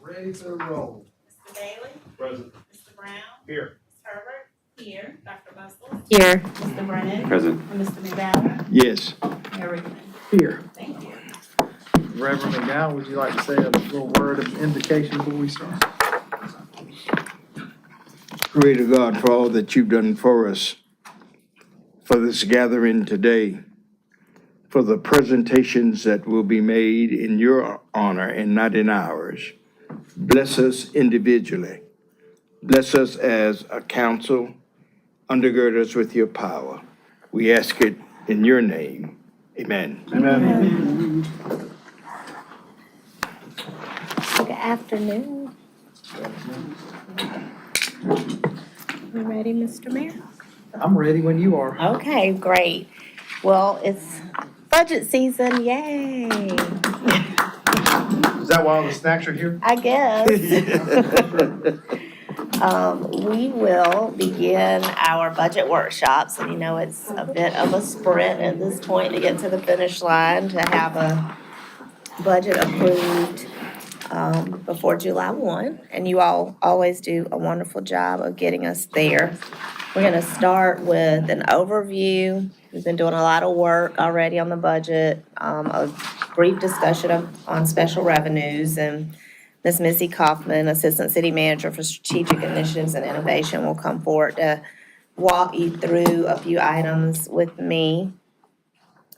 Ready to roll. Mr. Bailey? Present. Mr. Brown? Here. Ms. Herbert? Here. Dr. Bustles? Here. Mr. Brennan? Present. And Mr. McDowell? Yes. Mayor Rickman? Here. Thank you. Reverend McDowell, would you like to say a little word of invocation before we start? Pray to God for all that you've done for us, for this gathering today, for the presentations that will be made in your honor and not in ours. Bless us individually. Bless us as a council. Undergird us with your power. We ask it in your name. Amen. Amen. Good afternoon. You ready, Mr. Mayor? I'm ready when you are. Okay, great. Well, it's budget season, yay, Is that why all the snacks are here? I guess. We will begin our budget workshops, and you know, it's a bit of a sprint at this point to get to the finish line, to have a budget approved before July 1, and you all always do a wonderful job of getting us there. We're gonna start with an overview. We've been doing a lot of work already on the budget, a brief discussion on special revenues, and Ms. Missy Kaufman, Assistant City Manager for Strategic Initiatives and Innovation, will come forward to walk you through a few items with me.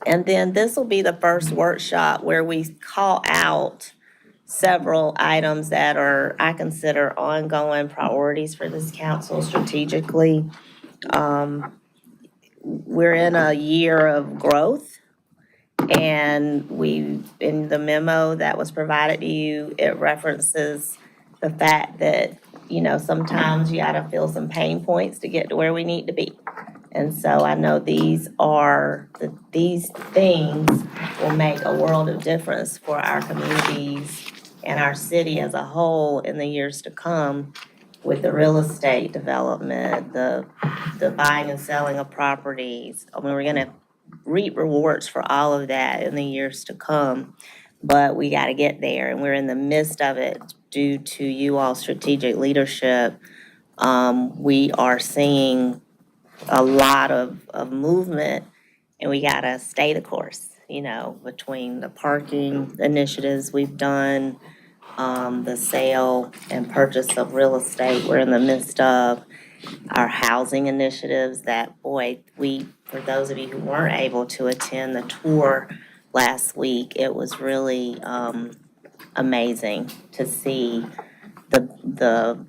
And then this will be the first workshop where we call out several items that are, I consider, ongoing priorities for this council strategically. We're in a year of growth, and in the memo that was provided to you, it references the fact that, you know, sometimes you gotta feel some pain points to get to where we need to be. And so I know these things will make a world of difference for our communities and our city as a whole in the years to come, with the real estate development, the buying and selling of properties. I mean, we're gonna reap rewards for all of that in the years to come, but we gotta get there, and we're in the midst of it due to you all strategic leadership. We are seeing a lot of movement, and we gotta stay the course, you know, between the parking initiatives we've done, the sale and purchase of real estate we're in the midst of, our housing initiatives that, boy, for those of you who weren't able to attend the tour last week, it was really amazing to see the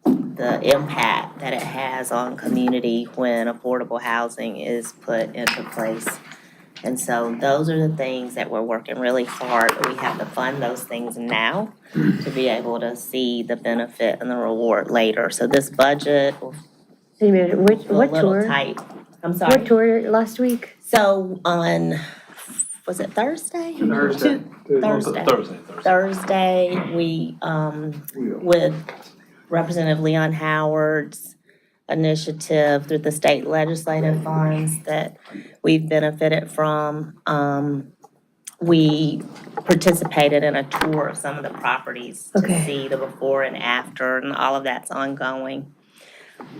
impact that it has on community when affordable housing is put into place. And so those are the things that we're working really hard, but we have to fund those things now to be able to see the benefit and the reward later. So this budget will Wait a minute, feel a what little tour? tight. I'm sorry. What tour last week? So on, was it Thursday? Thursday. Thursday, we, with Representative Leon Howard's initiative through the state legislative funds that we've benefited from, we participated in a tour of some of the properties to Okay. see the before and after, and all of that's ongoing.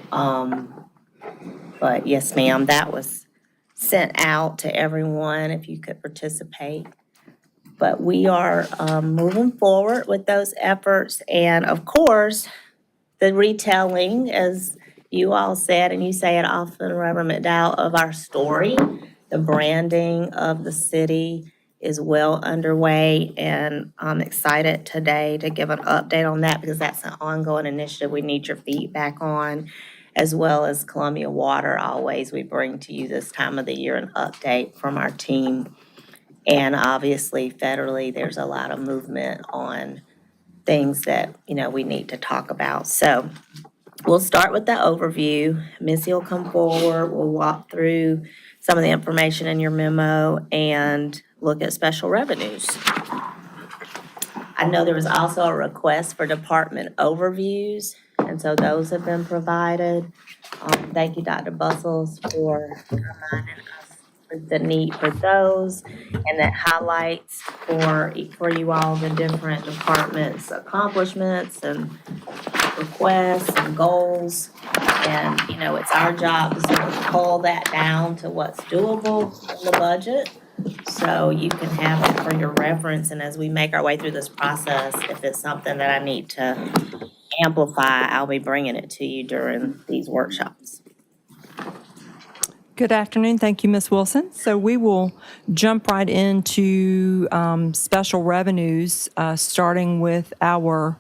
But yes, ma'am, that was sent out to everyone if you could participate. But we are moving forward with those efforts, and of course, the retelling, as you all said, and you say it often, Reverend McDowell, of our story, the branding of the city is well underway, and I'm excited today to give an update on that, because that's an ongoing initiative we need your feedback on, as well as Columbia Water. Always, we bring to you this time of the year an update from our team. And obviously federally, there's a lot of movement on things that, you know, we need to talk about. So we'll start with the overview. Missy will come forward, we'll walk through some of the information in your memo and look at special revenues. I know there was also a request for department overviews, and so those have been provided. Thank you, Dr. Bustles, for reminding us the need for those, and that highlights for you all the different departments' accomplishments and requests and goals. And, you know, it's our job to sort of pull that down to what's doable in the budget. So you can have it for your reference, and as we make our way through this process, if it's something that I need to amplify, I'll be bringing it to you during these workshops. Good afternoon. Thank you, Ms. Wilson. So we will jump right into special revenues, starting with our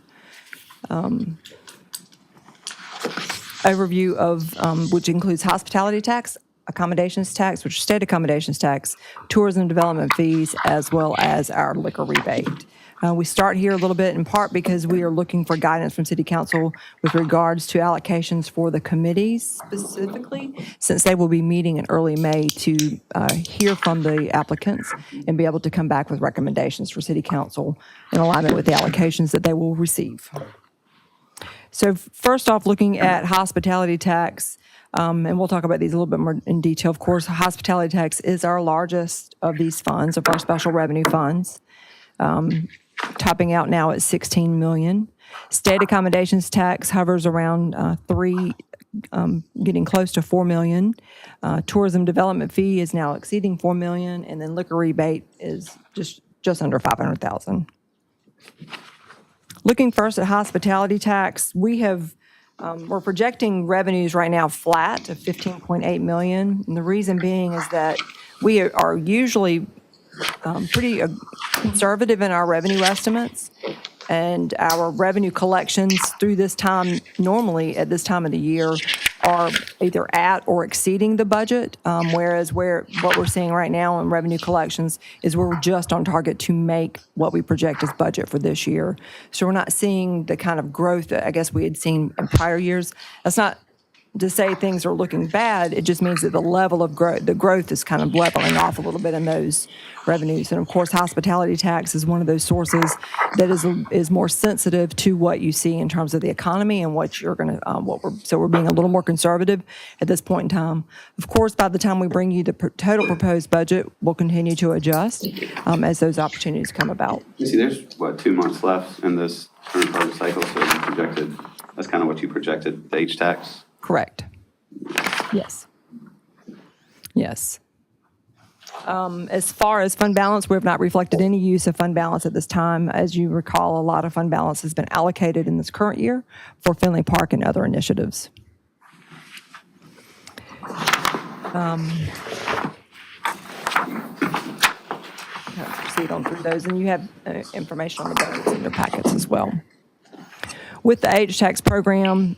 overview of, which includes hospitality tax, accommodations tax, which is state accommodations tax, tourism development fees, as well as our liquor rebate. We start here a little bit in part because we are looking for guidance from City Council with regards to allocations for the committees specifically, since they will be meeting in early May to hear from the applicants and be able to come back with recommendations for City Council in alignment with the allocations that they will receive. So first off, looking at hospitality tax, and we'll talk about these a little bit more in detail. Of course, hospitality tax is our largest of these funds, of our special revenue funds, topping out now at 16 million. State accommodations tax hovers around 3, getting close to 4 million. Tourism development fee is now exceeding 4 million, and then liquor rebate is just under 500,000. Looking first at hospitality tax, we're projecting revenues right now flat at 15.8 million. And the reason being is that we are usually pretty conservative in our revenue estimates. And our revenue collections through this time, normally at this time of the year, are either at or exceeding the budget, whereas what we're seeing right now in revenue collections is we're just on target to make what we project as budget for this year. So we're not seeing the kind of growth that I guess we had seen in prior years. That's not to say things are looking bad. It just means that the level of growth is kind of leveling off a little bit in those revenues. And of course, hospitality tax is one of those sources that is more sensitive to what you see in terms of the economy and what you're going to, so we're being a little more conservative at this point in time. Of course, by the time we bring you the total proposed budget, we'll continue to adjust as those opportunities come about. You see, there's, 2 months left in this current budget cycle, so you projected, that's kind of what you projected, the H-tax? Correct. Yes. Yes. As far as fund balance, we have not reflected any use of fund balance at this time. As you recall, a lot of fund balance has been allocated in this current year for Finley Park and other initiatives. Proceed on through those, and you have information on the budgets in your packets as well. With the H-tax program,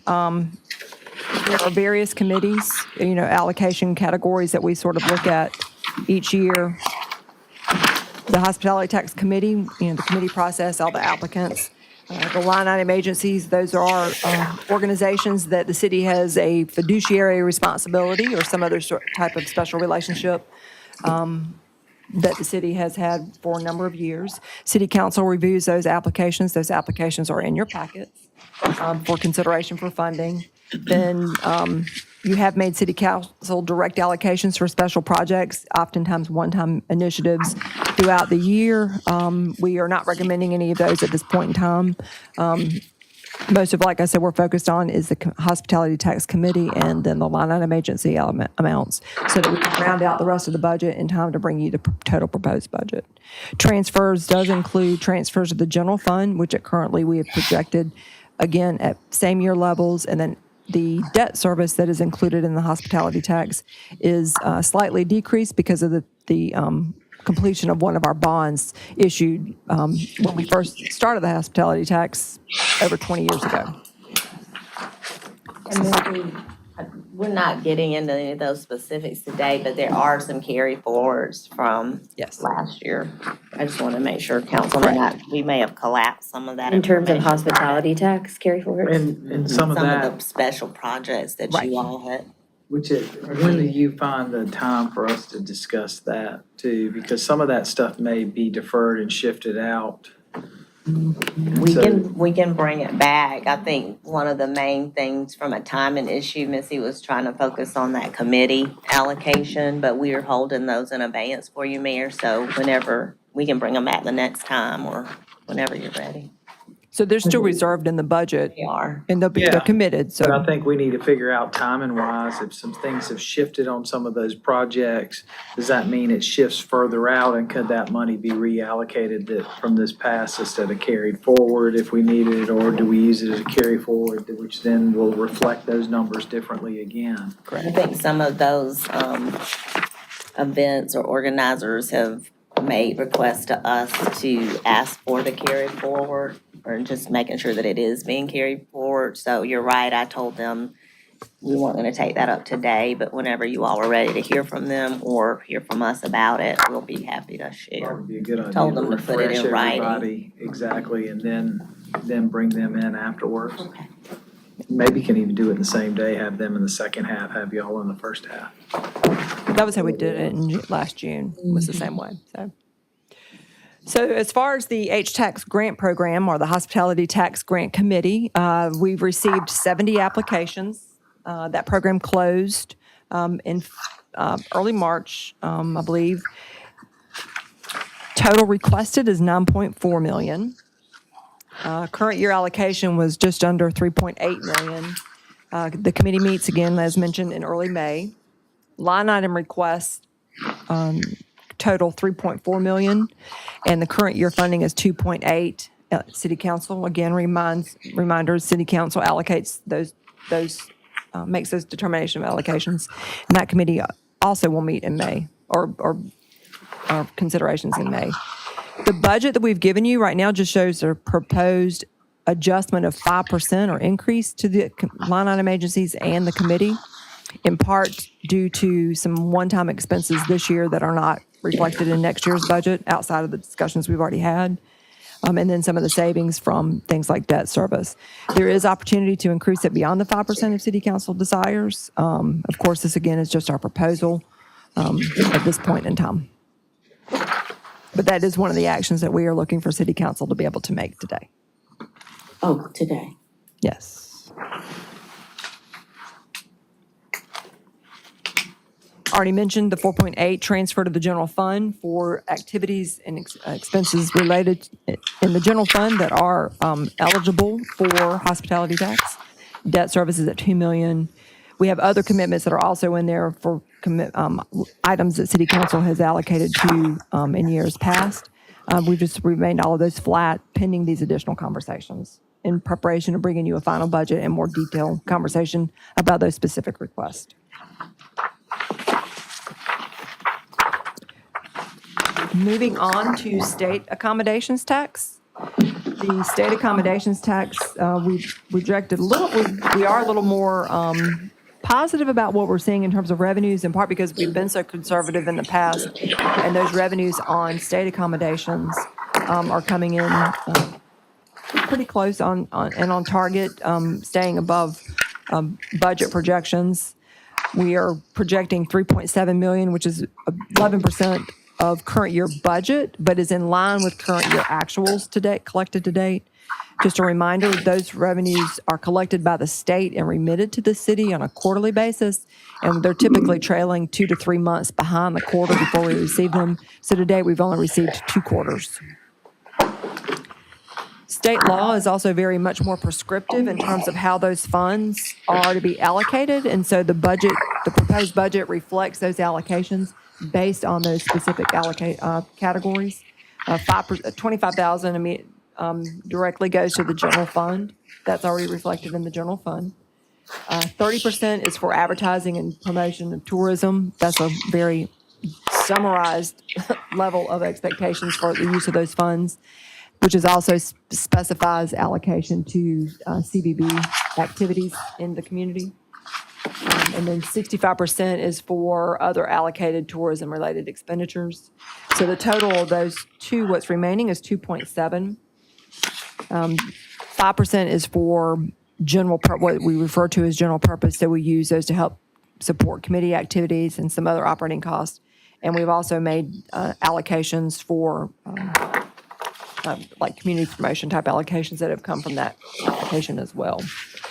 there are various committees, allocation categories that we sort of look at each year. The Hospitality Tax Committee, the committee process, all the applicants. The line item agencies, those are organizations that the city has a fiduciary responsibility or some other type of special relationship that the city has had for a number of years. City Council reviews those applications. Those applications are in your packets for consideration for funding. Then you have made City Council direct allocations for special projects, oftentimes one-time initiatives throughout the year. We are not recommending any of those at this point in time. Most of, like I said, we're focused on is the Hospitality Tax Committee and then the line item agency amounts so that we can round out the rest of the budget in time to bring you the total proposed budget. Transfers does include transfers of the general fund, which currently we have projected, again, at same year levels, and then the debt service that is included in the hospitality tax is slightly decreased because of the completion of one of our bonds issued when we first started the hospitality tax over 20 years ago. And then we're not getting into any of those specifics today, but there are some carry forwards from Yes. last year. I just want to make sure council we may have collapsed some of that In terms of information. hospitality tax carry forwards? And some of Some that, of the special projects that Right. you all had. when do you find the time for us to discuss that too? Because some of that stuff may be deferred and shifted out We can bring it back. I think one of the main things from a timing issue, Missy was trying to focus on that committee allocation, but we are holding those in abeyance for you, Mayor, so whenever, we can bring them back the next time or whenever you're ready. So they're still reserved in the budget, They are. and they're Yeah. committed, But I so. think we need to figure out timing wise, if some things have shifted on some of those projects, does that mean it shifts further out? And could that money be reallocated from this past instead of carried forward if we needed it? Or do we use it as a carry forward, which then will reflect those numbers differently again? I think some of those events or organizers have made requests to us to ask for the carry forward, or just making sure that it is being carried forward. So you're right, I told them we weren't gonna take that up today, but whenever you all are ready to hear from them or hear from us about it, we'll be happy to That share. would be a good idea. Told them to put it in refresh writing. everybody. Exactly, and then bring them in afterwards. Okay. Maybe can even do it the same day, have them in the second half, have y'all in the first half. That was how we did it in last June, was the same way, so. So as far as the H-Tax grant program or the Hospitality Tax Grant Committee, we've received 70 applications. That program closed in early March, I believe. Total requested is 9.4 million. Current year allocation was just under 3.8 million. The committee meets again, as mentioned, in early May. Line item requests total 3.4 million, and the current year funding is 2.8. City Council, again, reminders, City Council allocates those makes those determination of allocations. And that committee also will meet in May, or considerations in May. The budget that we've given you right now just shows a proposed adjustment of 5% or increase to the line item agencies and the committee, in part due to some one-time expenses this year that are not reflected in next year's budget outside of the discussions we've already had. And then some of the savings from things like debt service. There is opportunity to increase it beyond the 5% of City Council desires. Of course, this again is just our proposal at this point in time. But that is one of the actions that we are looking for City Council to be able to make today. Oh, today. Yes. Already mentioned the 4.8 transfer to the general fund for activities and expenses related in the general fund that are eligible for hospitality tax. Debt service is at 2 million. We have other commitments that are also in there for items that City Council has allocated to in years past. We've just remained all of those flat pending these additional conversations in preparation of bringing you a final budget and more detailed conversation about those specific requests. Moving on to state accommodations tax. The state accommodations tax, we've rejected a little, we are a little more positive about what we're seeing in terms of revenues, in part because we've been so conservative in the past, and those revenues on state accommodations are coming in pretty close on target, staying above budget projections. We are projecting 3.7 million, which is 11% of current year budget, but is in line with current year actuals to date, collected to date. Just a reminder, those revenues are collected by the state and remitted to the city on a quarterly basis, and they're typically trailing 2 to 3 months behind the quarter before we receive them. So today, we've only received 2 quarters. State law is also very much more prescriptive in terms of how those funds are to be allocated, and so the proposed budget reflects those allocations based on those specific categories. 25,000 directly goes to the general fund. That's already reflected in the general fund. 30% is for advertising and promotion of tourism. That's a very summarized level of expectations for the use of those funds, which is also specifies allocation to CBB activities in the community. And then 65% is for other allocated tourism-related expenditures. So the total of those two, what's remaining is 2.7. 5% is for what we refer to as general purpose, so we use those to help support committee activities and some other operating costs. And we've also made allocations for like community promotion type allocations that have come from that application as well.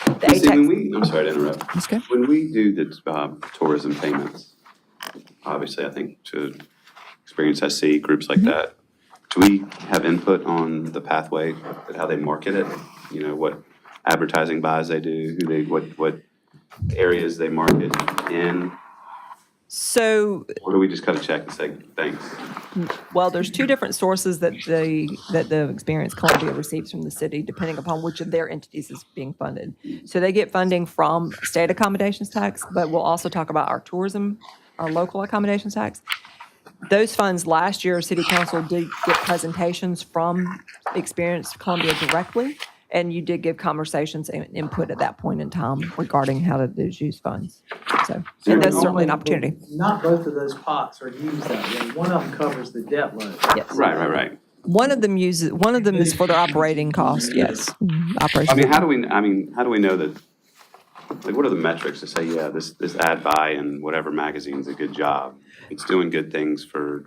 The And see, ATAX I'm sorry to interrupt. That's good. When we do the tourism payments, obviously, I think to Experience SC, groups like that, do we have input on the pathway and how they market it? You know, what advertising buys they do, what areas they market in? So, Or do we just cut a check and say, thanks? well, there's two different sources that the Experience Columbia receives from the city, depending upon which of their entities is being funded. So they get funding from state accommodations tax, but we'll also talk about our tourism, our local accommodations tax. Those funds, last year, City Council did get presentations from Experience Columbia directly, and you did give conversations and input at that point in time regarding how to use funds. So, and that's certainly an opportunity. Not both of those pots are used that way. One of them covers the debt load. Yes. Right. One of them is for their operating cost, yes. Operation. I mean, how do we know that, like, what are the metrics to say, yeah, this ad buy in whatever magazine's a good job? It's doing good things for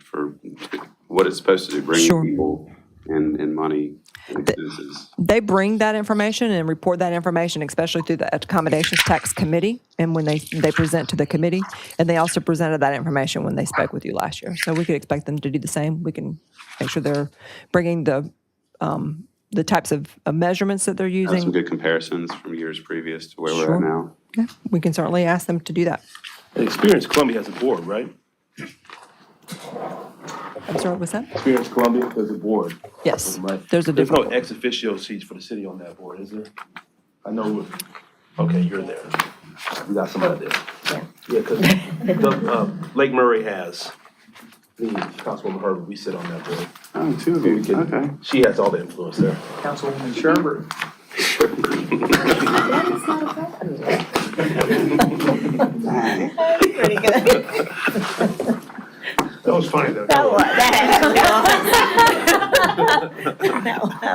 what it's supposed to do, bring Sure. people and money and expenses. They bring that information and report that information, especially through the accommodations tax committee, and when they present to the committee. And they also presented that information when they spoke with you last year. So we could expect them to do the same. We can make sure they're bringing the types of measurements that they're Some using. good comparisons from years previous to where we're Sure. at now. Yeah, we can certainly ask them to do that. And Experience Columbia has a board, right? I'm sorry, what's that? Experience Columbia has a board. Yes, Right. there's a There's no different. ex officio seats for the city on that board, is there? I know, okay, you're there. You got somebody there. Yeah. Yeah, because Lake Murray has, me, Councilwoman Herbert, we sit on that board. Oh, two of So we you, can- okay. She has all the influence there. Councilwoman Sherbert. Pretty good. That was funny though. That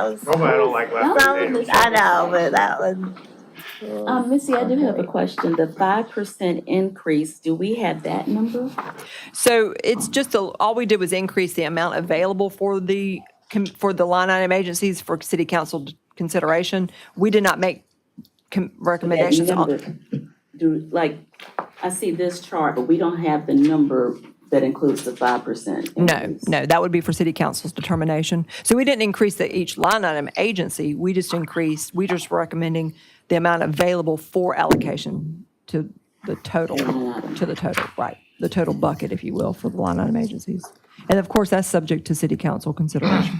was, Nobody don't like laughing. I know, but that was. Missy, I do have a question. The 5% increase, do we have that number? So it's just, all we did was increase the amount available for the line item agencies for city council consideration. We did not make recommendations That on. number, I see this chart, but we don't have the number that includes the 5% increase. No, that would be for city council's determination. So we didn't increase each line item agency, we just recommending the amount available for allocation to the total, right, the total bucket, if you will, for the line item agencies. And of course, that's subject to city council consideration.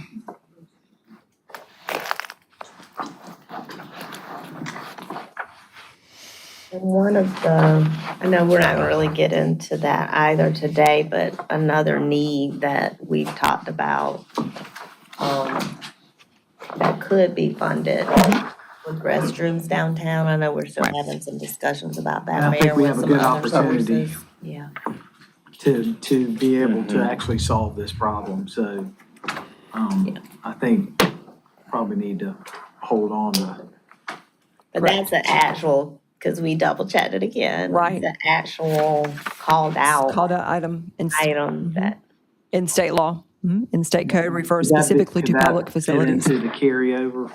And one of the, I know we're not gonna really get into that either today, but another need that we've talked about, that could be funded with restrooms downtown. I know we're still Right. having some discussions about that, And I think Mayor, we with have a some good other opportunity. sources. Yeah. to be able to actually solve this problem. So, I think probably need to hold on to. But that's an actual, because we double checked it again. Right. The actual called out Called out item item that, in state law, in state code refers specifically to Could that public fit facilities. into the carryover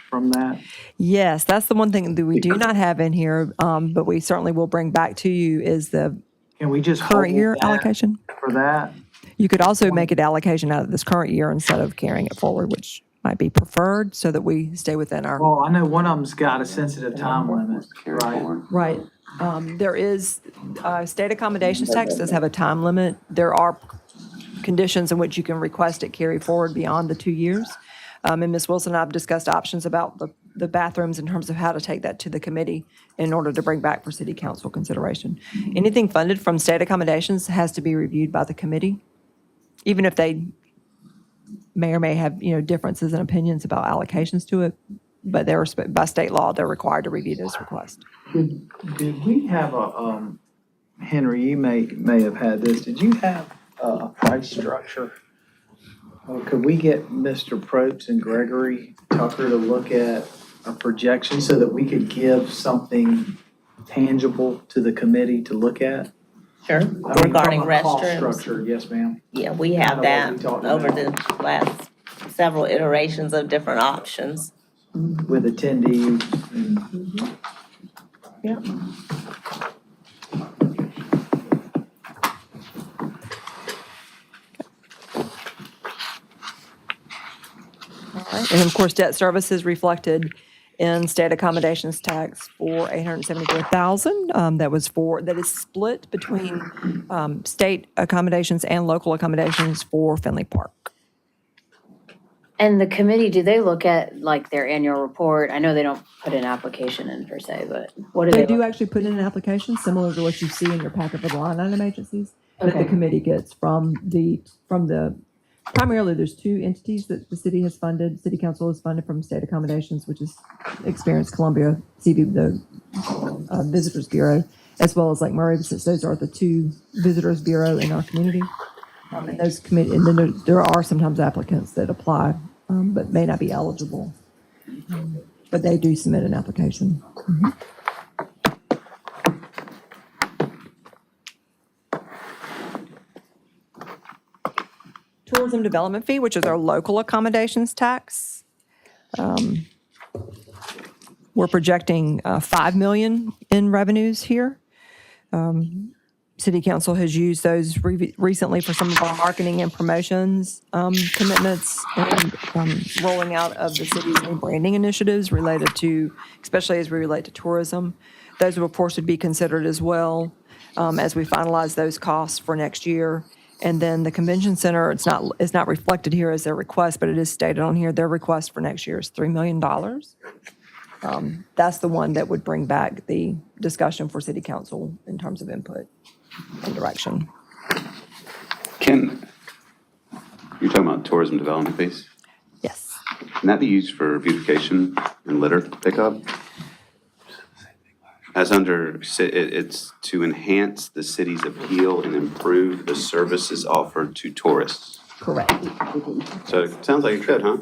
from that? Yes, that's the one thing that we do not have in here, but we certainly will bring back to you is the Can we just hold current year that allocation. for that? You could also make it allocation out of this current year instead of carrying it forward, which might be preferred so that we stay within our. Well, I know one of them's got a sensitive time limit, Carry right? forward. Right. There is, state accommodations tax does have a time limit. There are conditions in which you can request it carry forward beyond the 2 years. And Ms. Wilson and I have discussed options about the bathrooms in terms of how to take that to the committee in order to bring back for city council consideration. Anything funded from state accommodations has to be reviewed by the committee, even if they may or may have, differences in opinions about allocations to it. But by state law, they're required to review this request. Did we have Henry, you may have had this, did you have a price structure? Or could we get Mr. Probst and Gregory Tucker to look at a projection so that we could give something tangible to the committee to look at? sure, I mean, regarding from a cost restrooms. structure, yes, ma'am. Yeah, we have Kinda what we that talked over about. the last several iterations of different options. with attendees. and- Yep. And of course, debt service is reflected in state accommodations tax for $874,000. That is split between state accommodations and local accommodations for Finley Park. And the committee, do they look at like their annual report? I know they don't put an application in per se, but what do They they do look? actually put in an application similar to what you see in your packet for the line item agencies that the Okay. committee gets from the, primarily there's two entities that the city has funded. City Council has funded from state accommodations, which is Experience Columbia, the Visitors Bureau, as well as like Murray, since those are the two Visitors Bureau in our community. And those committee, and then there are sometimes applicants that apply, but may not be eligible. But they do submit an application. Tourism development fee, which is our local accommodations tax. We're projecting 5 million in revenues here. City Council has used those recently for some of our marketing and promotions commitments and rolling out of the city's new branding initiatives related to, especially as we relate to tourism. Those, of course, would be considered as well as we finalize those costs for next year. And then the convention center, it's not reflected here as their request, but it is stated on here, their request for next year is $3 million. That's the one that would bring back the discussion for city council in terms of input and direction. You're talking about tourism development fees? Yes. Can that be used for beautification and litter pickup? As under, it's to enhance the city's appeal and improve the services offered to tourists. Correct. So it sounds like it could, huh?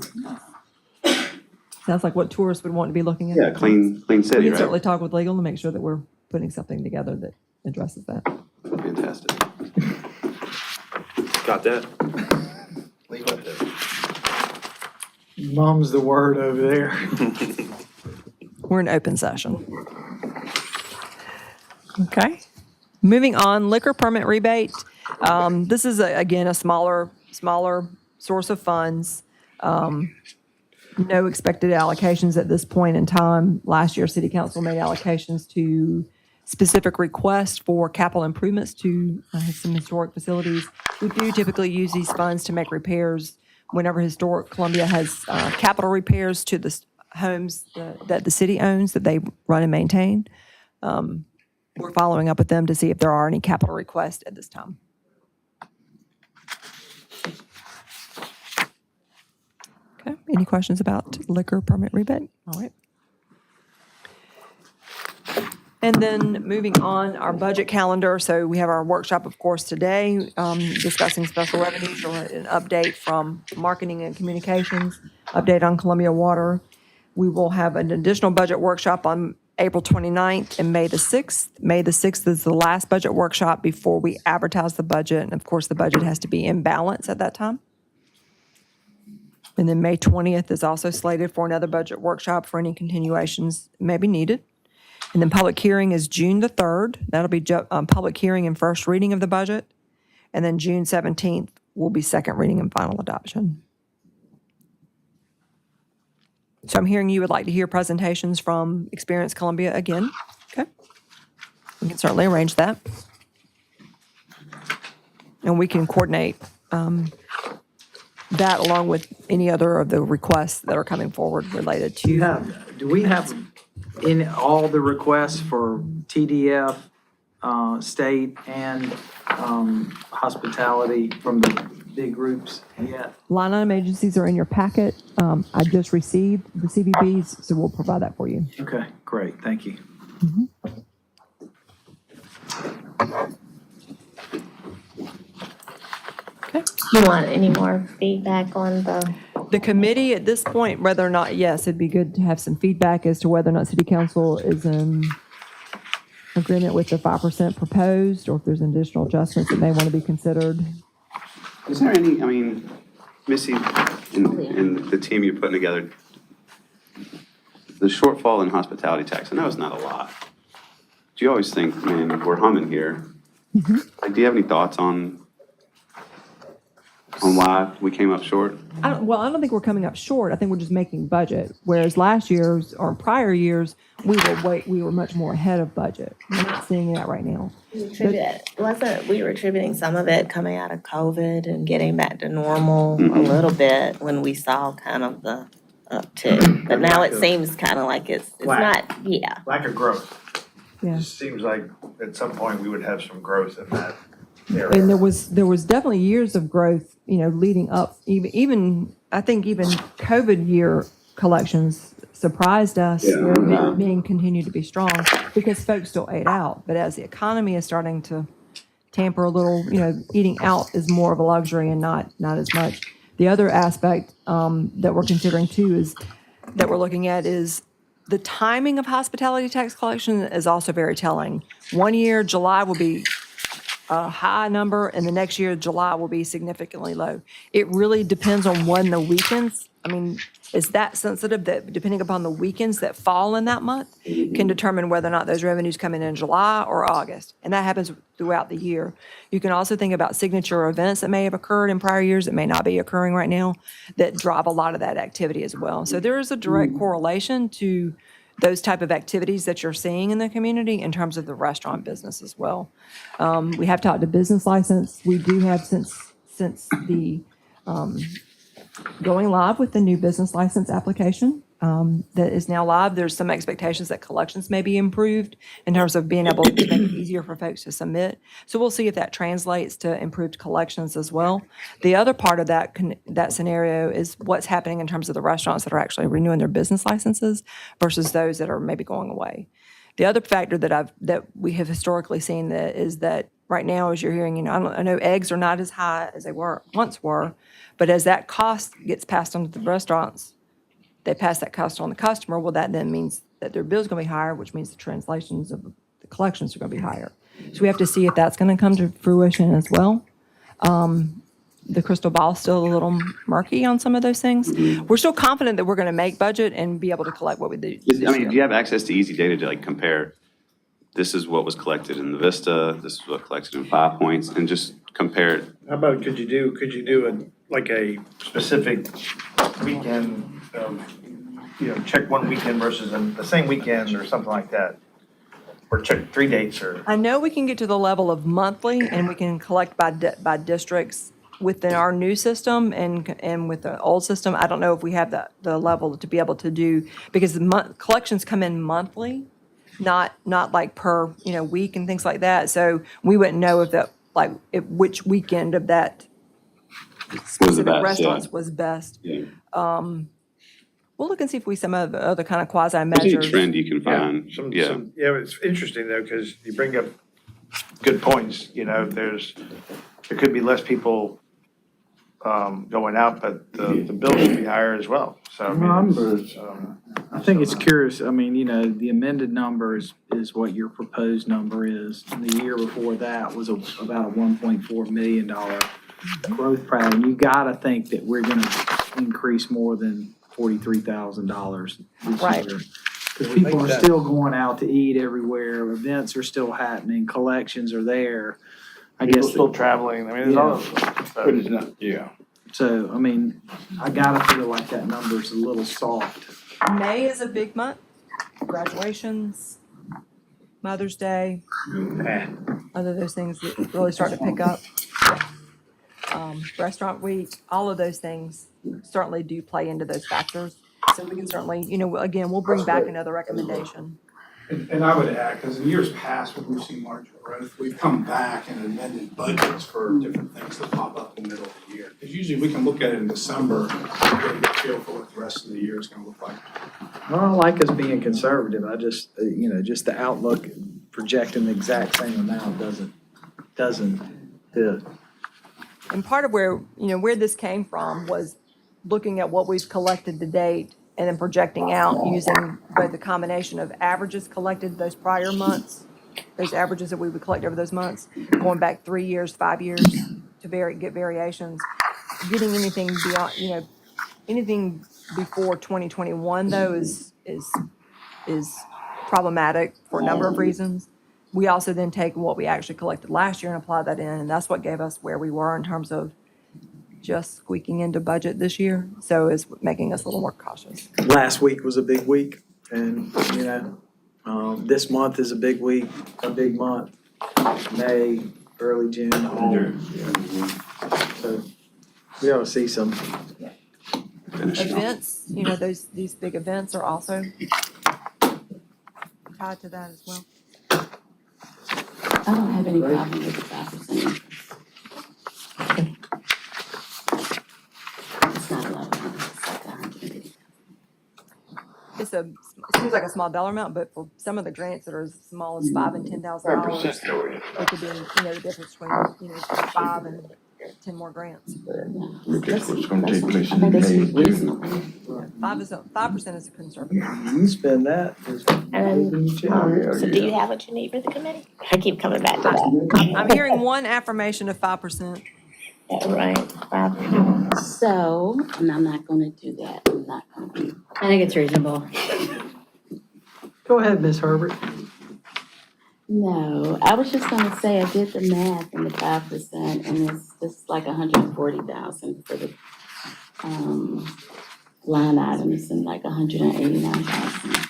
Sounds like what tourists would want to be looking at. Yeah, clean We city, can certainly right? talk with legal to make sure that we're putting something together that addresses that. Fantastic. Got that? Leave it there. Mum's the word over there. We're in open session. Okay. Moving on, liquor permit rebate. This is, again, a smaller source of funds. No expected allocations at this point in time. Last year, City Council made allocations to specific requests for capital improvements to some historic facilities. We do typically use these funds to make repairs whenever Historic Columbia has capital repairs to the homes that the city owns, that they run and maintain. We're following up with them to see if there are any capital requests at this time. Okay, any questions about liquor permit rebate? All right. And then moving on, our budget calendar. So we have our workshop, of course, today, discussing special revenues, or an update from marketing and communications, update on Columbia Water. We will have an additional budget workshop on April 29th and May the 6th. May the 6th is the last budget workshop before we advertise the budget. And of course, the budget has to be in balance at that time. And then May 20th is also slated for another budget workshop for any continuations may be needed. And then public hearing is June the 3rd. That'll be public hearing and first reading of the budget. And then June 17th will be second reading and final adoption. So I'm hearing you would like to hear presentations from Experience Columbia again. Okay. We can certainly arrange that. And we can coordinate that along with any other of the requests that are coming forward related to. Do we have in all the requests for TDF, state and hospitality from the big groups yet? Line item agencies are in your packet. I just received the CVBs, so we'll provide that for you. Okay, great, thank you. Okay. You want any more feedback on The committee at this point, whether or not, yes, it'd be good to have some feedback as to whether or not city council is in agreement with the 5% proposed, or if there's additional adjustments that may want to be considered. Is there any, Missy, in the team you're putting together, the shortfall in hospitality tax, I know it's not a lot. Do you always think, man, we're humming here? Like, do you have any thoughts on why we came up short? I don't think we're coming up short. I think we're just making budget. Whereas last year's or prior years, we were much more ahead of budget. We're not seeing that right now. We were attributing some of it coming out of COVID and getting back to normal a little bit when we saw kind of the uptick. But now it seems kind of like it's not, yeah. Lack of growth. Yeah. It seems like at some point we would have some growth in that And area. there was definitely years of growth, leading up, even I think even COVID year collections surprised us. Being continued to be strong because folks still ate out. But as the economy is starting to tamper a little, eating out is more of a luxury and not as much. The other aspect that we're considering too that we're looking at is the timing of hospitality tax collection is also very telling. One year, July will be a high number, and the next year, July will be significantly low. It really depends on when the weekends, is that sensitive that depending upon the weekends that fall in that month can determine whether or not those revenues come in July or August. And that happens throughout the year. You can also think about signature events that may have occurred in prior years that may not be occurring right now that drive a lot of that activity as well. So there is a direct correlation to those type of activities that you're seeing in the community in terms of the restaurant business as well. We have talked to business license. We do have since the going live with the new business license application that is now live. There's some expectations that collections may be improved in terms of being able to make it easier for folks to submit. So we'll see if that translates to improved collections as well. The other part of that scenario is what's happening in terms of the restaurants that are actually renewing their business licenses versus those that are maybe going away. The other factor that we have historically seen is that right now, as you're hearing, I know eggs are not as high as they once were, but as that cost gets passed on to the restaurants, they pass that cost on the customer. Well, that then means that their bill's going to be higher, which means the translations of the collections are going to be higher. So we have to see if that's going to come to fruition as well. The crystal ball is still a little murky on some of those things. We're still confident that we're going to make budget and be able to collect what we do. Do you have access to easy data to compare, this is what was collected in the Vista, this is what collected in 5 Points, and just compare it? How about, could you do a specific weekend, check one weekend versus the same weekend or something like that? Or check 3 dates or? I know we can get to the level of monthly and we can collect by districts within our new system and with the old system. I don't know if we have the level to be able to do, because the collections come in monthly, not like per, week and things like that. So we wouldn't know which weekend of that specific best, restaurants was best. Yeah. We'll look and see if we some of the other kind of quasi Any measures. trend you can find, yeah. It's interesting though, because you bring up good points, there could be less people going out, but the bills should be higher as well, so. I think it's curious, the amended number is what your proposed number is. The year before that was about a $1.4 million growth pattern. You gotta think that we're gonna increase more than $43,000 this Right. year. Because people are still going out to eat everywhere, events are still happening, collections are there. I People guess, still traveling, there's all of But it's not, yeah. so, I gotta feel like that number's a little soft. May is a big month. Graduations, Mother's Day, other those things that really start to pick up. Restaurant week, all of those things certainly do play into those factors. So we can certainly, again, we'll bring back another recommendation. And I would add, because in years past, when we've seen marginal growth, we've come back and amended budgets for different things that pop up in the middle of the year. Because usually we can look at it in December and get a good feel for what the rest of the year is going to look like. I don't like us being conservative. I just, just the outlook projecting the exact same amount doesn't fit. And part of where this came from was looking at what we've collected to date and then projecting out using both the combination of averages collected those prior months, those averages that we would collect over those months, going back 3 years, 5 years to get variations, getting anything beyond, anything before 2021 though is problematic for a number of reasons. We also then take what we actually collected last year and apply that in, and that's what gave us where we were in terms of just squeaking into budget this year. So it's making us a little more cautious. Last week was a big week, and, you know, this month is a big week, a big month. May, early June, all. So we ought to see some. Finish it off. Events, you know, these big events are also tied to that as well. I don't have any problem with the 5%. It's not a lot of money, it's like 150. It seems like a small dollar amount, but for some of the grants that are as small as $5,000 and $10,000, it could be, you know, the difference between, you know, 5 and 10 more grants. Look at what's gonna take place I in think that's May, June. reasonable. 5% is a conservative. You spend that. So do you have what you need for the committee? I keep coming back to that. I'm hearing one affirmation of 5%. Right, 5. So, and I'm not gonna do that, I'm not gonna be. I think it's reasonable. Go ahead, Ms. Herbert. No, I was just gonna say, I did the math and the 5%, and it's just like 140,000 for the, line items and like 189,000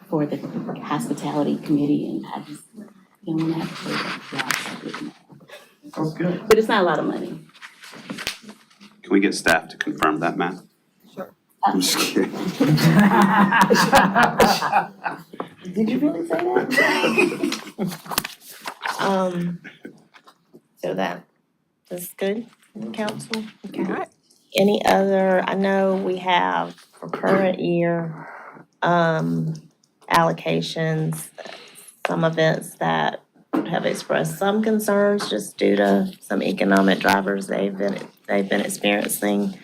for the hospitality committee, and I just don't wanna have to pay that. Yeah, I did the math. That's good. But it's not a lot of money. Can we get staff to confirm that, Matt? Sure. I'm just kidding. Did you really say that? So that's good, council? Okay. All right. Any other, I know we have for current year, allocations, some events that have expressed some concerns just due to some economic drivers they've been experiencing.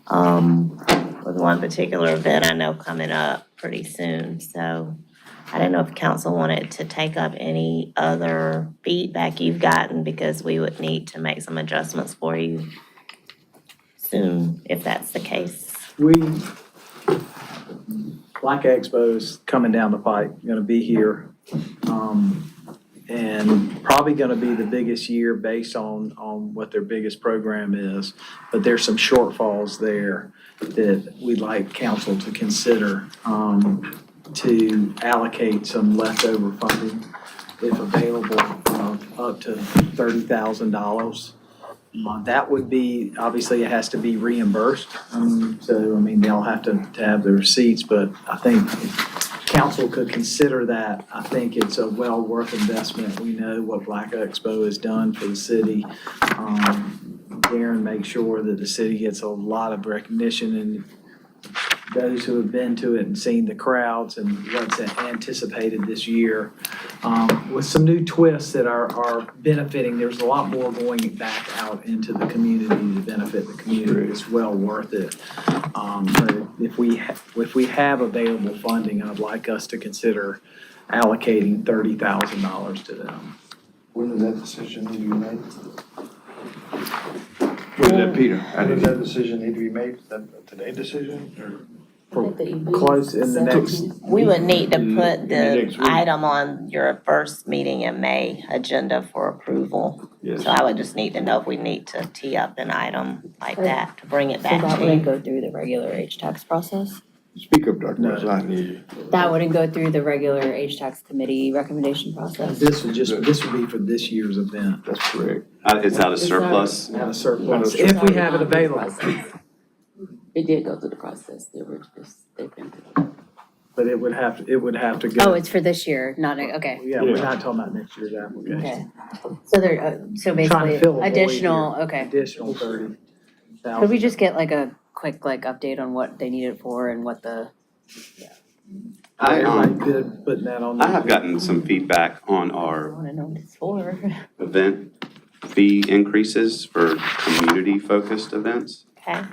With one particular event I know coming up pretty soon, so I don't know if council wanted to take up any other feedback you've gotten, because we would need to make some adjustments for you soon, if that's the case. Black Expo's coming down the pike, gonna be here. And probably gonna be the biggest year based on what their biggest program is. But there's some shortfalls there that we'd like council to consider, to allocate some leftover funding, if available, up to $30,000. That would be, obviously it has to be reimbursed, so, I mean, they'll have to have the receipts, but I think if council could consider that, I think it's a well worth investment. We know what Black Expo has done for the city. Darren makes sure that the city gets a lot of recognition, and those who have been to it and seen the crowds and what's anticipated this year, with some new twists that are benefiting, there's a lot more going back out into the community to benefit the community. It's well worth it. But if we have available funding, I'd like us to consider allocating $30,000 to them. When does that decision need to be made? What is that, Peter? When does that decision need to be made? Is that a today decision, or? Close in the next, We would need to put In the the next week. item on your first meeting in May agenda for approval. Yes. So I would just need to know if we need to tee up an item like that to bring it So back that to wouldn't you. go through the regular H-Tax process? Speak up, Dr. West, I hear you. That wouldn't go through the regular H-Tax committee recommendation process? this would be for this year's event, That's correct. It's out of surplus. out of surplus, if we have it available. It did go through the process, they were just, they've been through. But it would have to go. Oh, it's for this year, not, okay, Yeah, we're not talking about next year's application. okay. So there, so Trying to basically fill a void additional, here. okay. Additional 30,000. Could we just get like a quick like update on what they need it for and what the, Everybody good putting that on? I have gotten some feedback on I our wanna know what it's for. event fee increases for community-focused events. Okay,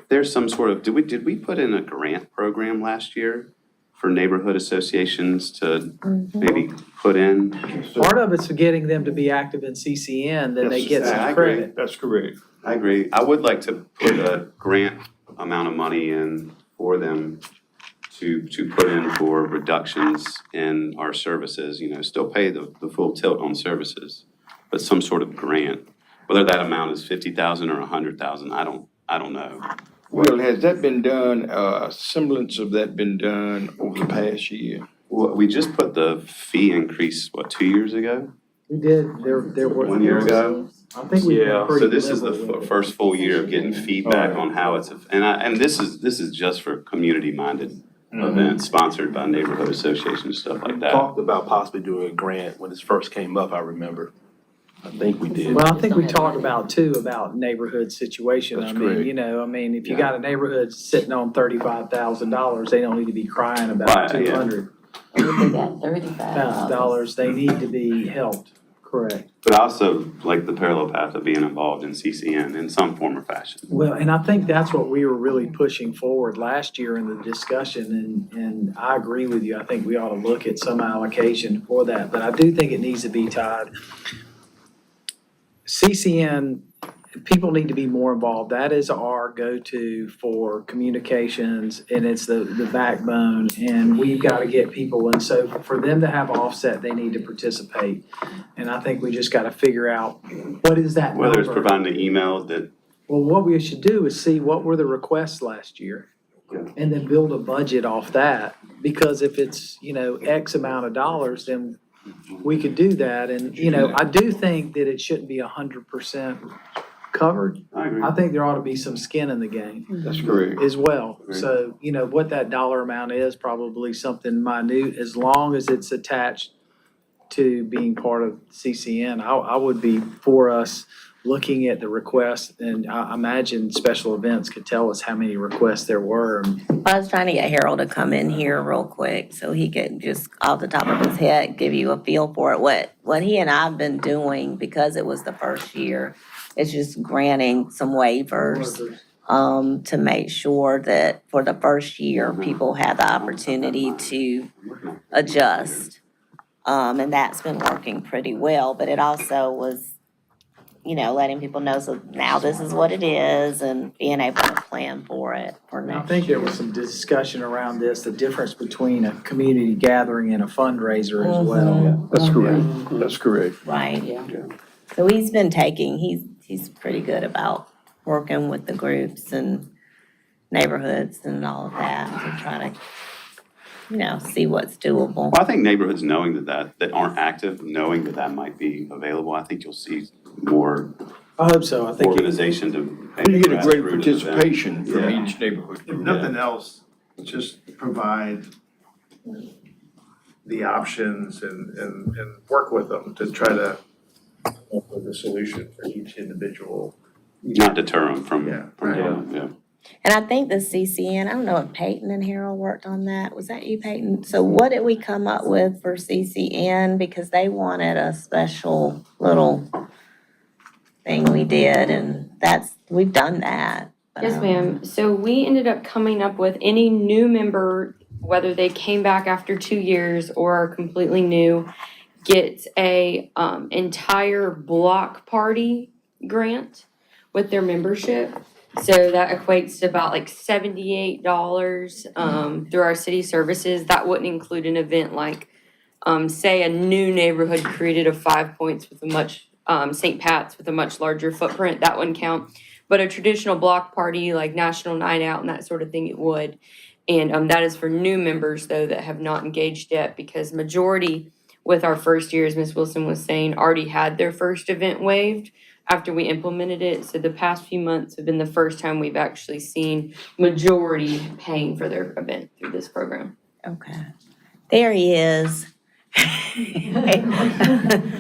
There's some sort of, did we put in a grant program last year for neighborhood associations to maybe put in? Part of it's getting them to be active in CCN, then they get some credit. That's correct. I agree. I would like to put a grant amount of money in for them to put in for reductions in our services, you know, still pay the full tilt on services, but some sort of grant. Whether that amount is 50,000 or 100,000, I don't know. Well, has that been done, semblance of that been done over the past year? Well, we just put the fee increase, what, 2 years ago? We did, there were. 1 year ago? I think we've been Yeah, pretty So this is the liberal with it. first full year of getting feedback on how it's, and this is just for community-minded events sponsored by neighborhood associations, stuff like that. Talked about possibly doing a grant when this first came up, I remember. I think we did. Well, I think we talked about too, about neighborhood situation. I That's mean, correct. you know, I mean, if you Yeah. got a neighborhood sitting on $35,000, they don't need to be crying about Right, yeah. $200,000. They got $35,000. They need to be helped, correct. But I also like the parallel path of being involved in CCN in some form or fashion. Well, and I think that's what we were really pushing forward last year in the discussion, and I agree with you. I think we ought to look at some allocation for that, but I do think it needs to be tied. CCN, people need to be more involved. That is our go-to for communications, and it's the backbone, and we've got to get people. And so for them to have offset, they need to participate. And I think we just got to figure out, what is that number? Whether it's providing an email that, Well, what we should do is see what were the requests last year. Yeah. And then build a budget off that, because if it's, you know, X amount of dollars, then we could do that. And, you know, I do think that it shouldn't be 100% covered. I agree. I think there ought to be some skin in the game That's correct. as well. Agreed. So, you know, what that dollar amount is, probably something minute, as long as it's attached to being part of CCN. I would be for us looking at the requests, and I imagine special events could tell us how many requests there were. I was trying to get Harold to come in here real quick so he could just off the top of his head give you a feel for it. What he and I have been doing, because it was the first year, is just granting some waivers to make sure that for the first year, people had the opportunity to adjust. And that's been working pretty well, but it also was, you know, letting people know, so now this is what it is, and being able to plan for it for I next think there was some discussion around this, the difference between a community gathering and a fundraiser as well. That's correct. That's correct. Right? Yeah. So he's been taking, he's pretty good about working with the groups and neighborhoods and all of that to try to, you know, see what's doable. well, I think neighborhoods knowing that aren't active, knowing that might be available, I think you'll see more I hope so. I think it- organization to. You get a great grassroots event. participation from Yeah. each neighborhood. If nothing else, just provide the options and work with them to try to come up with a solution for each individual. Not deter them from, Yeah, from right. doing it, yeah. And I think the CCN, I don't know if Peyton and Harold worked on that. Was that you, Peyton? So what did we come up with for CCN? Because they wanted a special little thing we did, and we've done that. but I Yes, don't- ma'am. So we ended up coming up with any new member, whether they came back after 2 years or are completely new, gets a entire block party grant with their membership. So that equates to about like $78 through our city services. That wouldn't include an event like, say, a new neighborhood created a 5 Points with a much St. Pat's with a much larger footprint. That wouldn't count. But a traditional block party like National Night Out and that sort of thing, it would. And that is for new members though that have not engaged yet, because majority with our first year, as Ms. Wilson was saying, already had their first event waived after we implemented it. So the past few months have been the first time we've actually seen majority paying for their event through this program. Okay. There he is.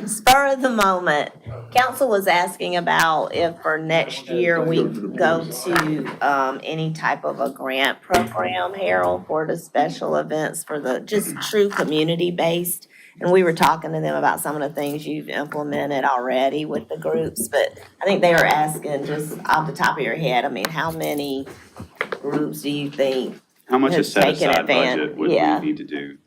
Spur of the moment. Council was asking about if for next year we go to any type of a grant program, Harold, for the special events for the just true community based. And we were talking to them about some of the things you've implemented already with the groups, but I think they were asking just off the top of your head, I mean, how many groups do you think? How much Has is set taken aside advantage, budget would we yeah. need to do?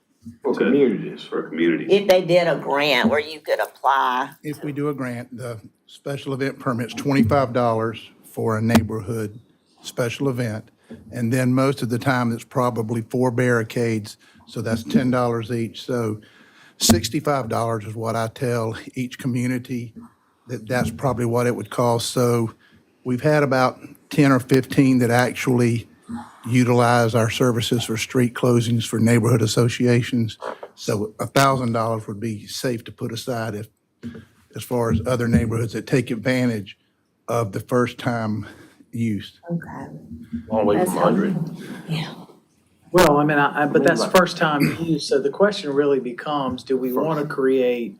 For communities. for communities. If they did a grant where you could apply, If we do a grant, the special event permit's $25 for a neighborhood special event. And then most of the time, it's probably 4 barricades, so that's $10 each. So $65 is what I tell each community, that's probably what it would cost. So we've had about 10 or 15 that actually utilize our services for street closings for neighborhood associations. So $1,000 would be safe to put aside if, as far as other neighborhoods that take advantage of the first time use. okay, Long way from 100. yeah. Well, I mean, but that's first time use, so the question really becomes, do we want to create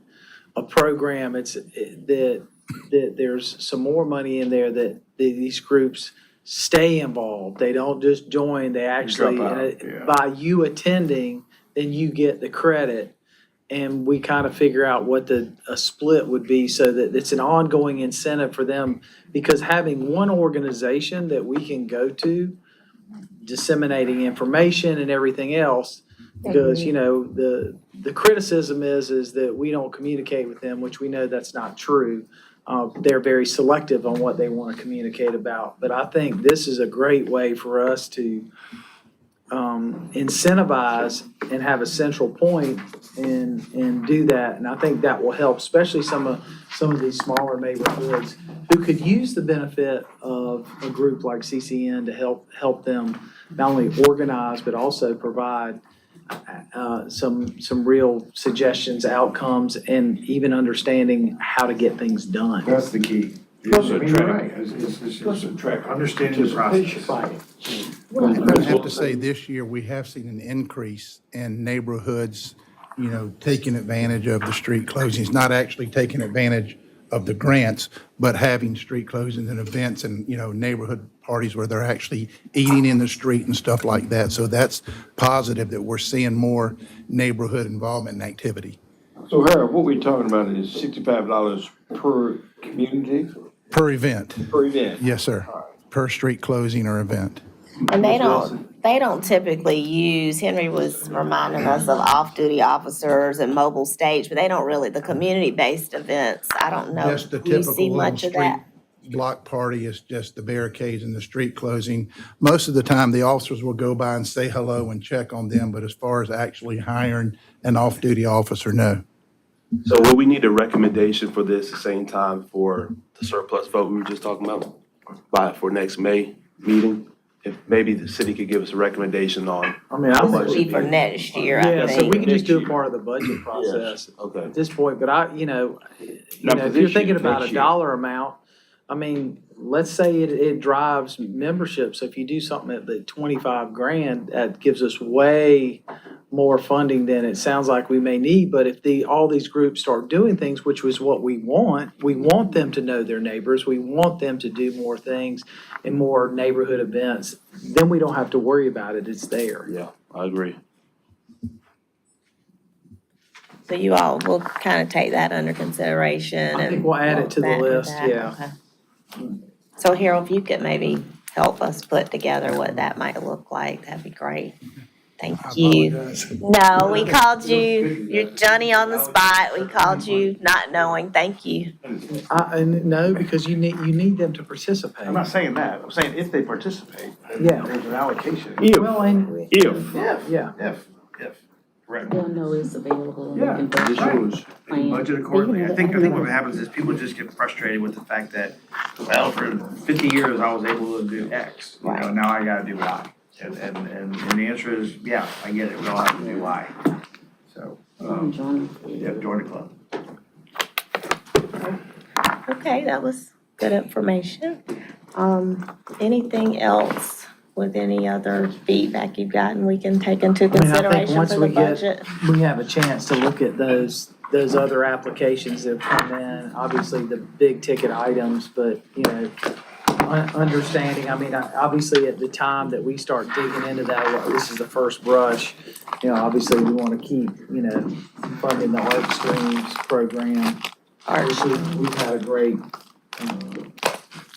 a program that there's some more money in there that these groups stay involved, they don't just join, they actually, Drop out, yeah. by you attending, then you get the credit. And we kind of figure out what a split would be so that it's an ongoing incentive for them. Because having one organization that we can go to, disseminating information and everything else, because, you know, the criticism is that we don't communicate with them, which we know that's not true. They're very selective on what they want to communicate about. But I think this is a great way for us to incentivize and have a central point and do that. And I think that will help, especially some of these smaller neighborhoods who could use the benefit of a group like CCN to help them not only organize, but also provide some real suggestions, outcomes, and even understanding how to get things done. That's the key. Plus, You're you're right. right. It's a track. Understanding the process. I have to say, this year, we have seen an increase in neighborhoods, you know, taking advantage of the street closings, not actually taking advantage of the grants, but having street closings and events and, you know, neighborhood parties where they're actually eating in the street and stuff like that. So that's positive that we're seeing more neighborhood involvement and activity. So Harold, what we're talking about is $65 per community, Per event, per event. yes, sir, per street closing or event. And they don't typically use, Henry was reminding us of off-duty officers and mobile stage, but they don't really, the community-based events, I don't know. Just the Do you typical see little much of street that? block party is just the barricades and the street closing. Most of the time, the officers will go by and say hello and check on them, but as far as actually hiring an off-duty officer, no. So will we need a recommendation for this at the same time for the surplus vote we were just talking about for next May meeting? If maybe the city could give us a recommendation on. I mean, This I'm would be for next year, I Yeah, so we think. can just do a part of the budget process Okay. at this point, but you know, Not for if this you're thinking year, about next a year. dollar amount, I mean, let's say it drives membership, so if you do something at the 25 grand, that gives us way more funding than it sounds like we may need, but if all these groups start doing things, which was what we want them to know their neighbors, we want them to do more things and more neighborhood events, then we don't have to worry about it, it's there. Yeah, I agree. So you all will kind of take that under consideration I think and. we'll add it to the back- list, back, yeah. okay. So Harold, if you could maybe help us put together what that might look like, that'd be great. Thank you. No, we called you, you're Johnny on the spot, we called you not knowing, thank you. No, because you need them to participate. I'm not saying that, I'm saying if they participate, then Yeah. there's an allocation. Well, and, If. yeah. If, correct. They'll know it's available and Yeah. they can Right. vote. And budget accordingly. I think what happens is people just get frustrated with the fact that, well, for 50 years, I was able to do X, you know, now I gotta do Y. And the answer is, yeah, I get it, we all have to do Y. So, yeah, join the club. Okay, that was good information. Anything else with any other feedback you've gotten we can take into I mean, I think consideration once for the we get, budget? we have a chance to look at those other applications that have come in, obviously the big ticket items, but, you know, understanding, I mean, obviously at the time that we start digging into that, this is the first brush, you know, obviously we want to keep, you know, funding the Art Streams program. We've had a great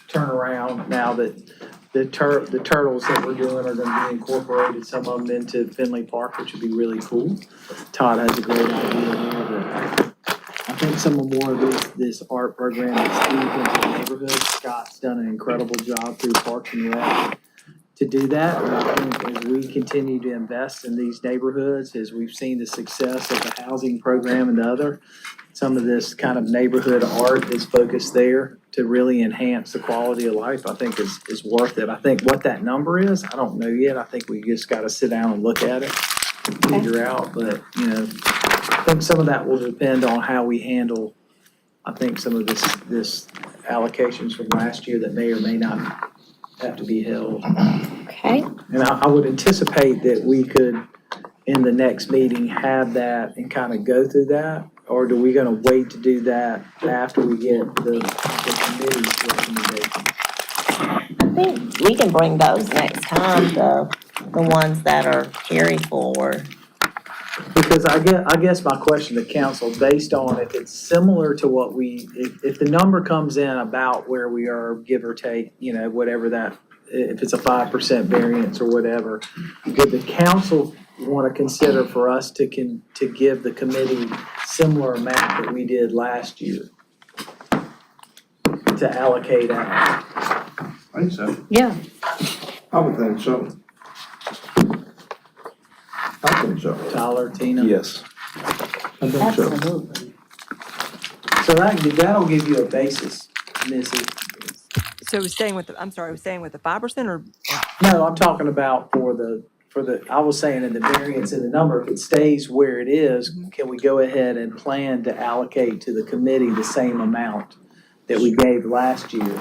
turnaround now that the turtles that we're doing are gonna be incorporated, some of them into Finley Park, which would be really cool. Todd has a great idea there, but I think some more of this art program is deep into the neighborhood. Scott's done an incredible job through Parks and Rec to do that. And I think as we continue to invest in these neighborhoods, as we've seen the success of the housing program and other, some of this kind of neighborhood art is focused there to really enhance the quality of life, I think is worth it. I think what that number is, I don't know yet. I think we just gotta sit down and look at it, and figure out, but, you know, I think some of that will depend on how we handle, I think, some of this allocations from last year that may or may not have to be held. Okay. And I would anticipate that we could, in the next meeting, have that and kind of go through that? Or do we gonna wait to do that after we get the committee's recommendation? I think we can bring those next time, the ones that are carried forward. Because I guess my question to council, based on if it's similar to what if the number comes in about where we are, give or take, you know, whatever that, if it's a 5% variance or whatever, could the council want to consider for us to give the committee similar amount that we did last year to allocate out? I think so. Yeah. I would think so. I think so. Tyler, Tina? Yes. I think so. Absolutely. So that'll give you a basis, Missy. So we're staying with I'm sorry, we're staying with the 5% or? No, I'm talking about I was saying in the variance in the number, if it stays where it is, can we go ahead and plan to allocate to the committee the same amount that we gave last year?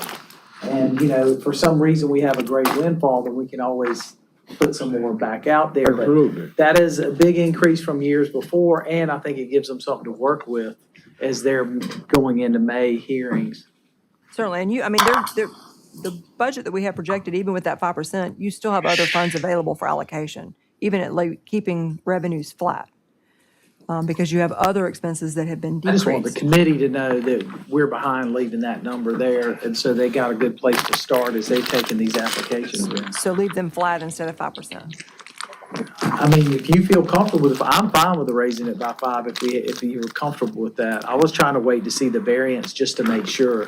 And, you know, for some reason we have a great windfall, then we can always put some more back out there. But Absolutely. that is a big increase from years before, and I think it gives them something to work with as they're going into May hearings. Certainly, and the budget that we have projected, even with that 5%, you still have other funds available for allocation, even at keeping revenues flat. Because you have other expenses that have been I just want the decreased. committee to know that we're behind leaving that number there, and so they got a good place to start as they've taken these applications in. So leave them flat instead of 5%. I mean, if you feel comfortable with, I'm fine with raising it by 5 if you're comfortable with that. I was trying to wait to see the variance just to make sure.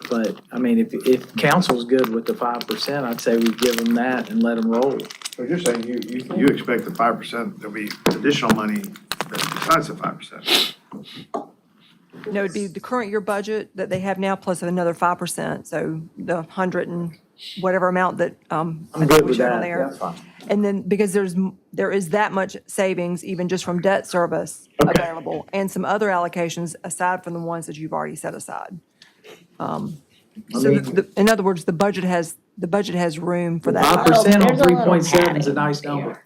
But, I mean, if council's good with the 5%, I'd say we give them that and let them roll. So you're saying you expect the 5%, there'll be additional money besides the 5%? No, it'd be the current year budget that they have now plus another 5%, so the 100 and whatever amount that, I'm good we with showed on that, there. that's fine. And then, because there is that much savings, even just from debt service available, and some other allocations aside from the ones that you've already set aside. So, in other words, the budget has room for that. 5% on There's a little 3.7 is a padding nice there. number.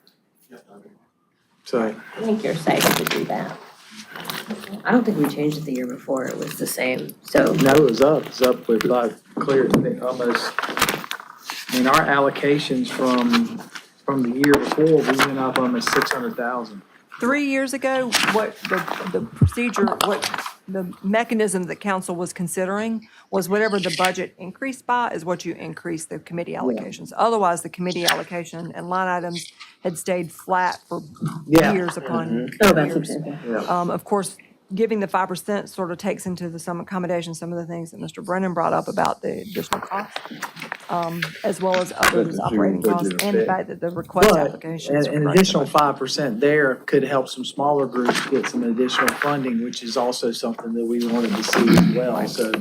So, I think you're safe to do that. I don't think we changed it the year before. It was the same. So no, it's up with like clear, almost, I mean, our allocations from the year before, we went up almost 600,000. 3 years ago, what the procedure, what the mechanism that council was considering was whatever the budget increased by is what you increase the committee allocations. Otherwise, the committee allocation and line items had stayed flat for Yeah. years upon Oh, that's years. okay. Of course, giving the 5% sort of takes into some accommodation, some of the things that Mr. Brennan brought up about the additional costs, as well as others operating costs, and the fact that the request But applications. an additional 5% there could help some smaller groups get some additional funding, which is also something that we wanted to see as well. So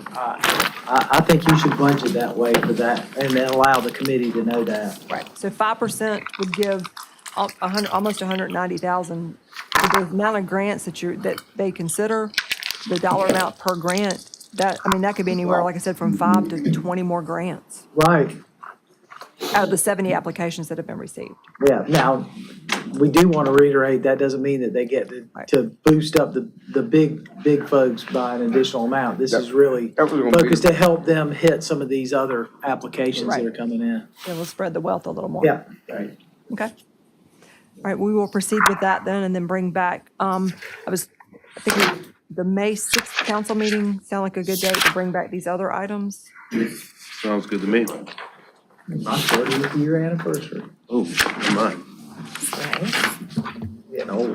I think you should budget that way for that, and then allow the committee to know that. Right, so 5% would give almost 190,000. For the amount of grants that they consider, the dollar amount per grant, that could be anywhere, like I said, from 5 to 20 more grants Right, out of the 70 applications that have been received. yeah. Now, we do want to reiterate, that doesn't mean that they get to boost up the big folks by an additional amount. This is really focused to help them hit some of these other applications that are coming in. It will spread the wealth a little more. Yeah. Right. Okay. All right, we will proceed with that then, and then bring back, I think the May 6th council meeting sound like a good date to bring back these other items. Sounds good to me. My 30th year anniversary. Oh, mine. Getting old.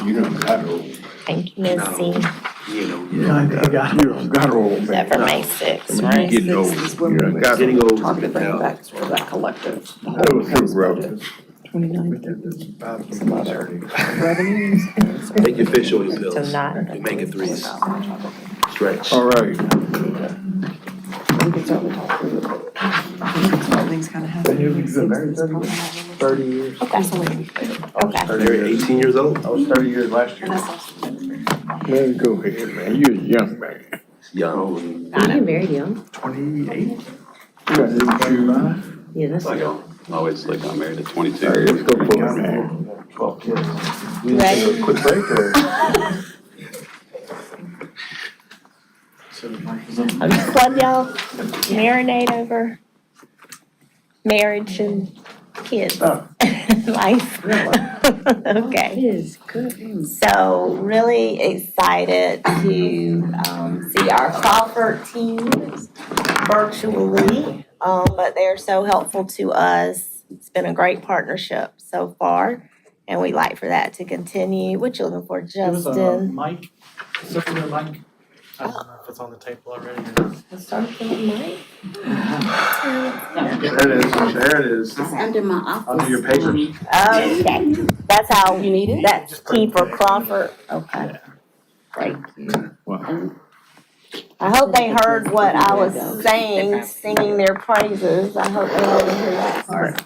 You done got old. Thank you, Missy. You know, Yeah, I got You done got old, man. Except for May 6th, I mean, right? you getting old. This is You when we done were got getting old. old. talking to bring it back for that collective. the That was whole too rough. 29, some other revenues. take your fish oil pills. So not. You make it threes. Stretch. All right. We can certainly talk through it. I think it's all things kind of happen. 30 years. Okay. Okay. They're 18 years old. I was 30 years last year. Man, go ahead, man. You're a young man. Young. I'm very young. 28. You got new shoes. Yeah, that's. Like, I'm always like, I'm married at 22. All right, let's go for it, man. 12 kids. Ready? Quick break or? I'm just letting y'all marinate over marriage and kids. Life. Okay. It is good. So really excited to see our Crawford team virtually, but they're so helpful to us. It's been a great partnership so far, and we'd like for that to continue. What you looking for, Justin? Mike, circular mic. I don't know if it's on the table already or not. Mike? There it is, there it is. It's under my office. Under your papers. Okay, that's how, You need it? that's key for Crawford, okay. Thank you. I hope they heard what I was saying, singing their praises. I hope they didn't hear that part.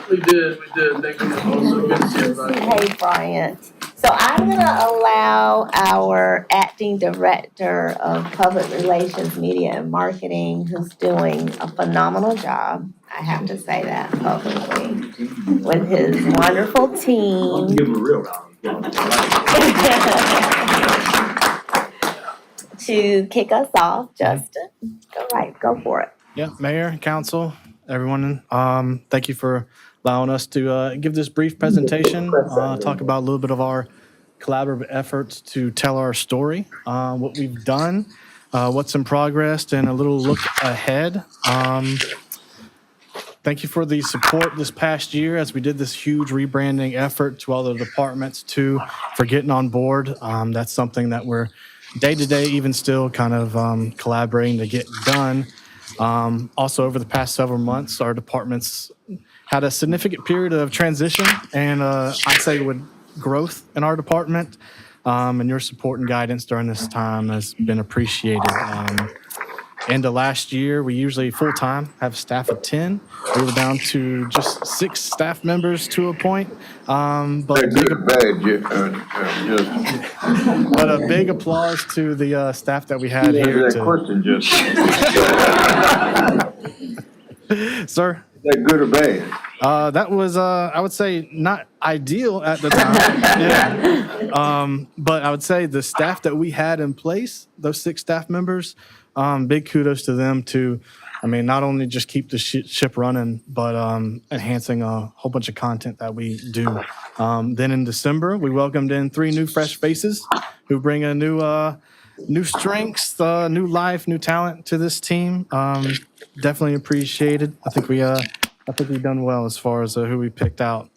We did, thank you. Also, good to see everybody. Hey, Bryant. So I'm gonna allow our acting director of public relations, media and marketing, who's doing a phenomenal job, I have to say that publicly, with his wonderful team. Give him a real round. To kick us off, Justin. Go for it. Yeah, Mayor, Council, everyone, thank you for allowing us to give this brief presentation, talk about a little bit of our collaborative efforts to tell our story, what we've done, what's in progress, and a little look ahead. Thank you for the support this past year as we did this huge rebranding effort to all the departments too, for getting on board. That's something that we're day to day, even still kind of collaborating to get done. Also, over the past several months, our departments had a significant period of transition and I'd say with growth in our department. And your support and guidance during this time has been appreciated. End of last year, we usually full-time have a staff of 10. We were down to just 6 staff members to a point. But Good or bad, Justin? but a big applause to the staff that we had here. That question, Justin. Sir? Is that good or bad? That was, I would say, not ideal at the time. Yeah. But I would say the staff that we had in place, those 6 staff members, big kudos to them to, I mean, not only just keep the ship running, but enhancing a whole bunch of content that we do. Then in December, we welcomed in 3 new fresh faces who bring a new strengths, new life, new talent to this team. Definitely appreciated. I think we've done well as far as who we picked out.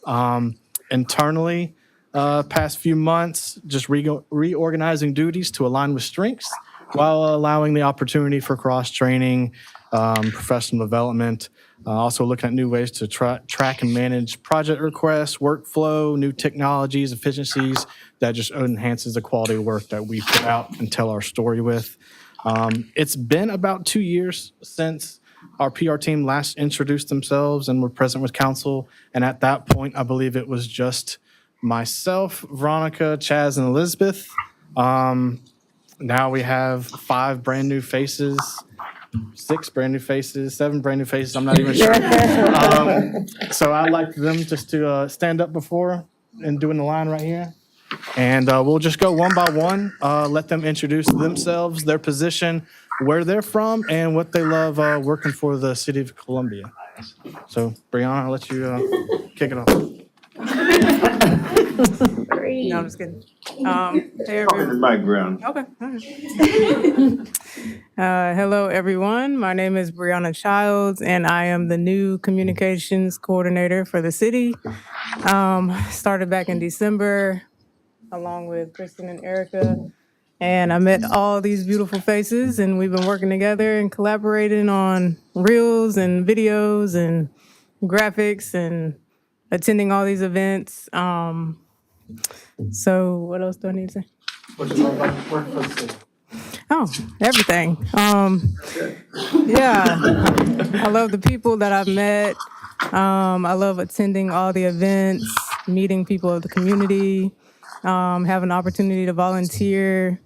Internally, past few months, just reorganizing duties to align with strengths while allowing the opportunity for cross-training, professional development. Also looking at new ways to track and manage project requests, workflow, new technologies, efficiencies that just enhances the quality of work that we put out and tell our story with. It's been about 2 years since our PR team last introduced themselves and were present with council. And at that point, I believe it was just myself, Veronica, Chaz, and Elizabeth. Now we have 5 brand new faces, 6 brand new faces, 7 brand new faces. I'm not even sure. So I'd like them just to stand up before and doing the line right here. And we'll just go one by one, let them introduce themselves, their position, where they're from, and what they love working for the City of Columbia. So, Brianna, I'll let you kick it off. Very Sorry. No, I'm just kidding. Hey, Talk in everyone. the background. Okay. Hello, everyone. My name is Brianna Childs, and I am the new communications coordinator for the city. Started back in December, along with Kristen and Erica. And I met all these beautiful faces, and we've been working together and collaborating on reels and videos and graphics and attending all these events. So what else do I need to say? What you love about working for the city? Oh, everything. Yeah, I love the people that I've met. I love attending all the events, meeting people of the community, have an opportunity to volunteer,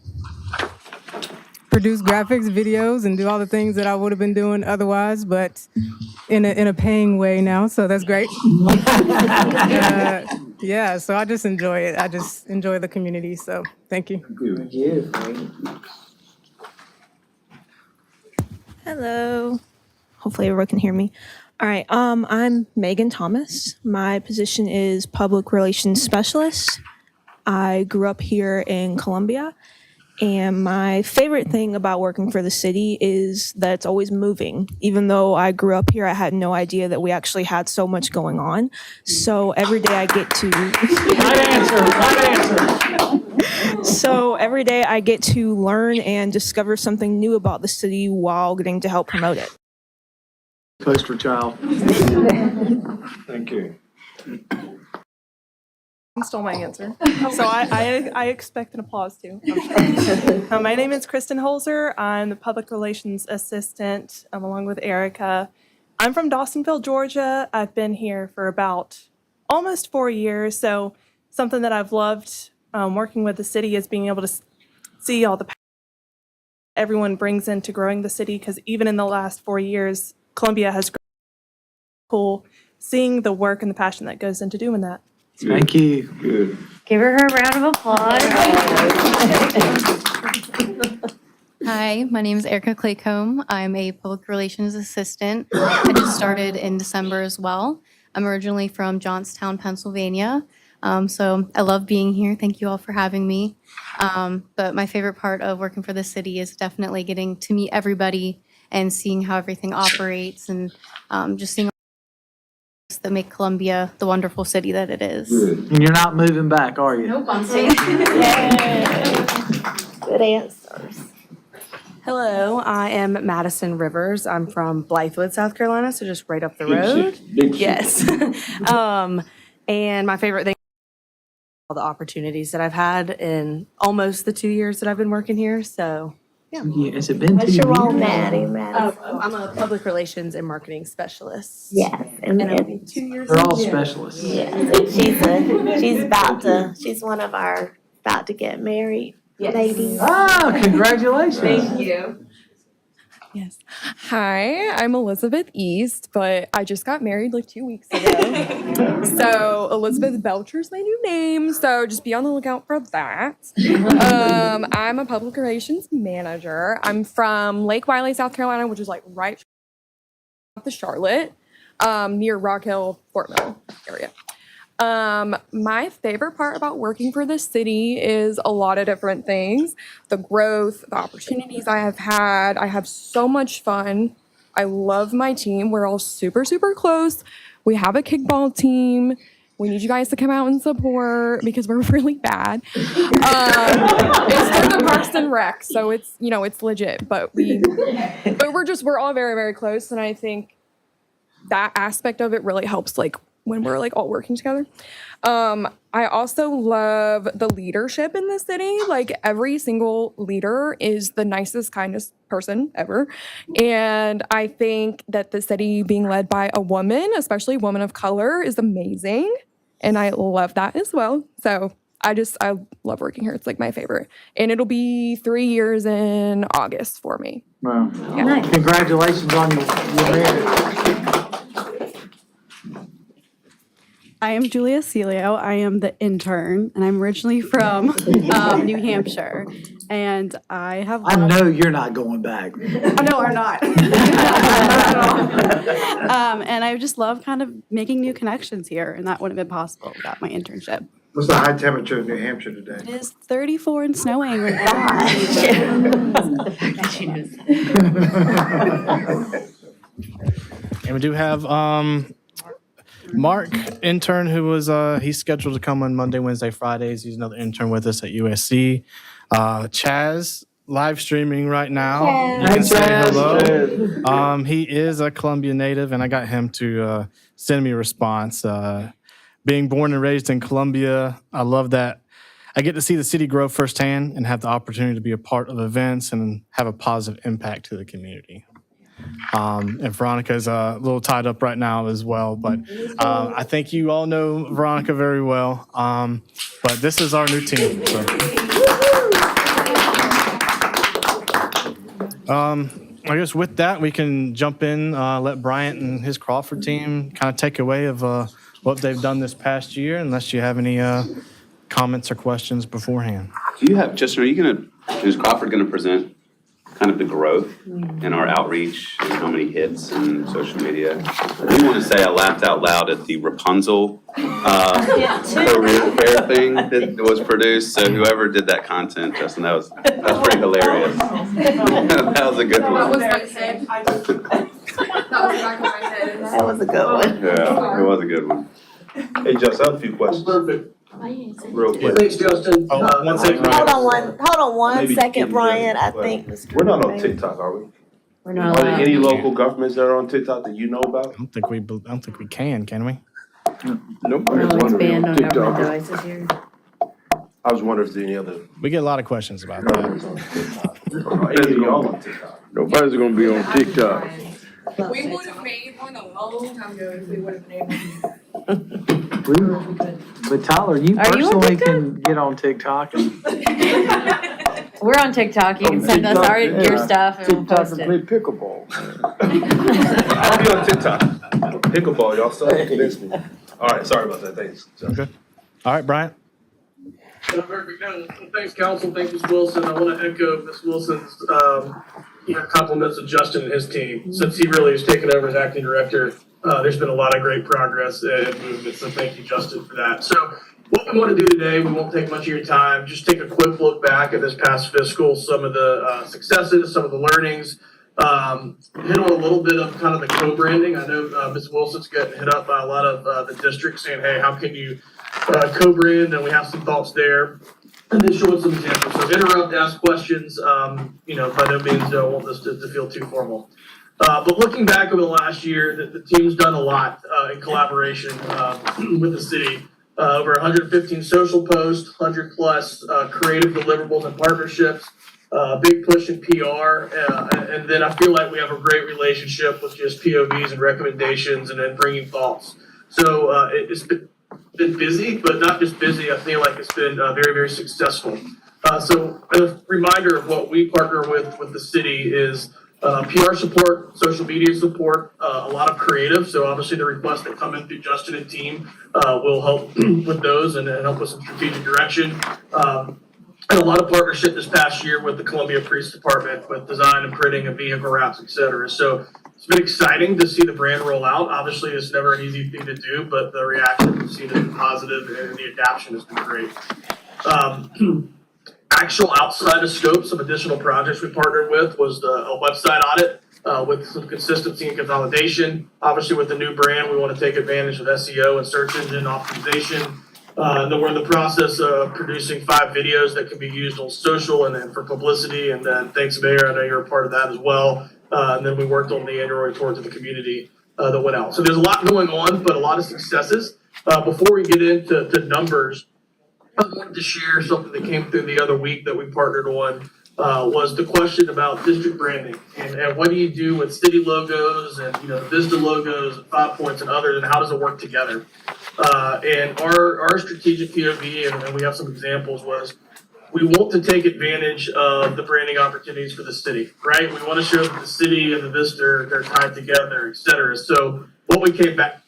produce graphics, videos, and do all the things that I would have been doing otherwise, but in a paying way now. So that's great. Yeah, so I just enjoy it. I just enjoy the community. So thank you. Thank you. Hello. Hopefully everyone can hear me. All right. I'm Megan Thomas. My position is Public Relations Specialist. I grew up here in Columbia, and my favorite thing about working for the city is that it's always moving. Even though I grew up here, I had no idea that we actually had so much going on. So every day I get to So every day I get to learn and discover something new about the city while getting to help promote it. Poster child. Thank you. Stole my answer. So I expect an applause too. My name is Kristen Holzer. I'm the public relations assistant along with Erica. I'm from Dawsonville, Georgia. I've been here for about almost 4 years. So something that I've loved working with the city is being able to see all the everyone brings into growing the city, because even in the last 4 years, Columbia has grown. Cool seeing the work and the passion that goes into doing that. Thank you. Good. Give her a round of applause. Hi, my name is Erica Claycomb. I'm a public relations assistant. I just started in December as well. I'm originally from Johnstown, Pennsylvania. So I love being here. Thank you all for having me. But my favorite part of working for the city is definitely getting to meet everybody and seeing how everything operates, and just seeing that make Columbia the wonderful city that it is. And you're not moving back, are you? Nope, I'm staying. Good answers. Hello, I am Madison Rivers. I'm from Blythewood, South Carolina, so just right up the road. Yes. And my favorite thing, all the opportunities that I've had in almost the 2 years that I've been working here. So, yeah. Has it been 2 years? What's your role, Maddie? Madison? I'm a public relations and marketing specialist. Yes, and it'll be 2 years. They're all in June. specialists. yes, and she's one of our about to get married ladies. Ah, congratulations. Thank you. Yes. Hi, I'm Elizabeth East, but I just got married like 2 weeks ago. So Elizabeth Belcher's my new name, so just be on the lookout for that. I'm a public relations manager. I'm from Lake Wiley, South Carolina, which is like right off the Charlotte, near Rock Hill, Fort Mill area. My favorite part about working for the city is a lot of different things. The growth, the opportunities I have had. I have so much fun. I love my team. We're all super, super close. We have a kickball team. We need you guys to come out and support because we're really bad. It's for the Parks and Rec, so it's, it's legit. But we're all very, very close, and I think that aspect of it really helps, like, when we're like all working together. I also love the leadership in the city. Like, every single leader is the nicest, kindest person ever. And I think that the city being led by a woman, especially a woman of color, is amazing. And I love that as well. So I love working here. It's like my favorite. And it'll be 3 years in August for me. Wow. Yeah. Nice. Congratulations on your marriage. I am Julia Celio. I am the intern, and I'm originally from New Hampshire. And I know you're not going back. No, I'm not. And I just love kind of making new connections here, and that wouldn't have been possible without my internship. What's the high temperature in New Hampshire today? It is 34 and snowing. The fact that she knows. And we do have Mark, intern, who was he's scheduled to come on Monday, Wednesday, Fridays. He's another intern with us at USC. Chaz, live streaming right now. You can say hello. He is a Columbia native, and I got him to send me a response. Being born and raised in Columbia, I love that. I get to see the city grow firsthand and have the opportunity to be a part of events and have a positive impact to the community. And Veronica's a little tied up right now as well, but I think you all know Veronica very well. But this is our new team. So. I guess with that, we can jump in, let Bryant and his Crawford team kind of take away of what they've done this past year, unless you have any comments or questions beforehand. Do you have, Justin, is Crawford gonna present kind of the growth in our outreach and how many hits and social media? I do want to say I laughed out loud at the Rapunzel career fair thing that was produced. So whoever did that content, Justin, that was pretty hilarious. That was a good one. That was a good one. Yeah, it was a good one. Hey, Justin, I have a few questions. Perfect. Real quick. Thanks, Justin. Oh, one second. Hold on one Maybe second, keep Brian. I it, think. We're not on TikTok, are we? We're not Are there allowed. any local governments that are on TikTok that you know about? I don't think we can we? Nobody's No, it's wondering banned on on government TikTok. devices here. I was wondering if there's any other. We get a lot of questions about that. Any of y'all on TikTok? Nobody's gonna be on TikTok. We would have made one a long time ago if we would have been able to. But Tyler, you Are you on personally TikTok? can get on TikTok and We're on TikTok. You can send us your stuff and we'll post it. pickleball. I'll be on TikTok. Pickleball, y'all still haven't convinced me. All right, sorry about that. Thanks. Okay. All right, Bryant. Perfect. No, thanks, council. Thanks, Ms. Wilson. I want to echo Ms. Wilson's, compliments of Justin and his team. Since he really has taken over as acting director, there's been a lot of great progress and movement. So thank you, Justin, for that. So what we want to do today, we won't take much of your time. Just take a quick look back at this past fiscal, some of the successes, some of the learnings. Hit on a little bit of kind of the co-branding. I know Ms. Wilson's getting hit up by a lot of the districts saying, hey, how can you co-brand? And we have some thoughts there. And then showing some examples. So interrupt, ask questions. By no means do I want this to feel too formal. But looking back over the last year, the team's done a lot in collaboration with the city. Over 115 social posts, 100 plus creative deliverables and partnerships, big push in PR, and then I feel like we have a great relationship with just POVs and recommendations and then bringing thoughts. So it's been busy, but not just busy. I feel like it's been very, very successful. So a reminder of what we partner with the city is PR support, social media support, a lot of creative. So obviously the requests that come in through Justin and team will help with those and help with some strategic direction. And a lot of partnership this past year with the Columbia Police Department with design and printing of vehicle wraps, et cetera. So it's been exciting to see the brand roll out. Obviously, it's never an easy thing to do, but the reaction we've seen has been positive and the adoption has been great. Actual outside of scope, some additional projects we partnered with was a website audit with some consistency and consolidation. Obviously, with the new brand, we want to take advantage of SEO and search engine optimization. Then we're in the process of producing 5 videos that can be used on social and then for publicity. And then thanks, Mayor, I know you're a part of that as well. And then we worked on the annual report to the community that went out. So there's a lot going on, but a lot of successes. Before we get into numbers, I wanted to share something that came through the other week that we partnered on. Was the question about district branding and what do you do with city logos and Vista logos and 5 Points and others, and how does it work together? And our strategic POV, and we have some examples, was we want to take advantage of the branding opportunities for the city, right? We want to show that the city and the Vista are tied together, et cetera. So what we came back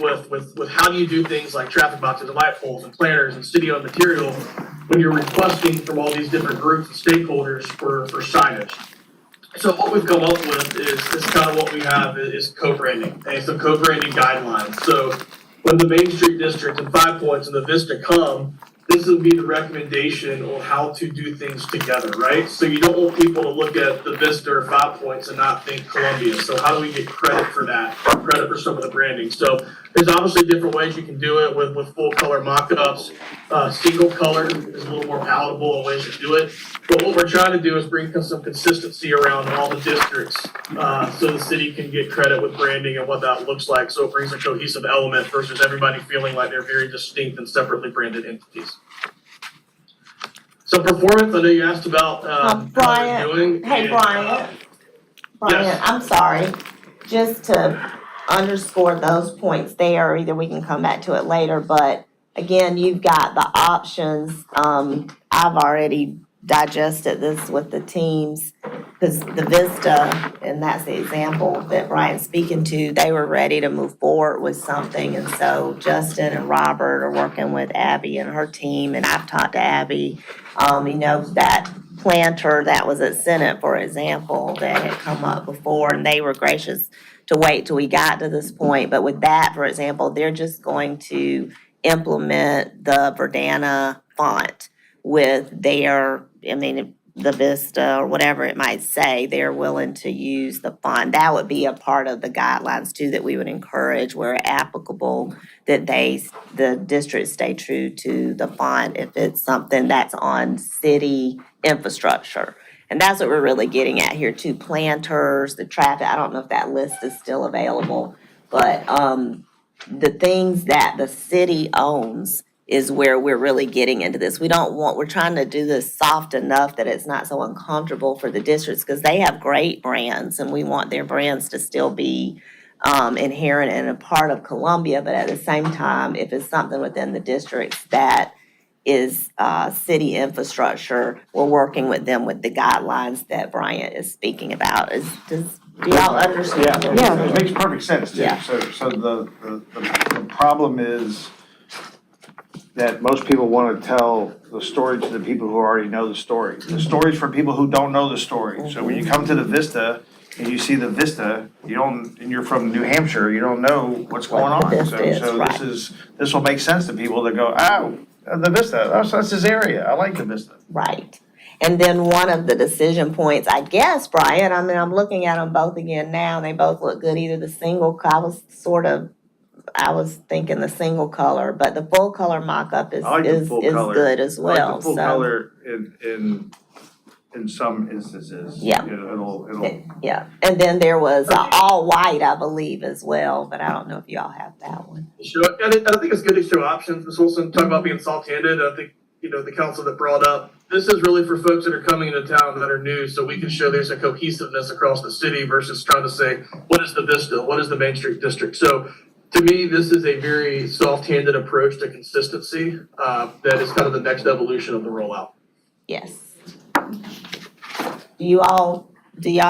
with how do you do things like traffic boxes and light poles and planners and city-owned material when you're requesting from all these different groups and stakeholders for signage. So what we've come up with is kind of what we have is co-branding and some co-branding guidelines. So when the Main Street District and 5 Points and the Vista come, this will be the recommendation on how to do things together, right? So you don't want people to look at the Vista or 5 Points and not think Columbia. So how do we get credit for that, credit for some of the branding? So there's obviously different ways you can do it with full color mock-ups. Single color is a little more palatable in ways to do it. But what we're trying to do is bring some consistency around all the districts, so the city can get credit with branding and what that looks like. So it brings a cohesive element versus everybody feeling like they're very distinct and separately branded entities. So performance, I know you asked about, how Brian, you're doing. hey, and, Brian. yes. I'm sorry, just to underscore those points there, either we can come back to it later, but again, you've got the options. I've already digested this with the teams, because the Vista, and that's the example that Brian's speaking to, they were ready to move forward with something, and so Justin and Robert are working with Abby and her team, and I've talked to Abby. That planter that was at Senate, for example, that had come up before, and they were gracious to wait till we got to this point. But with that, for example, they're just going to implement the Verdana font with their, the Vista or whatever it might say, they're willing to use the font. That would be a part of the guidelines too, that we would encourage where applicable, that the district stay true to the font if it's something that's on city infrastructure. And that's what we're really getting at here too, planters, the traffic, I don't know if that list is still available, but the things that the city owns is where we're really getting into this. We're trying to do this soft enough that it's not so uncomfortable for the districts, because they have great brands and we want their brands to still be inherent and a part of Columbia, but at the same time, if it's something within the districts that is city infrastructure, we're working with them with the guidelines that Bryant is speaking about. Do y'all understand? Yeah, it makes perfect sense too. Yeah. So the problem is that most people want to tell the story to the people who already know the story. The story's for people who don't know the story. So when you come to the Vista and you see the Vista, and you're from New Hampshire, you don't know what's going on. This will make sense to people that go, oh, the Vista, oh, so that's his area. I like the Vista. Right. And then one of the decision points, I guess, Brian, I'm looking at them both again now, they both look good, either the single, I was thinking the single color, but the full color mock-up is good as well. I like the full color in some instances. Yeah. It'll. Yeah, and then there was all white, I believe, as well, but I don't know if y'all have that one. Sure, and I think it's good to show options. Ms. Wilson, talk about being soft-handed. I think, the council that brought up, this is really for folks that are coming into town that are new, so we can show there's a cohesiveness across the city versus trying to say, what is the Vista? What is the Main Street District? So to me, this is a very soft-handed approach to consistency that is kind of the next evolution of the rollout. Yes. Do y'all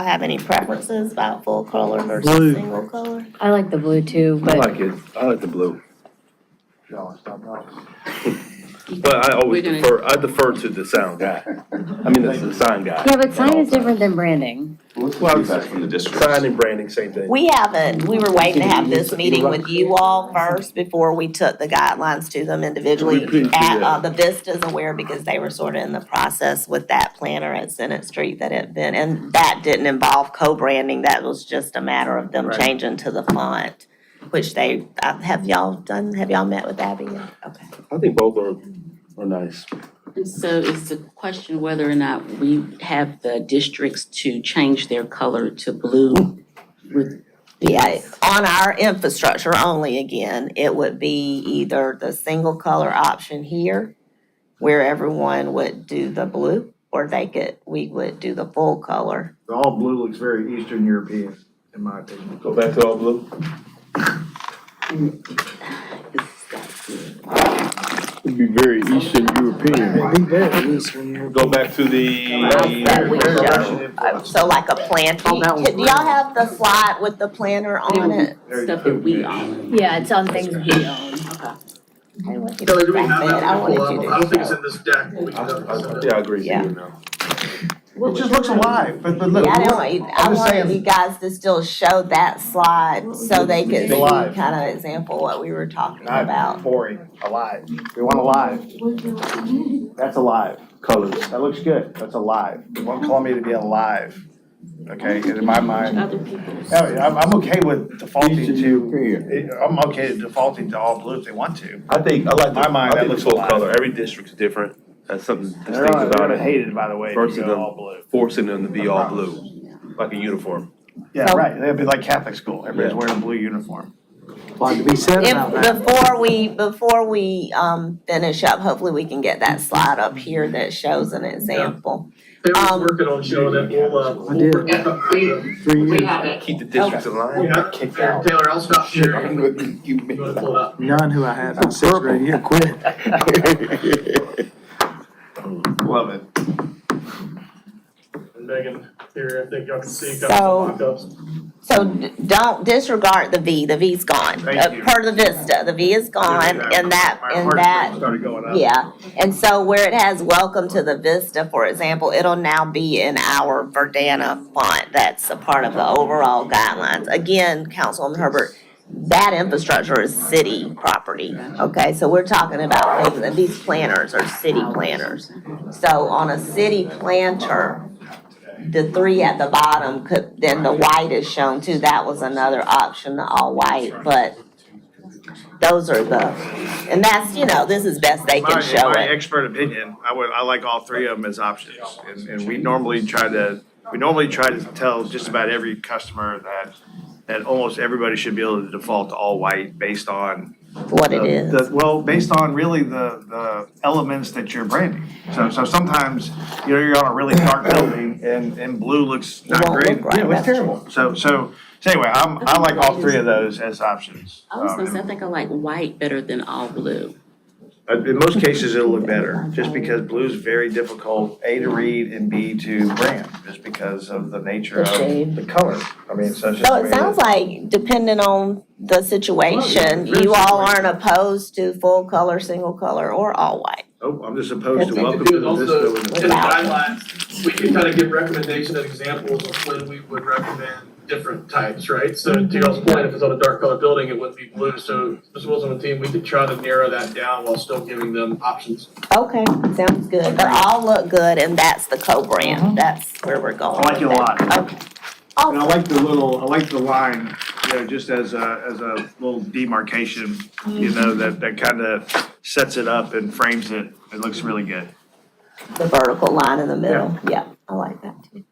have any preferences about full color versus Blue. single color? I like the blue too, I but like it. I like the blue. But I defer to the sound guy. I mean, the sign guy. yeah, but sign is different than branding. Feedback from the district. Sign and branding, same thing. We were waiting to have this meeting with you all first before we took the guidelines to them individually. The Vista's aware because they were sort of in the process with that planner at Senate Street that had been, and that didn't involve co-branding, that was just a matter of them changing to the font, which have y'all met with Abby yet? Okay. I think both are nice. And so is the question whether or not we have the districts to change their color to blue with. Yeah, on our infrastructure only, again, it would be either the single color option here, where everyone would do the blue, or we would do the full color. The all blue looks very Eastern European, in my opinion. Go back to all blue. It'd be very Eastern European. Go back to the. So like a planter, do y'all have the slide with the planter on it? Stuff that we own. Yeah, it's on things we own. Kelly, do we have that? I wanted you to I don't think it's in this deck. We can Yeah, I agree. Yeah. It just looks alive, but look. Yeah, I I'm just wanted saying- you guys to still show that slide so they could see Alive. kind of example what we were talking Not about. boring, alive. We want alive. That's alive. Colors. That looks good. That's alive. We want Columbia to be alive. Okay, and in my mind, I'm okay with defaulting to, I'm okay defaulting to all blue if they want to. I think, I like, My mind, I that think looks full alive. color, every district's different, that's something They're distinct about gonna it. hate it, by the way, if you Versus go them all blue. forcing them to be all blue, like a uniform. Yeah, So- right. They'd be like Catholic school. Everybody's Yeah. wearing a blue uniform. Lot to be said about that. Before we finish up, hopefully we can get that slide up here that shows an example. They were working on showing that we'll did. work on the- 3 years. Keep the districts aligned. Yeah, Kicked out. Taylor, I'll stop sharing. You wanna pull it up? None who I had in sixth grade year quit. Love it. And Megan, here, I think y'all can see. So- mock-ups. So don't disregard the V. The V's gone. Thank you. Per the Vista, the V is gone and that, My and heart that. started going up. Yeah, and so where it has welcome to the Vista, for example, it'll now be in our Verdana font. That's a part of the overall guidelines. Again, Councilwoman Herbert, that infrastructure is city property, okay? So we're talking about things, and these planners are city planners. So on a city planter, the 3 at the bottom could, then the white is shown too. That was another option, the all white, but those are the, and that's, this is best they can show My it. expert opinion, I like all 3 of them as options. And we normally try to tell just about every customer that almost everybody should be able to default to all white based on What it is. Well, based on really the elements that you're branding. So sometimes, you're on a really dark building and blue looks not won't great. look right, Yeah, it looks that's true. terrible. So anyway, I like all 3 of those as options. I was gonna say, I think I like white better than all blue. In most cases, it'll look better, just because blue is very difficult, A, to read and B, to brand, just because of the nature The of shade. the color. I mean, so it's just. So the it way sounds like depending on the situation, you all aren't opposed to full color, single color, or all white. Oh, I'm just opposed to What we welcome could to do is the also, Vista. in the guidelines, we can kind of give recommendations and examples of when we would recommend different types, right? So to y'all's point, if it's on a dark colored building, it wouldn't be blue. So Ms. Wilson and the team, we could try to narrow that down while still giving them options. Okay, sounds good. They all look good and that's the co-brand. That's where we're going I like it with a that. lot. Okay. And I like the line, just as a little demarcation, that kind of sets it up and frames it. It looks really good. The vertical line in the middle. Yeah, I like that too.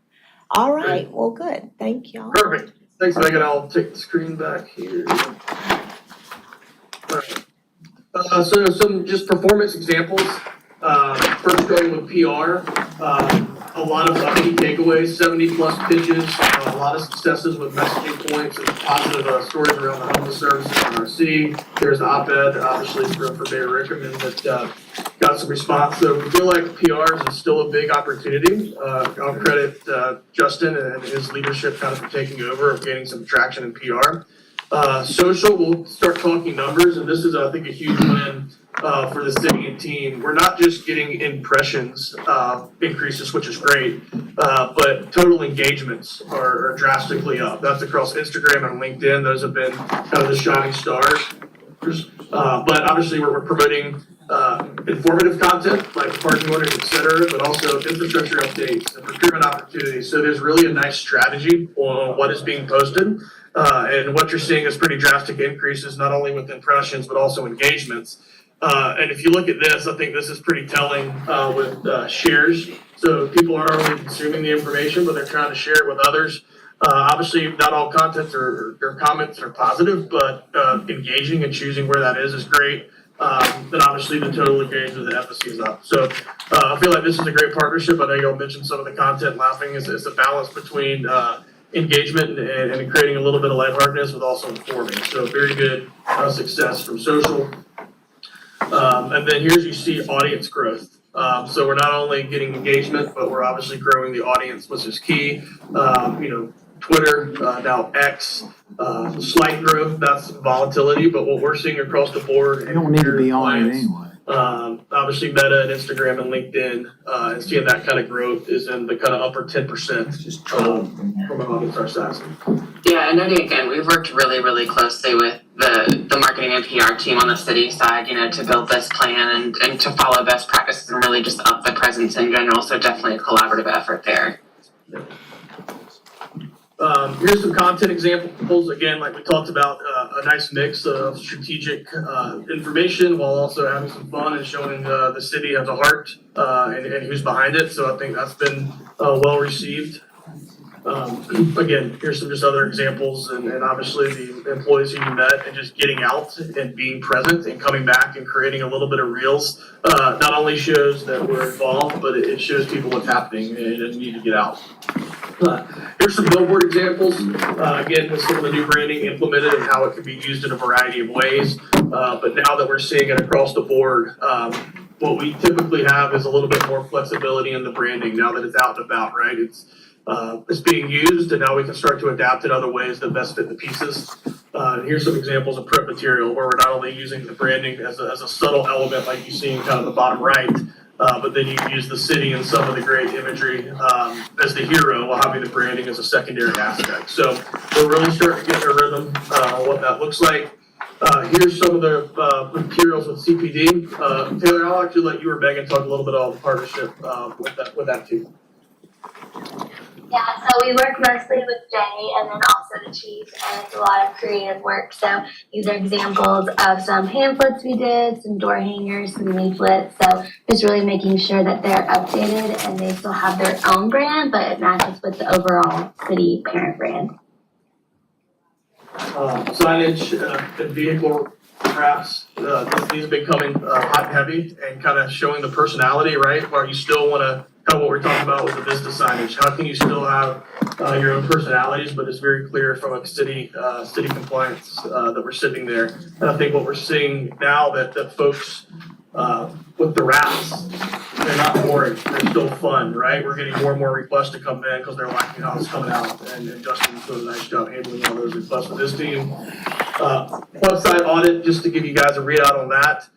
All right, well, good. Thank y'all. Perfect. Thanks, Megan. I'll take the screen back here. Alright. So some just performance examples. First going with PR. A lot of key takeaways, 70+ pitches, a lot of successes with messaging points and positive stories around the homeless services in our city. There's the op-ed, obviously, for Mayor Rickerman that got some response. So we feel like PRs is still a big opportunity. I'll credit Justin and his leadership kind of for taking over of gaining some traction in PR. Social, we'll start talking numbers, and this is, I think, a huge win for the city and team. We're not just getting impressions increases, which is great, but total engagements are drastically up. That's across Instagram and LinkedIn. Those have been kind of the shining stars. But obviously, we're promoting informative content like parking orders, et cetera, but also infrastructure updates and procurement opportunities. So there's really a nice strategy on what is being posted. And what you're seeing is pretty drastic increases, not only with impressions, but also engagements. And if you look at this, I think this is pretty telling with shares. So people aren't only consuming the information, but they're trying to share it with others. Obviously, not all content or comments are positive, but engaging and choosing where that is great. Then obviously the total engagement, the efficacy is up. So I feel like this is a great partnership. I know y'all mentioned some of the content laughing is a balance between engagement and creating a little bit of lightheartedness with also informing. So very good success from social. And then here's you see audience growth. So we're not only getting engagement, but we're obviously growing the audience, which is key. Twitter, now X, slight growth, that's volatility, but what we're seeing across the board. You don't need to be on it anyway. Obviously Meta and Instagram and LinkedIn, and seeing that kind of growth is in the kind of upper 10%, from an audience our size. Yeah, and Eddie, again, we've worked really, really closely with the marketing and PR team on the city side, to build this plan and to follow best practices and really just up the presence in general. So definitely a collaborative effort there. Here's some content examples. Again, like we talked about, a nice mix of strategic information while also having some fun and showing the city as a heart and who's behind it. So I think that's been well received. Again, here's some just other examples, and obviously the employees who you met and just getting out and being present and coming back and creating a little bit of reels not only shows that we're involved, but it shows people what's happening and it doesn't need to get out. Here's some billboard examples, again, with some of the new branding implemented and how it can be used in a variety of ways. But now that we're seeing it across the board, what we typically have is a little bit more flexibility in the branding now that it's out and about, right? It's being used, and now we can start to adapt in other ways that best fit the pieces. Here's some examples of print material where we're not only using the branding as a subtle element like you see in kind of the bottom right, but then you use the city and some of the great imagery as the hero while having the branding as a secondary aspect. So we're really starting to get a rhythm on what that looks like. Here's some of the materials with CPD. Taylor, I'll actually let you or Megan talk a little bit about the partnership with that too. Yeah, so we work mostly with Jay and then also the chief, and it's a lot of creative work. So these are examples of some pamphlets we did, some door hangers, some leaflets. So just really making sure that they're updated and they still have their own brand, but it matches with the overall city parent brand. Signage and vehicle wraps, these have been coming hot and heavy and kind of showing the personality, right? Where you still want to, kind of what we're talking about with the business signage. How can you still have your own personalities, but it's very clear from a city compliance that we're sitting there. And I think what we're seeing now that folks with the wraps, they're not boring, they're still fun, right? We're getting more and more requests to come in because they're liking how it's coming out, and Justin's doing a nice job handling all those requests with his team. Website audit, just to give you guys a readout on that.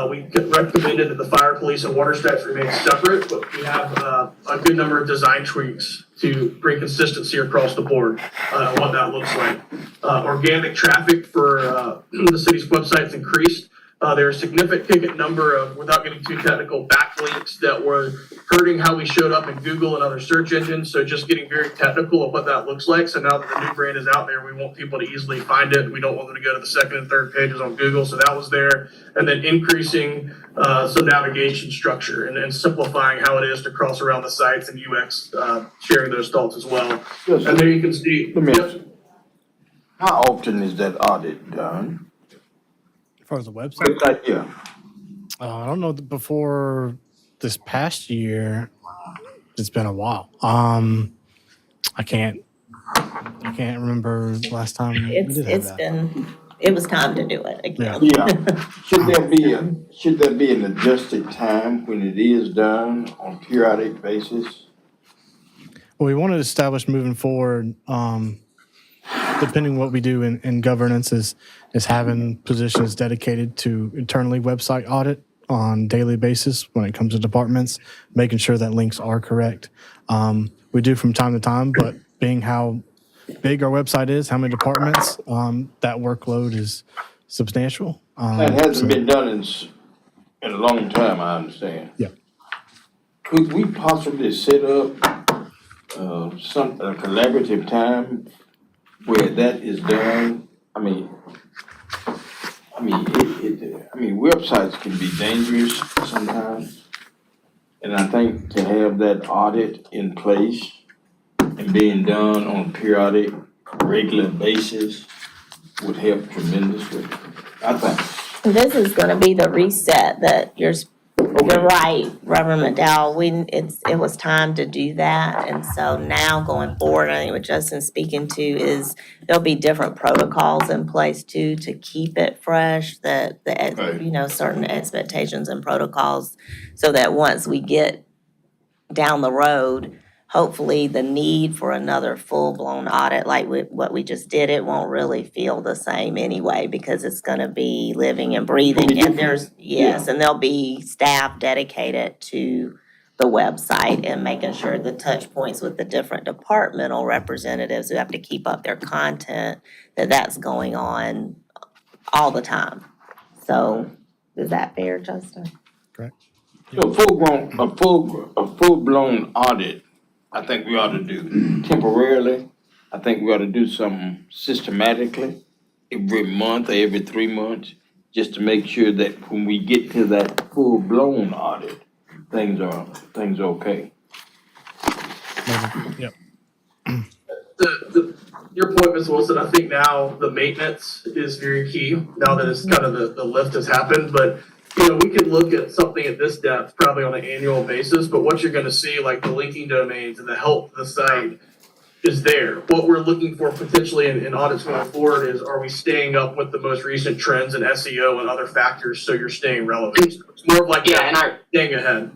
We recommended that the fire, police, and water stats remain separate, but we have a good number of design tweaks to bring consistency across the board on what that looks like. Organic traffic for the city's websites increased. There are a significant number of, without getting too technical, backlinks that were hurting how we showed up in Google and other search engines. So just getting very technical of what that looks like. So now that the new brand is out there, we want people to easily find it. We don't want them to go to the second and third pages on Google. So that was there. And then increasing some navigation structure and simplifying how it is to cross around the sites and UX, sharing those thoughts as well. Yes. And there you can see. Let me ask you, how often is that audit done? As far as the website? Yeah. I don't know, before this past year, it's been a while. I can't remember the last time we did have that. It was time to do it again. Yeah. Should there be an adjusted time when it is done on a periodic basis? Well, we wanted to establish moving forward, depending what we do in governance is having positions dedicated to internally website audit on daily basis when it comes to departments, making sure that links are correct. We do from time to time, but being how big our website is, how many departments, that workload is substantial. That hasn't been done in a long time, I understand. Yeah. Could we possibly set up a collaborative time where that is done? I mean, websites can be dangerous sometimes. And I think to have that audit in place and being done on a periodic, regular basis would help tremendously, I think. This is gonna be the reset that you're right, Reverend McDowell. It was time to do that. And so now going forward, I think what Justin's speaking to is there'll be different protocols in place too to keep it fresh, certain expectations and protocols so that once we get down the road, hopefully the need for another full-blown audit like what we just did, it won't really feel the same anyway because it's gonna be living and breathing. And and there'll be staff dedicated to the website and making sure the touch points with the different departmental representatives who have to keep up their content, that's going on all the time. So is that fair, Justin? So a full-blown audit, I think we ought to do temporarily. I think we ought to do something systematically, every month or every 3 months, just to make sure that when we get to that full-blown audit, things are okay. Yep. Your point, Ms. Wilson, I think now the maintenance is very key, now that it's kind of the lift has happened, but you know, we could look at something at this depth probably on an annual basis, but what you're gonna see, like the linking domains and the health of the site is there. What we're looking for potentially in audits going forward is, are we staying up with the most recent trends in SEO and other factors so you're staying relevant? It's more of like staying ahead.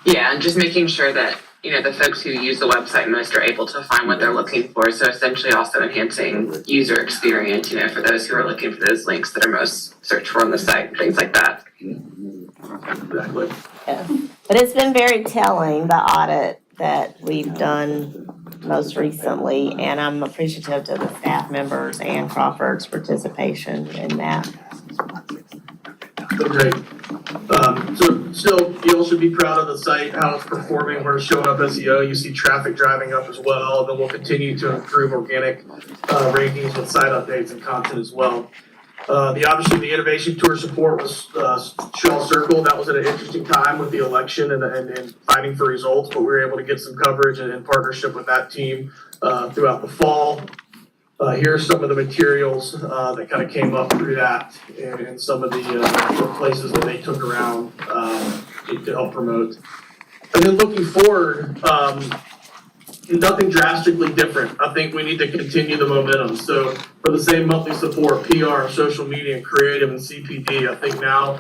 Yeah, and just making sure that, you know, the folks who use the website most are able to find what they're looking for. So essentially also enhancing user experience, you know, for those who are looking for those links that are most searched for on the site, things like that. Exactly. Yeah. But it's been very telling, the audit that we've done most recently, and I'm appreciative to the staff members and Crawford's participation in that. So great. So still, you all should be proud of the site, how it's performing, where it's showing up SEO. You see traffic driving up as well. Then we'll continue to improve organic rankings with site updates and content as well. Obviously the innovation tour support was Shaw Circle. That was at an interesting time with the election and fighting for results, but we were able to get some coverage and in partnership with that team throughout the fall. Here are some of the materials that kind of came up through that and some of the places that they took around to help promote. And then looking forward, nothing drastically different. I think we need to continue the momentum. So for the same monthly support, PR, social media, and creative, and CPD, I think now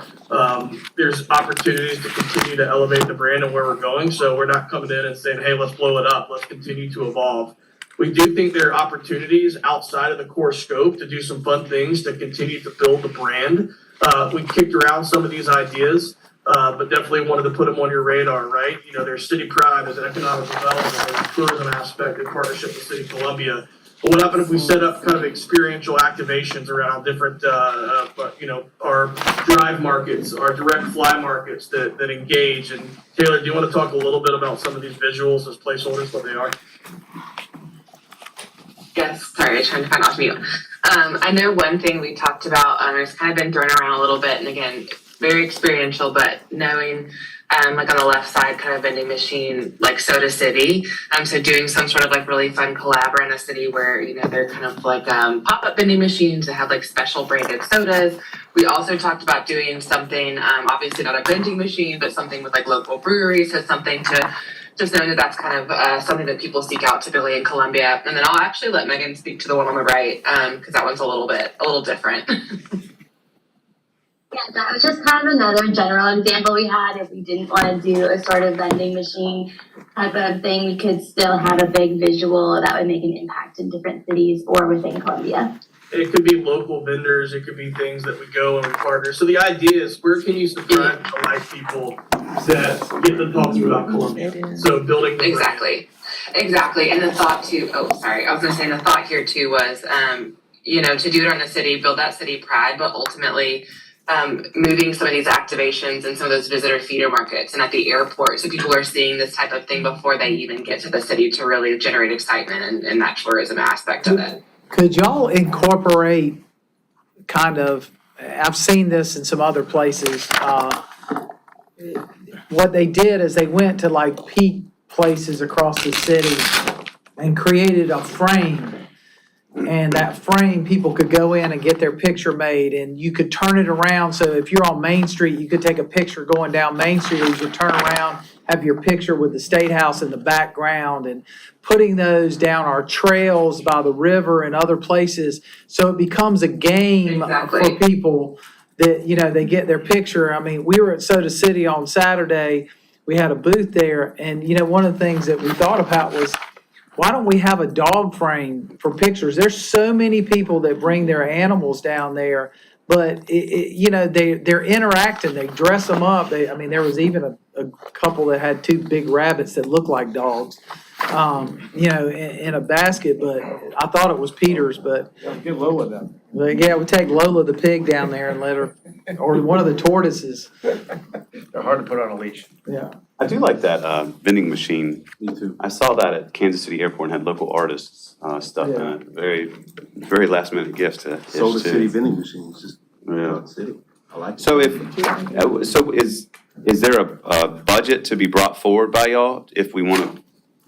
there's opportunities to continue to elevate the brand and where we're going. So we're not coming in and saying, hey, let's blow it up. Let's continue to evolve. We do think there are opportunities outside of the core scope to do some fun things to continue to build the brand. We kicked around some of these ideas, but definitely wanted to put them on your radar, right? You know, there's city pride, there's economic development, there's a tourism aspect in partnership with City of Columbia. But what happened if we set up kind of experiential activations around different, you know, our drive markets, our direct fly markets that engage? And Taylor, do you want to talk a little bit about some of these visuals as placeholders, what they are? Yes, sorry, trying to find off mute. I know one thing we talked about, it's kind of been thrown around a little bit, and again, very experiential, but knowing, like on the left side, kind of vending machine, like Soda City. So doing some sort of like really fun collab around the city where, you know, they're kind of like pop-up vending machines that have like special branded sodas. We also talked about doing something, obviously not a vending machine, but something with like local breweries, so something to just knowing that that's kind of something that people seek out typically in Columbia. And then I'll actually let Megan speak to the one on the right, because that one's a little different. Yeah, that was just kind of another general example we had. If we didn't want to do a sort of vending machine type of thing, we could still have a big visual that would make an impact in different cities or within Columbia. It could be local vendors, it could be things that we go and we partner. So the idea is, where can you subscribe and delight people that get the thoughts about Columbia? So building the brand. Exactly. And the thought too, the thought here too was, you know, to do it on the city, build that city pride, but ultimately moving some of these activations and some of those visitor feeder markets and at the airport, so people are seeing this type of thing before they even get to the city to really generate excitement and that tourism aspect of it. Could y'all incorporate kind of, I've seen this in some other places, what they did is they went to like peak places across the city and created a frame. And that frame, people could go in and get their picture made, and you could turn it around. So if you're on Main Street, you could take a picture going down Main Street, or you could turn around, have your picture with the State House in the background, and putting those down our trails by the river and other places. So it becomes a game for people that, you know, they get their picture. I mean, we were at Soda City on Saturday we had a booth there, and, you know, one of the things that we thought about was, why don't we have a dog frame for pictures? There's so many people that bring their animals down there, but you know, they're interacting, they dress them up. I mean, there was even a couple that had two big rabbits that looked like dogs, you know, in a basket, but I thought it was Peter's, but. Get Lola then. But yeah, we take Lola the pig down there and let her, or one of the tortoises. They're hard to put on a leash. Yeah. I do like that vending machine. Me too. I saw that at Kansas City Airport and had local artists stuff in it. Very last minute gift to Solar Ish, too. City vending machines, just Yeah. city. I like it. So is there a budget to be brought forward by y'all if we want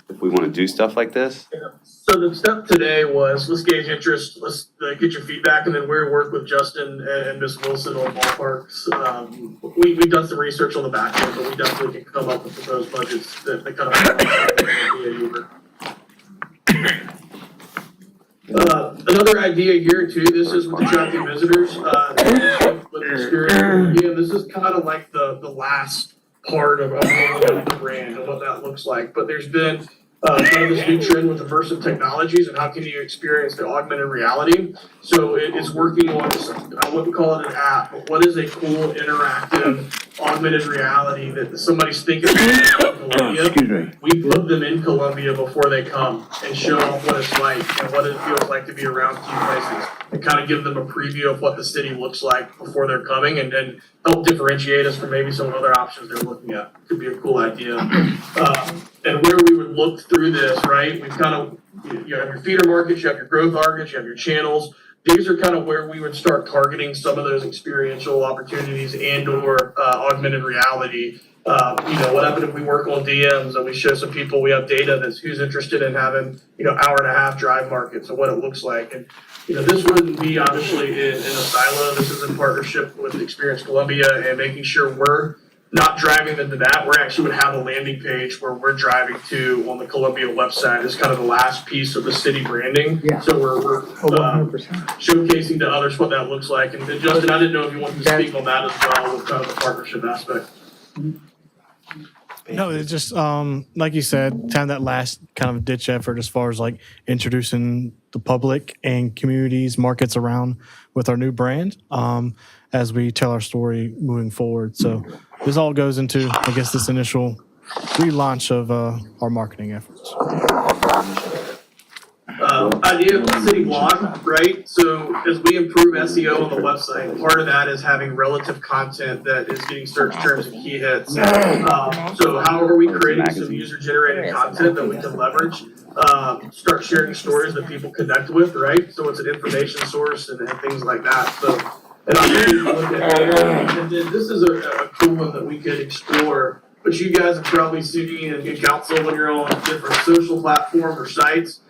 to do stuff like this? So the step today was, let's gauge interest, let's get your feedback, and then we're work with Justin and Ms. Wilson on ballparks. We've done some research on the back end, but we definitely can come up with proposed budgets that kind of. Another idea here too, this is with attracting visitors, with experience. Yeah, this is kind of like the last part of the brand and what that looks like, but there's been kind of this new trend with immersive technologies and how can you experience the augmented reality. So it's working on, I wouldn't call it an app, but what is a cool interactive augmented reality that somebody's thinking about in Columbia. Excuse me. We put them in Columbia before they come and show off what it's like and what it feels like to be around key places and kind of give them a preview of what the city looks like before they're coming and then help differentiate us from maybe some other options they're looking at. Could be a cool idea. And where we would look through this, right? We've kind of, you have your feeder markets, you have your growth markets, you have your channels. These are kind of where we would start targeting some of those experiential opportunities and or augmented reality. You know, what happened if we work on DMs and we show some people, we have data that's who's interested in having, you know, hour and a half drive markets and what it looks like. And, you know, this wouldn't be obviously in a silo. This is in partnership with Experience Columbia and making sure we're not driving them to that. We're actually would have a landing page where we're driving to on the Columbia website. It's kind of the last piece of the city branding. Yeah. So we're 100%. showcasing to others what that looks like. And Justin, I didn't know if you wanted to speak on that as well with kind of the partnership aspect. No, it's just, like you said, kind of that last kind of ditch effort as far as like introducing the public and communities, markets around with our new brand as we tell our story moving forward. So this all goes into, I guess, this initial relaunch of our marketing efforts. Idea of the city blog, right? So as we improve SEO on the website, part of that is having relative content that is getting search terms and key hits. So how are we creating some user-generated content that we can leverage? Start sharing stories that people connect with, right? So it's an information source and things like that. So, and I think look at, and then this is a cool one that we could explore. But you guys have probably seen in council when you're on different social platforms or sites.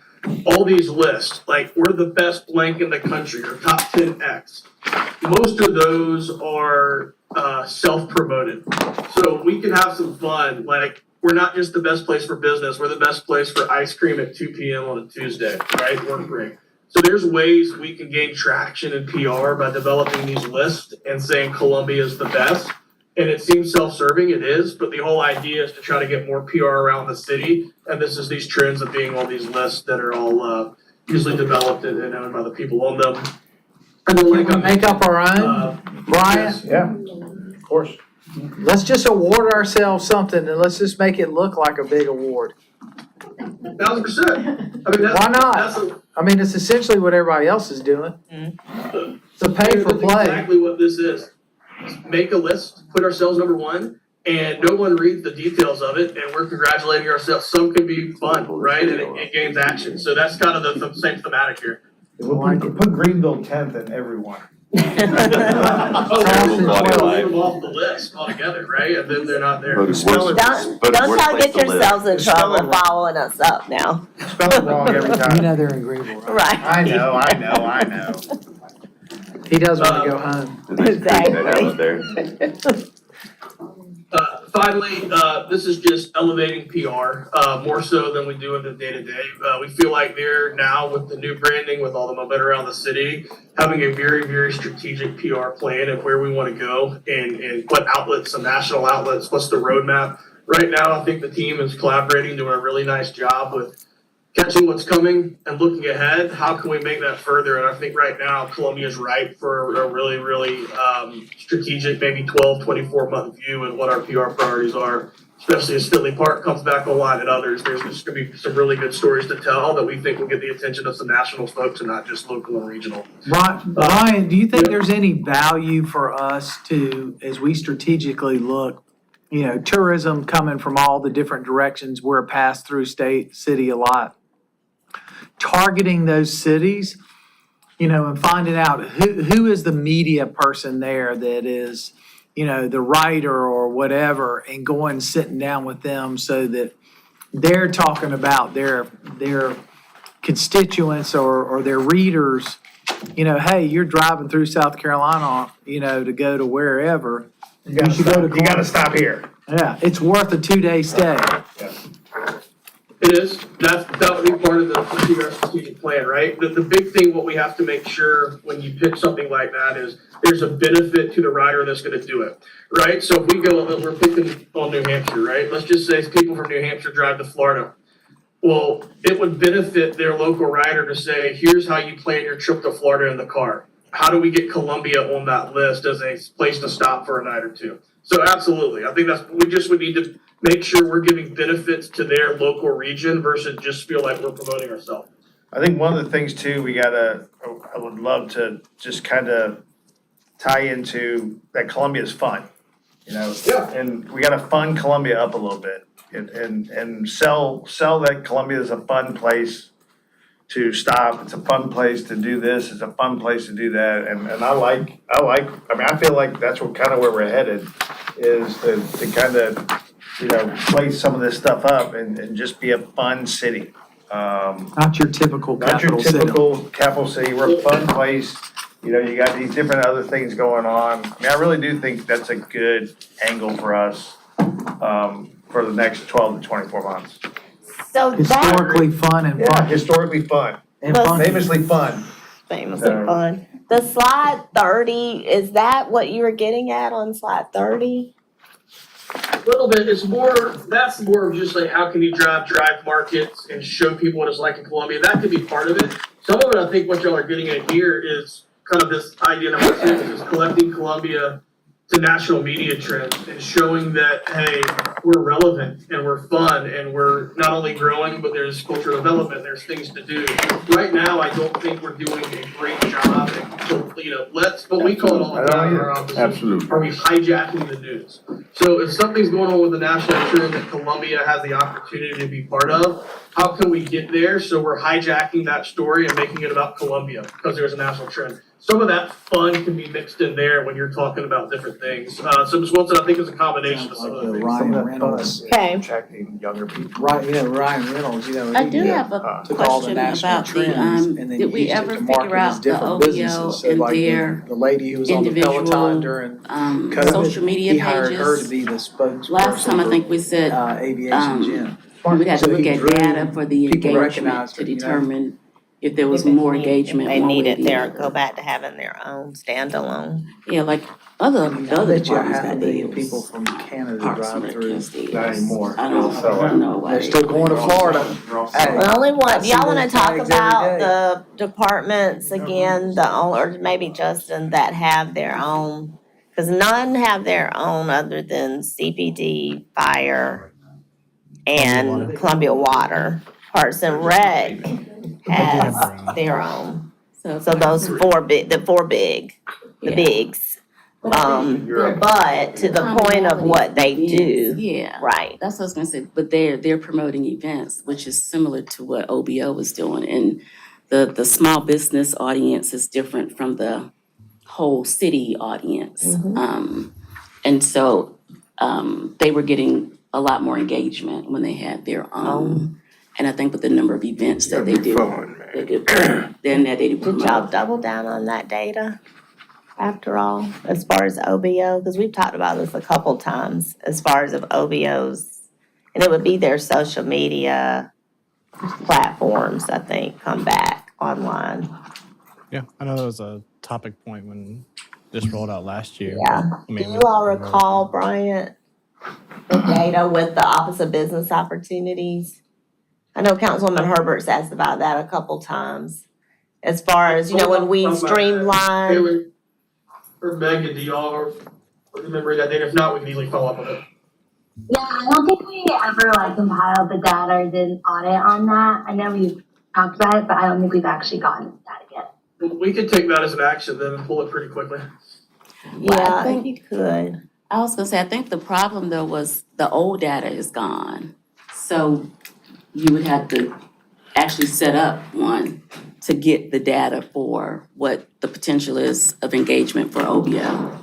All these lists, like we're the best blank in the country or top 10X. Most of those are self-promoted. So we can have some fun. Like we're not just the best place for business. We're the best place for ice cream at 2 p.m. on a Tuesday, right? Work break. So there's ways we can gain traction in PR by developing these lists and saying Columbia is the best. And it seems self-serving, it is, but the whole idea is to try to get more PR around the city. And this is these trends of being on these lists that are all usually developed and owned by the people on them. And then Can we make up our own, Brian? Yeah, of course. Let's just award ourselves something and let's just make it look like a big award. 1,000%. I mean, that's, Why not? That's I mean, it's essentially what everybody else is doing. It's a pay for that's play. exactly what this is. Make a list, put ourselves number one, and no one reads the details of it, and we're congratulating ourselves. Some can be fun, right? And it gains action. So that's kind of the same thematic here. We'll put Greenville 10th in every one. Oh, we'll leave them off the list altogether, right? And then they're not there. Don't y'all get yourselves in trouble following us up now. Spell it wrong every time. You know they're in Greenville, right? Right. I know. He does want to go home. Exactly. Finally, this is just elevating PR, more so than we do in the day-to-day. We feel like they're now with the new branding, with all the momentum around the city, having a very, very strategic PR plan of where we want to go and what outlets, some national outlets, what's the roadmap. right now, I think the team is collaborating, doing a really nice job with catching what's coming and looking ahead. How can we make that further? And I think right now Columbia is ripe for a really, really strategic, maybe 12, 24-month view and what our PR priorities are, especially as Finley Park comes back online and others. There's just going to be some really good stories to tell that we think will get the attention of some national folks and not just local and regional. Ryan, do you think there's any value for us to, as we strategically look, you know, tourism coming from all the different directions, we're a pass-through city a lot, targeting those cities, you know, and finding out who is the media person there that is, you know, the writer or whatever, and going sitting down with them so that they're talking about their constituents or their readers, you know, hey, you're driving through South Carolina, you know, to go to wherever. You gotta stop here. Yeah, it's worth a 2-day stay. It is. That would be part of the strategic plan, right? The big thing, what we have to make sure when you pick something like that is there's a benefit to the rider that's gonna do it, right? So if we go, we're picking on New Hampshire, right? Let's just say people from New Hampshire drive to Florida. Well, it would benefit their local rider to say, here's how you plan your trip to Florida in the car. How do we get Columbia on that list as a place to stop for a night or two? So absolutely, I think we would need to make sure we're giving benefits to their local region versus just feel like we're promoting ourselves. I think one of the things too, I would love to just kind of tie into that Columbia is fun, you know? Yeah. And we gotta fund Columbia up a little bit and sell that Columbia is a fun place to stop. It's a fun place to do this. It's a fun place to do that. And I mean, I feel like that's where we're headed is to kind of, you know, play some of this stuff up and just be a fun city. Not your typical Not your capital city. typical capital city. We're a fun place. You know, you got these different other things going on. I mean, I really do think that's a good angle for us, for the next 12 to 24 months. So Historically fun and Yeah, fun. historically fun, And fun. famously fun. famously fun. The slide 30, is that what you were getting at on slide 30? A little bit, that's more of just like, how can you drive markets and show people what it's like in Columbia? That could be part of it. Some of it, I think what y'all are getting at here is kind of this idea number 6 is collecting Columbia to national media trends and showing that, hey, we're relevant and we're fun and we're not only growing, but there's cultural development, there's things to do. Right now, I don't think we're doing a great job at, you know, but we call it all the time in our office. Absolutely. Are we hijacking the news? So if something's going on with the national trend that Columbia has the opportunity to be part of, how can we get there so we're hijacking that story and making it about Columbia because there's a national trend? Some of that fun can be mixed in there when you're talking about different things. So Ms. Wilson, I think it's a combination of some of the things. Ryan Reynolds. Okay. Attracting younger people. Right, yeah, Ryan Reynolds, you know. I he, do have a took all the question national about the, trends and then did we used it ever to market figure his out the different businesses. OBO So and like their the lady who was on the Peloton individual, during COVID, social media he hired her pages? to be the spokesperson Last time I think we said, for, aviation gym. we had to So look he at drew- data for the people engagement recognized to it, you know? determine if there was more engagement. They one way or needed the their, other. go back to having their own standalone. Yeah, like other I bet you departments half got a million deals. people from Canada Parks and drive through. Rec has deals. Not anymore. I don't know why. They're still going to Florida. Hey, The only one, I see y'all wanna those talk tags every about day. the departments again, or maybe Justin, that have their own? Cause none have their own other than CPD, fire, and Columbia Water. Parks and Rec has their own. So those the four big, the Yeah. bigs. But I think But to the point of what they do, Yeah. right? That's what I was gonna say, but they're promoting events, which is similar to what OBO was doing, and the small business audience is different from the whole city audience. And so, they were getting a lot more engagement when they had their own. And I think with the number of events that they do, then that they do Did y'all promote. double down on that data after all, as far as OBO? Because we've talked about this a couple times, as far as of OBOs. And it would be their social media platforms, I think, come back online. Yeah, I know that was a topic point when this rolled out last year. Yeah. I mean, Do you all recall, Bryant, the data with the Office of Business Opportunities? I know Councilwoman Herbert's asked about that a couple times. As far as, when we streamline, Taylor or Megan, do y'all remember that data? If not, we can easily follow up on it. Yeah, I don't think we ever compiled the data or did an audit on that. I know we've talked about it, but I don't think we've actually gotten the data yet. We could take that as an action then and pull it pretty quickly. yeah, I think you could. I was gonna say, I think the problem though was the old data is gone. So you would have to actually set up one to get the data for what the potential is of engagement for OBO.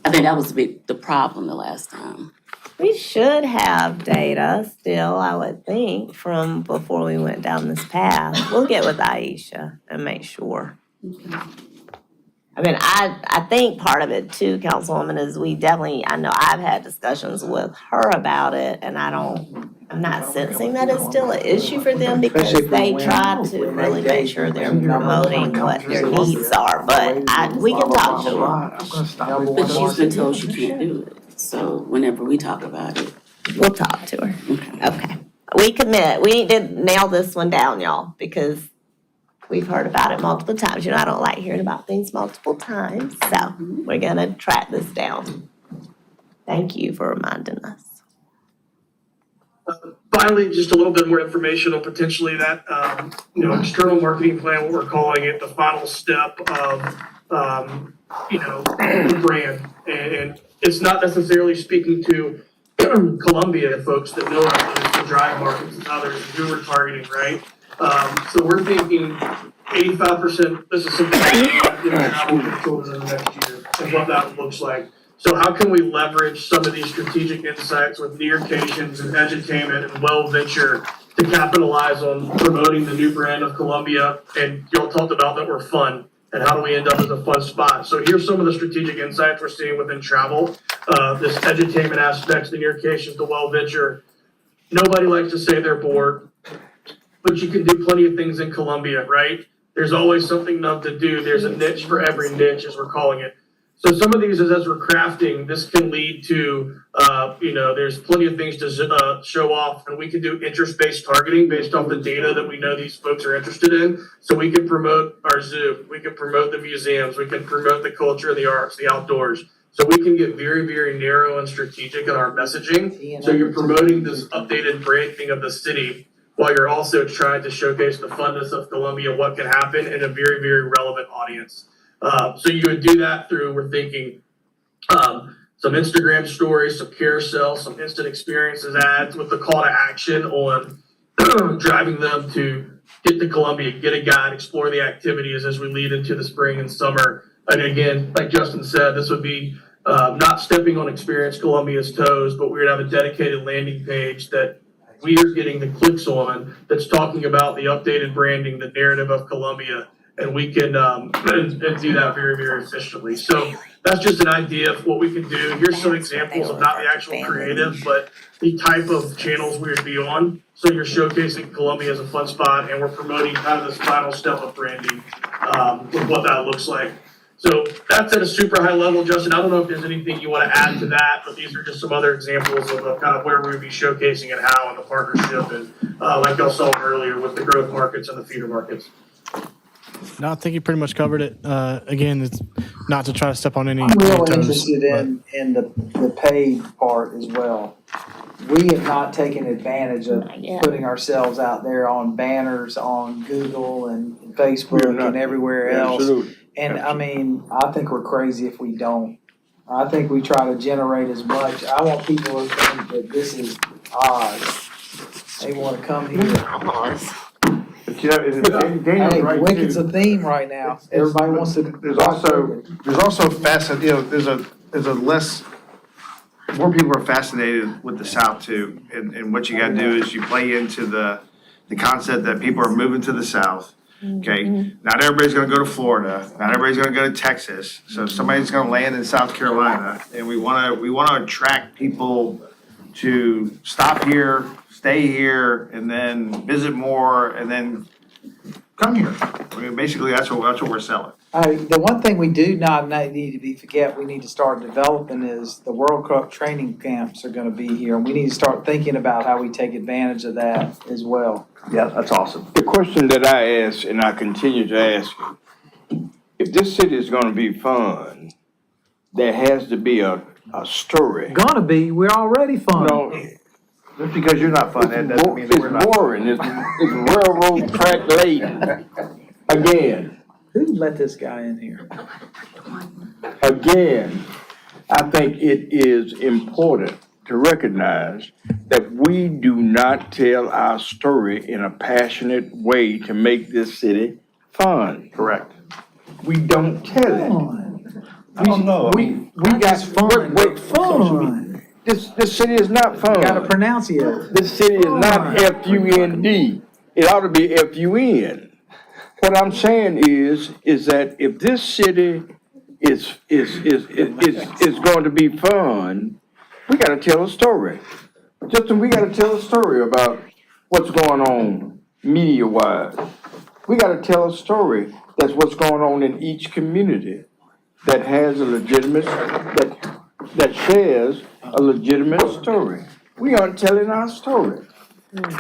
I think that was the problem the last time. We should have data still, I would think, from before we went down this path. We'll get with Aisha and make sure. I mean, I think part of it too, Councilwoman, is I know I've had discussions with her about it, and I'm not sensing that it's still an issue for them because they try to really make sure they're promoting what their needs are, but we can talk to her. But she's been told she can't do it. So whenever we talk about it. We'll talk to her. Okay. We commit. We need to nail this one down, y'all, because we've heard about it multiple times. I don't like hearing about things multiple times, so we're gonna track this down. Thank you for reminding us. Finally, just a little bit more information on potentially that, external marketing plan, what we're calling it, the final step of, the brand. And it's not necessarily speaking to Columbia folks that know our drive markets and others who we're targeting, right? So we're thinking 85%, this is something travel with children in the next year and what that looks like. So how can we leverage some of these strategic insights with near-cations and edutainment and well venture to capitalize on promoting the new brand of Columbia? And y'all talked about that we're fun and how do we end up as a fun spot? So here's some of the strategic insights we're seeing within travel. This edutainment aspects, the near-cations, the well venture. Nobody likes to say they're bored, but you can do plenty of things in Columbia, right? There's always something to do. There's a niche for every niche, as we're calling it. So some of these, as we're crafting, this can lead to, there's plenty of things to show off, and we can do interest-based targeting based off the data that we know these folks are interested in. So we can promote our zoo, we can promote the museums, we can promote the culture and the arts, the outdoors. So we can get very, very narrow and strategic in our messaging. So you're promoting this updated branding of the city while you're also trying to showcase the funness of Columbia, what can happen in a very, very relevant audience. So you would do that through, we're thinking, some Instagram stories, some carousel, some instant experiences ads with the call to action on driving them to get to Columbia, get a guide, explore the activities as we lead into the spring and summer. And again, like Justin said, this would be not stepping on Experience Columbia's toes, but we're gonna have a dedicated landing page that we are getting the clicks on that's talking about the updated branding, the narrative of Columbia. And we can and do that very, very efficiently. So that's just an idea of what we can do. Here's some examples of not the actual creative, but the type of channels we would be on. So you're showcasing Columbia as a fun spot, and we're promoting kind of this final step of branding with what that looks like. So that's at a super high level, Justin. I don't know if there's anything you want to add to that, but these are just some other examples of kind of where we would be showcasing and how in the partnership, and like y'all saw earlier with the growth markets and the feeder markets. No, I think you pretty much covered it. Again, it's not to try to step on any I'm real toes. interested in the paid part as well. We have not taken advantage of putting ourselves out there on banners on Google and Facebook and everywhere else. Absolutely. And I mean, I think we're crazy if we don't. I think we try to generate as much. I want people to think that this is Oz. They want to come here. But Daniel's Hey, right Wicked's too. a theme right now. Everybody wants to. There's also there's a less, more people are fascinated with the South too. And what you gotta do is you play into the concept that people are moving to the South. Okay, not everybody's gonna go to Florida, not everybody's gonna go to Texas. So somebody's gonna land in South Carolina, and we wanna attract people to stop here, stay here, and then visit more, and then come here. I mean, basically, that's what we're selling. The one thing we do not need to forget, we need to start developing is the World Cup training camps are gonna be here. And we need to start thinking about how we take advantage of that as well. Yeah, that's awesome. The question that I ask, and I continue to ask, if this city is gonna be fun, there has to be a story. Gonna be, we're already fun. No, Just because you're not fun, that doesn't mean that we're not. it's boring, it's railroad track laden. Again, Who let this guy in here? again, I think it is important to recognize that we do not tell our story in a passionate way to make this city fun. Correct. We don't tell it. I don't know. I We mean, got, just fun, wait, but fun. This city is not fun. You gotta pronounce it. This city is not F-U-N-D. It ought to be F-U-N. What I'm saying is that if this city is going to be fun, we gotta tell a story. Justin, we gotta tell a story about what's going on media-wise. We gotta tell a story that's what's going on in each community that has a legitimate, that shares a legitimate story. We aren't telling our story.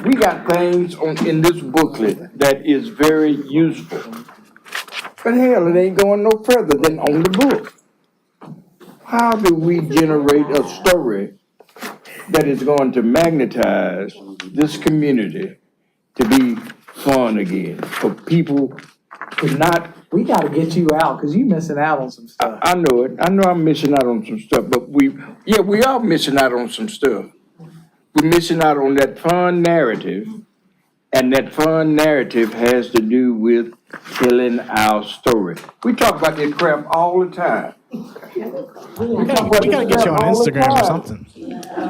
We got things in this booklet that is very useful. But hell, it ain't going no further than on the book. How do we generate a story that is going to magnetize this community to be fun again? For people to not. We gotta get you out, cause you missing out on some stuff. I know it. I know I'm missing out on some stuff, but we are missing out on some stuff. We're missing out on that fun narrative, and that fun narrative has to do with telling our story. We talk about this crap all the time. We gotta get you on Instagram or something.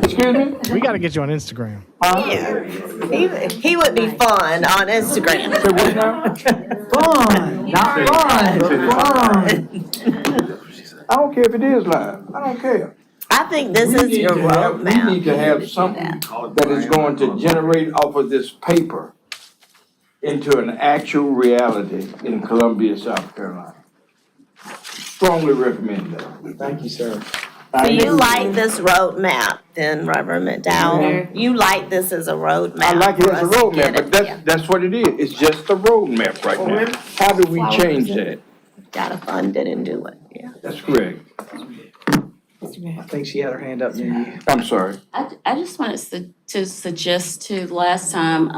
Excuse me? We gotta get you on Instagram. Yeah, he would be fun on Instagram. Fun, not fun, but fun. I don't care if it is live. I don't care. I think this is your We roadmap. need to have something that is going to generate off of this paper into an actual reality in Columbia, South Carolina. Strongly recommend that. Thank you, sir. So you like this roadmap then, Reverend McDowell? You like this as a roadmap? I like it for as a us to get roadmap, but it? that's what it is. It's just a roadmap right now. How do we change that? Gotta fund it and do it, yeah. That's correct. I think she had her hand up near you. I'm sorry. I just wanted to suggest to last time,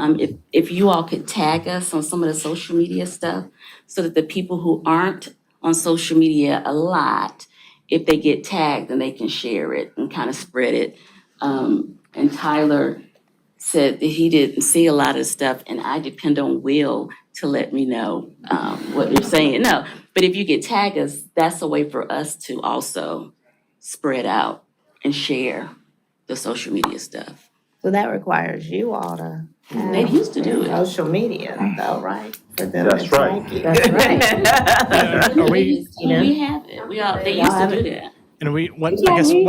if you all could tag us on some of the social media stuff, so that the people who aren't on social media a lot, if they get tagged, then they can share it and kind of spread it. And Tyler said that he didn't see a lot of stuff, and I depend on Will to let me know what you're saying. No, but if you could tag us, that's a way for us to also spread out and share the social media stuff. So that requires you all to They used to do it. social media though, right? For them That's to right. tag you. That's right. Are we, We have it. They used to do that. and what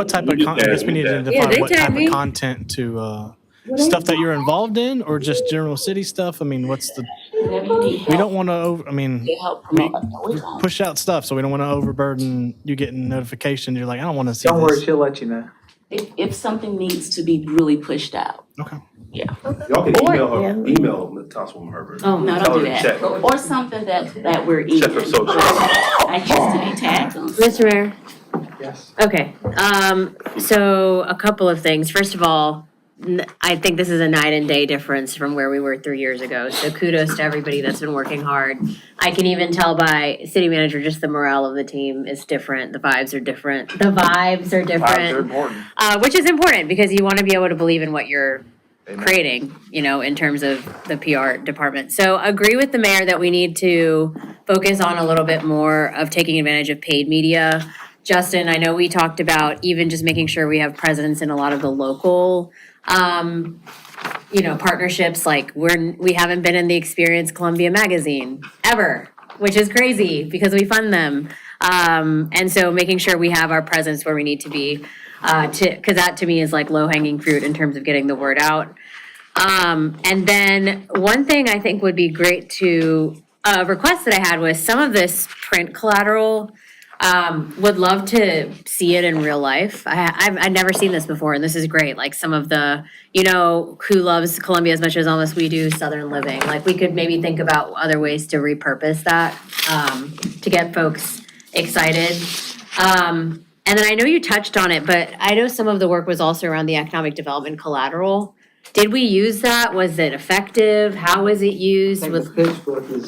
type of, I guess we need to define what type of content to, stuff that you're involved in, or just general city stuff? I mean, what's the, we don't wanna They help promote. we push out stuff, so we don't wanna overburden you getting notifications. You're like, I don't wanna see Don't worry, this. she'll let you know. If something needs to be really pushed out. Okay. Yeah. Y'all can Or- email her, email Councilwoman Herbert. Oh, no, Tell don't her do to that. check. Or something that we're eating. Check her social. I used to be tagged on. Mr. Mayor? Yes. Okay, so a couple of things. First of all, I think this is a night and day difference from where we were 3 years ago. So kudos to everybody that's been working hard. I can even tell by city manager, just the morale of the team is different. The vibes are different. Vibes are important. Which is important because you want to be able to believe in what you're creating, in terms of the PR department. So agree with the mayor that we need to focus on a little bit more of taking advantage of paid media. Justin, I know we talked about even just making sure we have presence in a lot of the local partnerships, like we haven't been in the Experience Columbia magazine ever, which is crazy because we fund them. And so making sure we have our presence where we need to be, because that to me is like low hanging fruit in terms of getting the word out. And then one thing I think would be great to request that I had was some of this print collateral. Would love to see it in real life. I've never seen this before, and this is great. Like some of the, who loves Columbia as much as almost we do Southern Living. Like we could maybe think about other ways to repurpose that, to get folks excited. And then I know you touched on it, but I know some of the work was also around the economic development collateral. Did we use that? Was it effective? How was it used? I think the pitch book is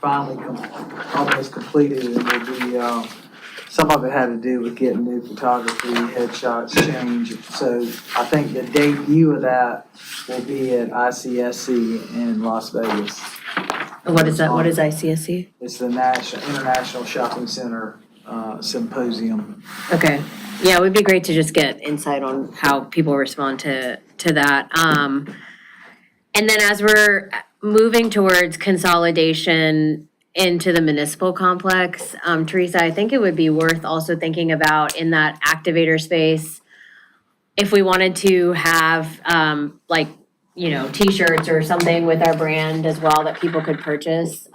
finally almost completed, and will be, some of it had to do with getting new photography, headshots changed. So I think the debut of that will be at ICSC in Las Vegas. What is that? What is ICSC? It's the International Shopping Center Symposium. Okay. Yeah, it would be great to just get insight on how people respond to that. And then as we're moving towards consolidation into the municipal complex, Teresa, I think it would be worth also thinking about in that activator space, if we wanted to have T-shirts or something with our brand as well that people could purchase,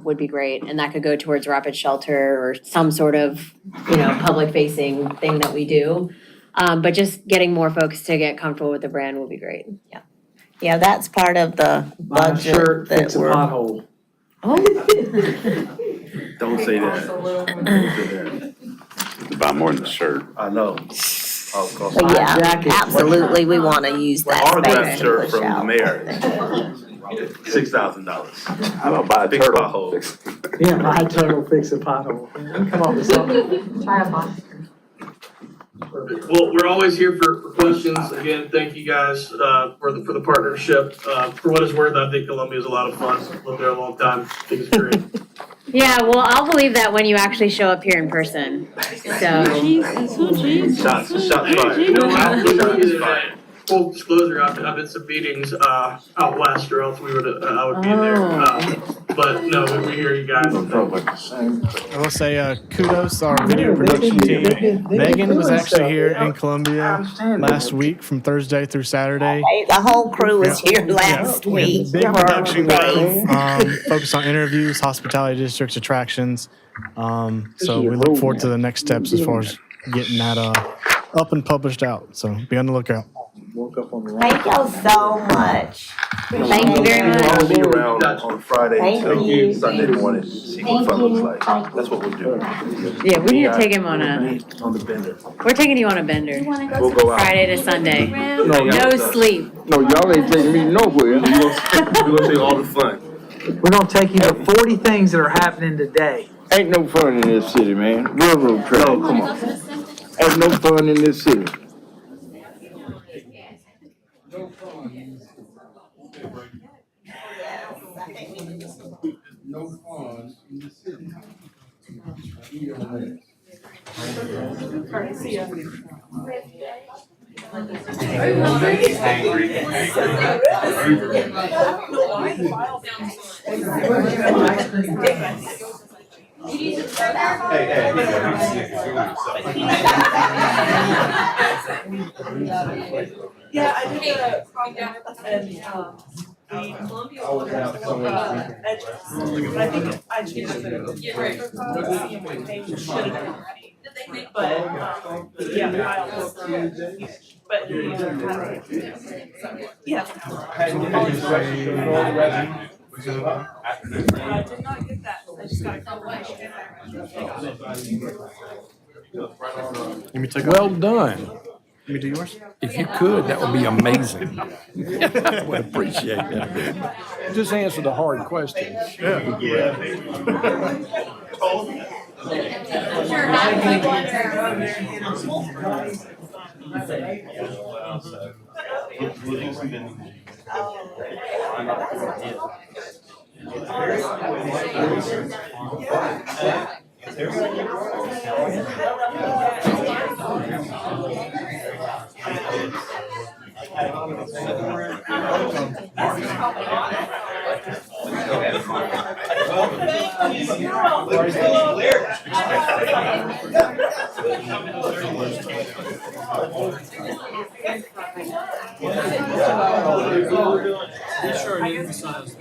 would be great. And that could go towards Rapid Shelter or some sort of, public facing thing that we do. But just getting more folks to get comfortable with the brand will be great. Yeah. Yeah, that's part of the Buy a budget shirt, that fix a we're. pothole. Don't say that. Don't say that. Buy more than the shirt. I know. Oh, of course. But yeah, Jackets. absolutely, we wanna use that Autograph space to shirt push from the out. mayor. $6,000. How about buy a Fix turtle? pothole. Yeah, my turtle fix a pothole. Come up with something. Perfect. Well, we're always here for questions. Again, thank you guys, for the partnership. For what it's worth, I think Columbia is a lot of fun. Lived there a long time. I think it's great. Yeah, well, I'll believe that when you actually show up here in person. So, Shots fired. You know, full disclosure, I've been to some meetings, out west, or else I would be there. But no, we hear you guys. I will say kudos to our video production team. Megan was actually here in Columbia last week from Thursday through Saturday. Hey, the whole crew was here last week. Big for production days. crew, focused on interviews, hospitality districts, attractions. So we look forward to the next steps as far as getting that up and published out. So be on the lookout. Woke up on the wrong. Thank y'all so much. thank you very much. I'll be around on Friday Thank to you. Sunday morning, see what fun looks like. That's what we'll do. Yeah, we need to take him on On the bender. we're taking you on a bender. We'll go out. Friday to Sunday. No, No sleep. No, y'all ain't taking me nowhere. We're gonna take all the fun. We're gonna take you to 40 things that are happening today. Ain't no fun in this city, man. Railroad track. No, come on. Ain't no fun in this city. No fun in the city. Yeah, I did a project and, the Columbia one, edges, but I think I changed the implementation should have been ready. But, yeah, I also, but, yeah. I did not get that, I just got a confirmation. Let me take Well done. Let me do yours. If you could, that would be amazing. I would appreciate that. Just answer the hard questions. Be sure to emphasize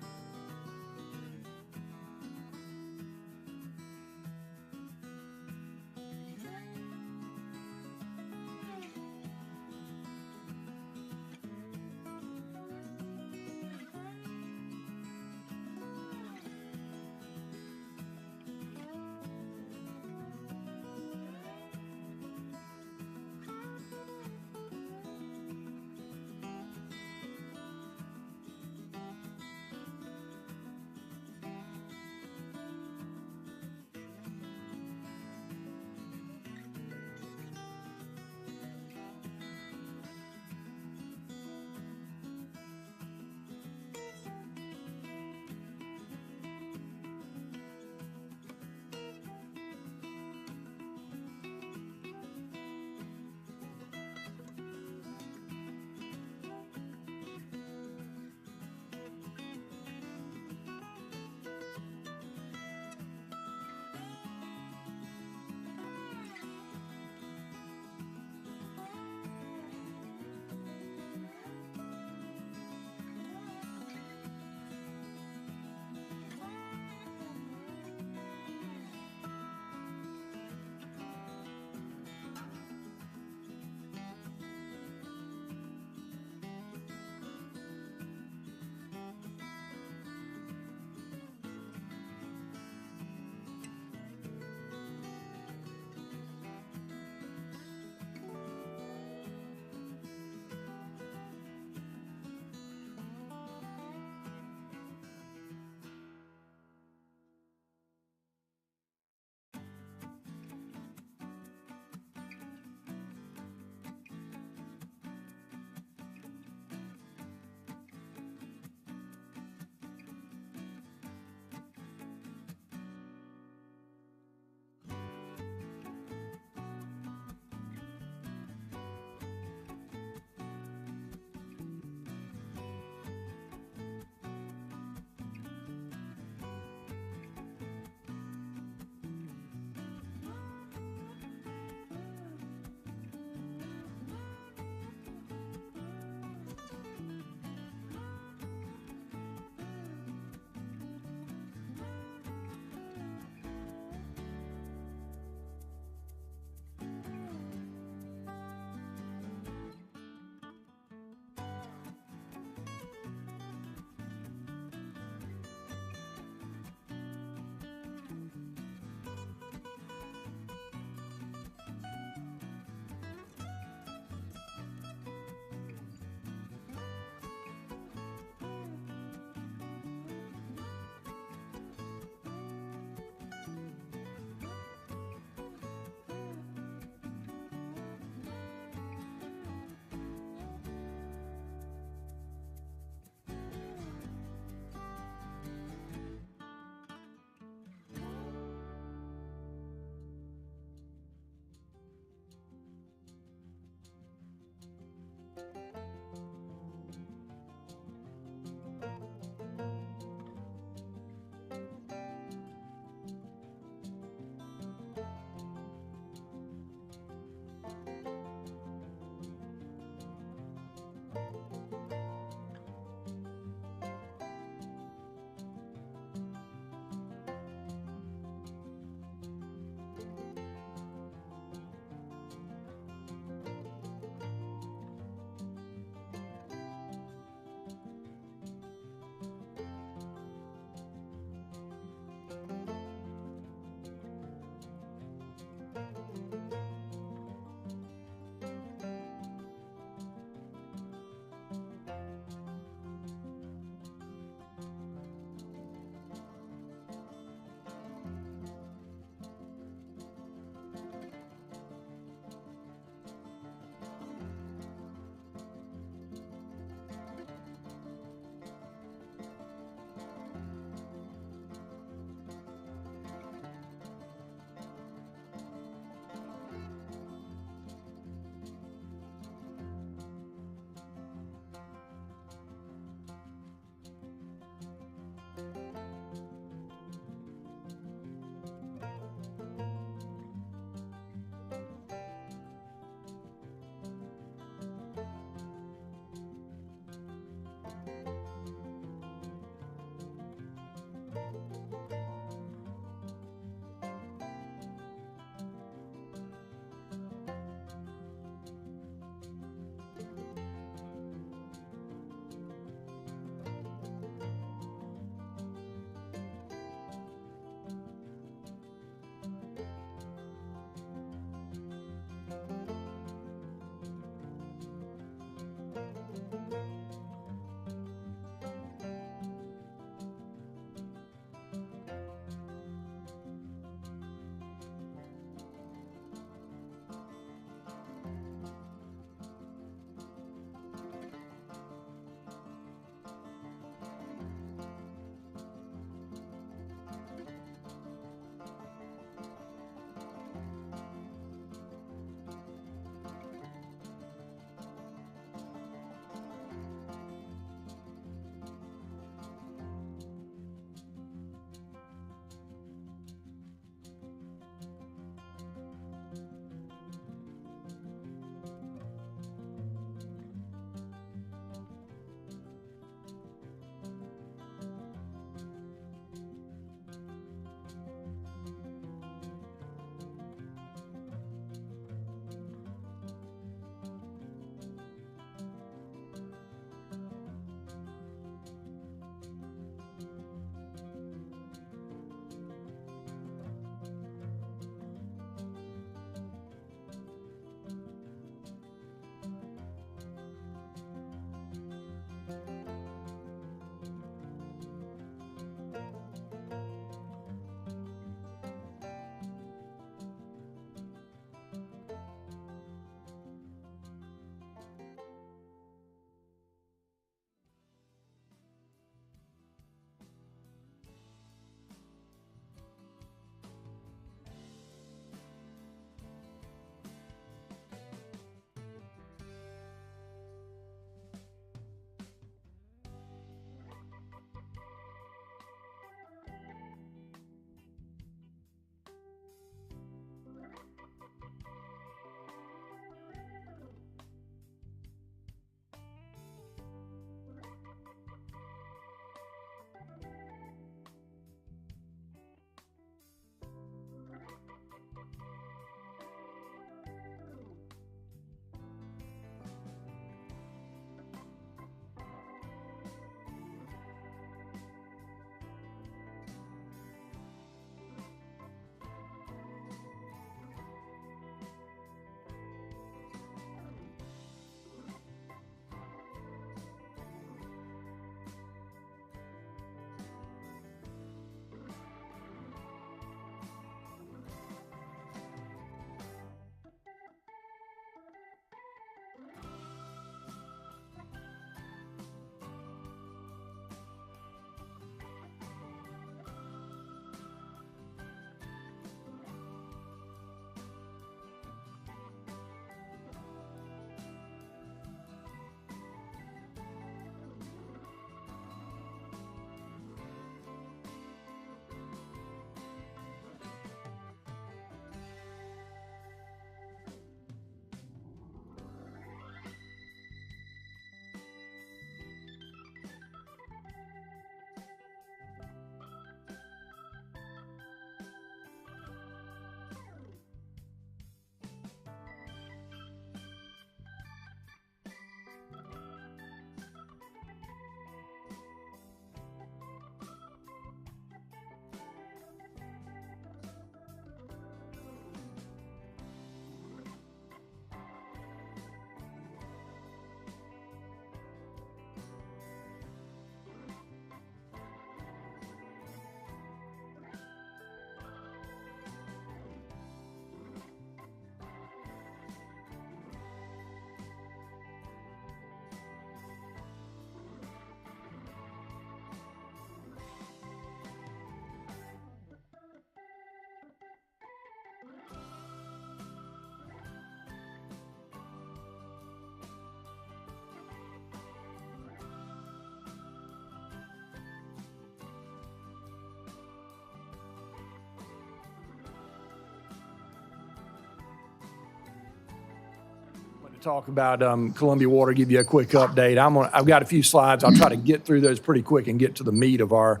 talk about Columbia Water, give you a quick update. I've got a few slides. I'll try to get through those pretty quick and get to the meat of our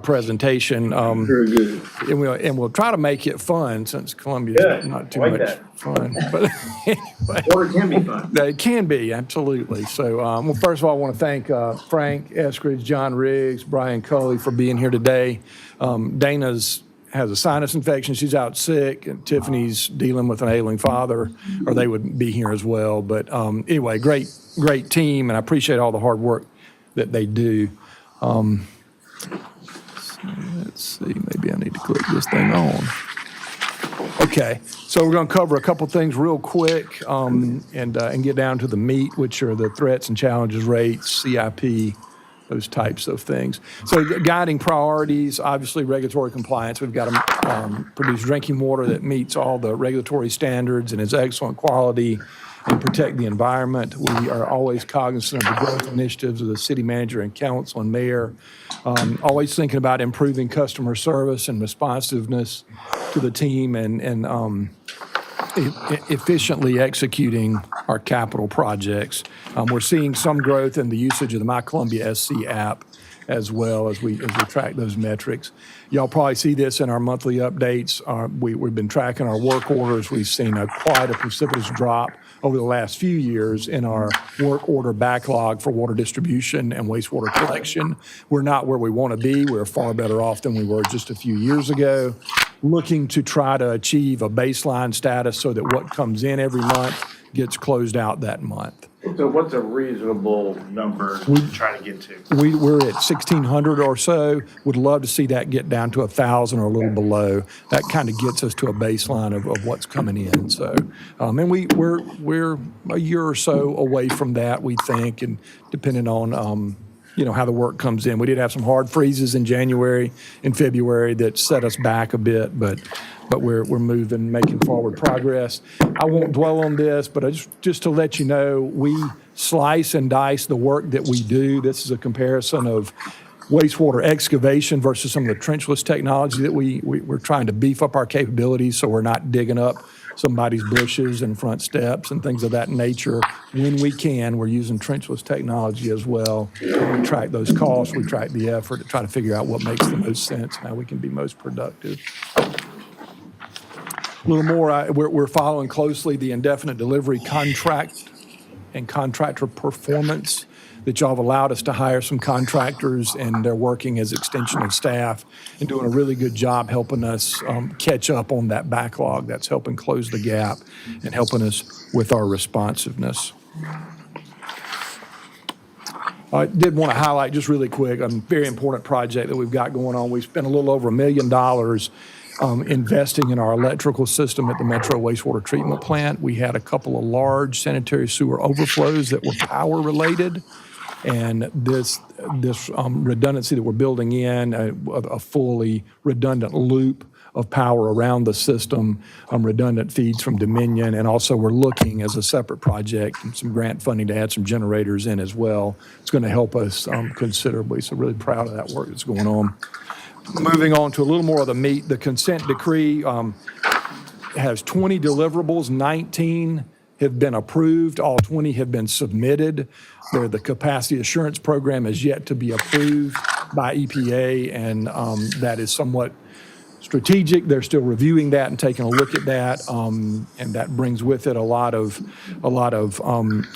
presentation. Very good. And we'll try to make it fun since Columbia's Yeah, not too I like much that. fun. But anyway. Water can be fun. It can be, absolutely. So, well, first of all, I want to thank Frank Eskridge, John Riggs, Brian Coley for being here today. Dana's has a sinus infection. She's out sick. And Tiffany's dealing with an ailing father, or they would be here as well. But anyway, great team, and I appreciate all the hard work that they do. Let's see, maybe I need to click this thing on. Okay, so we're going to cover a couple things real quick and get down to the meat, which are the threats and challenges rates, CIP, those types of things. So guiding priorities, obviously regulatory compliance. We've got to produce drinking water that meets all the regulatory standards and is excellent quality and protect the environment. We are always cognizant of the growth initiatives of the city manager and council and mayor. Always thinking about improving customer service and responsiveness to the team and efficiently executing our capital projects. We're seeing some growth in the usage of the My Columbia SC app as well as we track those metrics. Y'all probably see this in our monthly updates. We've been tracking our work orders. We've seen quite a precipitous drop over the last few years in our work order backlog for water distribution and wastewater collection. We're not where we want to be. We're far better off than we were just a few years ago. Looking to try to achieve a baseline status so that what comes in every month gets closed out that month. So what's a reasonable number to try to get to? We're at 1,600 or so. Would love to see that get down to 1,000 or a little below. That kind of gets us to a baseline of what's coming in. So, and we're a year or so away from that, we think, and depending on how the work comes in. We did have some hard freezes in January and February that set us back a bit, but we're moving, making forward progress. I won't dwell on this, but just to let you know, we slice and dice the work that we do. This is a comparison of wastewater excavation versus some of the trenchless technology that we're trying to beef up our capabilities so we're not digging up somebody's bushes and front steps and things of that nature. When we can, we're using trenchless technology as well. We track those costs, we track the effort to try to figure out what makes the most sense and how we can be most productive. A little more, we're following closely the indefinite delivery contract and contractor performance that y'all have allowed us to hire some contractors, and they're working as extension of staff and doing a really good job helping us catch up on that backlog. That's helping close the gap and helping us with our responsiveness. I did want to highlight just really quick a very important project that we've got going on. We spent a little over $1 million investing in our electrical system at the Metro Wastewater Treatment Plant. We had a couple of large sanitary sewer overflows that were power related. And this redundancy that we're building in, a fully redundant loop of power around the system, redundant feeds from Dominion, and also we're looking as a separate project and some grant funding to add some generators in as well. It's going to help us considerably, so really proud of that work that's going on. Moving on to a little more of the meat, the consent decree has 20 deliverables, 19 have been approved, all 20 have been submitted. The capacity assurance program is yet to be approved by EPA, and that is somewhat strategic. They're still reviewing that and taking a look at that, and that brings with it a lot of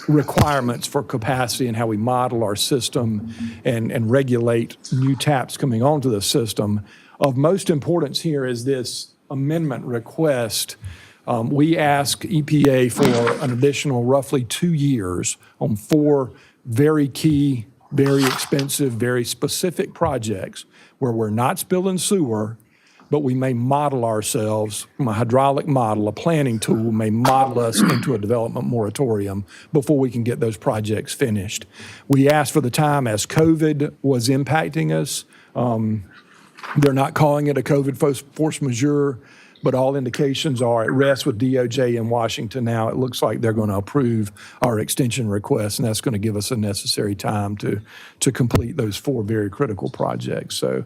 requirements for capacity and how we model our system and regulate new taps coming onto the system. Of most importance here is this amendment request. We ask EPA for an additional roughly 2 years on 4 very key, very expensive, very specific projects where we're not spilling sewer, but we may model ourselves from a hydraulic model, a planning tool may model us into a development moratorium before we can get those projects finished. We asked for the time as COVID was impacting us. They're not calling it a COVID force majeure, but all indications are it rests with DOJ in Washington now. It looks like they're going to approve our extension request, and that's going to give us the necessary time to complete those 4 very critical projects. So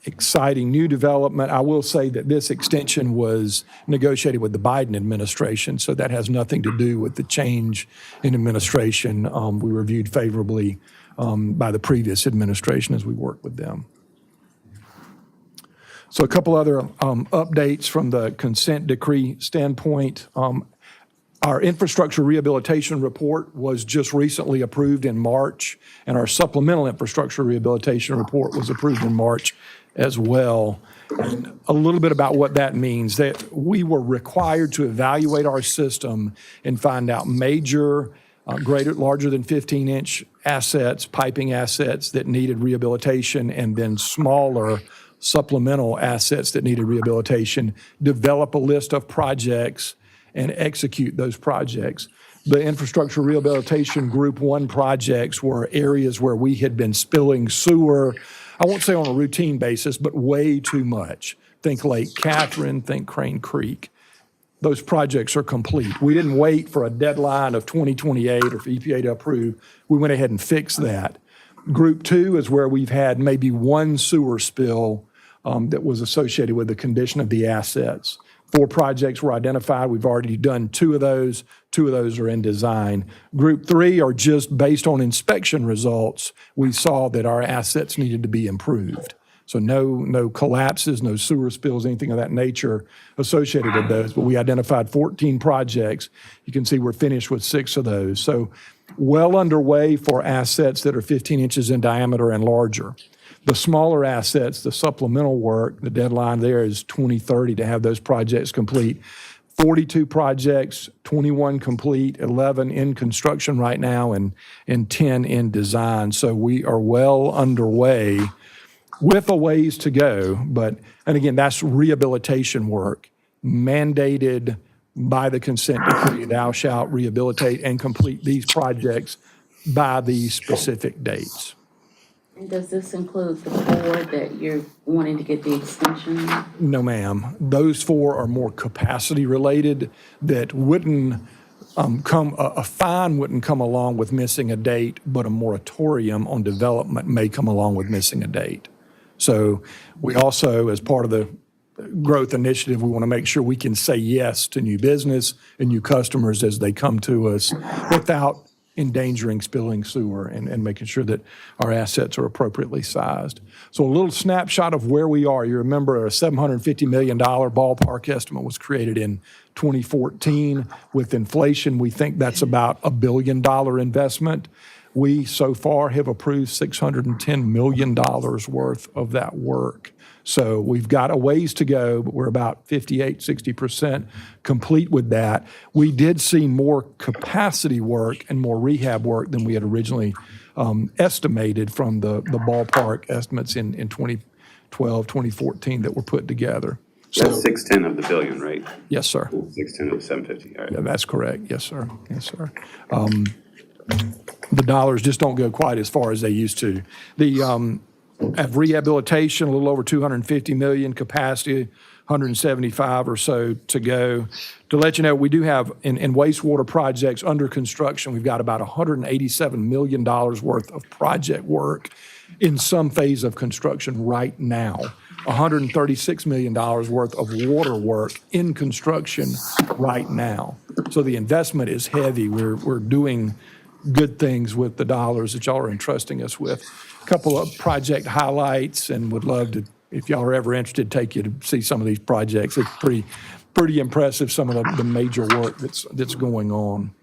exciting new development. I will say that this extension was negotiated with the Biden administration, so that has nothing to do with the change in administration. We were viewed favorably by the previous administration as we worked with them. So a couple other updates from the consent decree standpoint. Our infrastructure rehabilitation report was just recently approved in March, and our supplemental infrastructure rehabilitation report was approved in March as well. And a little bit about what that means, that we were required to evaluate our system and find out major, larger than 15-inch assets, piping assets that needed rehabilitation, and then smaller supplemental assets that needed rehabilitation, develop a list of projects, and execute those projects. The infrastructure rehabilitation Group 1 projects were areas where we had been spilling sewer, I won't say on a routine basis, but way too much. Think Lake Catherine, think Crane Creek. Those projects are complete. We didn't wait for a deadline of 2028 or for EPA to approve. We went ahead and fixed that. Group 2 is where we've had maybe one sewer spill that was associated with the condition of the assets. 4 projects were identified. We've already done 2 of those. 2 of those are in design. Group 3 are just based on inspection results. We saw that our assets needed to be improved. So no collapses, no sewer spills, anything of that nature associated with those. But we identified 14 projects. You can see we're finished with 6 of those. So well underway for assets that are 15 inches in diameter and larger. The smaller assets, the supplemental work, the deadline there is 2030 to have those projects complete. 42 projects, 21 complete, 11 in construction right now, and 10 in design. So we are well underway with a ways to go. And again, that's rehabilitation work mandated by the consent decree. Thou shalt rehabilitate and complete these projects by these specific dates. And does this include the 4 that you're wanting to get the extension? No, ma'am. Those 4 are more capacity related that wouldn't a fine wouldn't come along with missing a date, but a moratorium on development may come along with missing a date. So we also, as part of the growth initiative, we want to make sure we can say yes to new business and new customers as they come to us without endangering spilling sewer and making sure that our assets are appropriately sized. So a little snapshot of where we are. You remember a $750 million ballpark estimate was created in 2014. With inflation, we think that's about $1 billion investment. We so far have approved $610 million worth of that work. So we've got a ways to go, but we're about 60% complete with that. We did see more capacity work and more rehab work than we had originally estimated from the ballpark estimates in 2012, 2014 that were put together. So that's 610 of the billion, right? Yes, sir. 610 of the 750, all right. Yeah, that's correct. Yes, sir. Yes, sir. The dollars just don't go quite as far as they used to. The have rehabilitation, a little over 250 million, capacity 175 or so to go. To let you know, we do have in wastewater projects under construction, we've got about $187 million worth of project work in some phase of construction right now. $136 million worth of water work in construction right now. So the investment is heavy. We're doing good things with the dollars that y'all are entrusting us with. A couple of project highlights, and would love to, if y'all are ever interested, take you to see some of these projects. It's pretty impressive, some of the major work that's going on.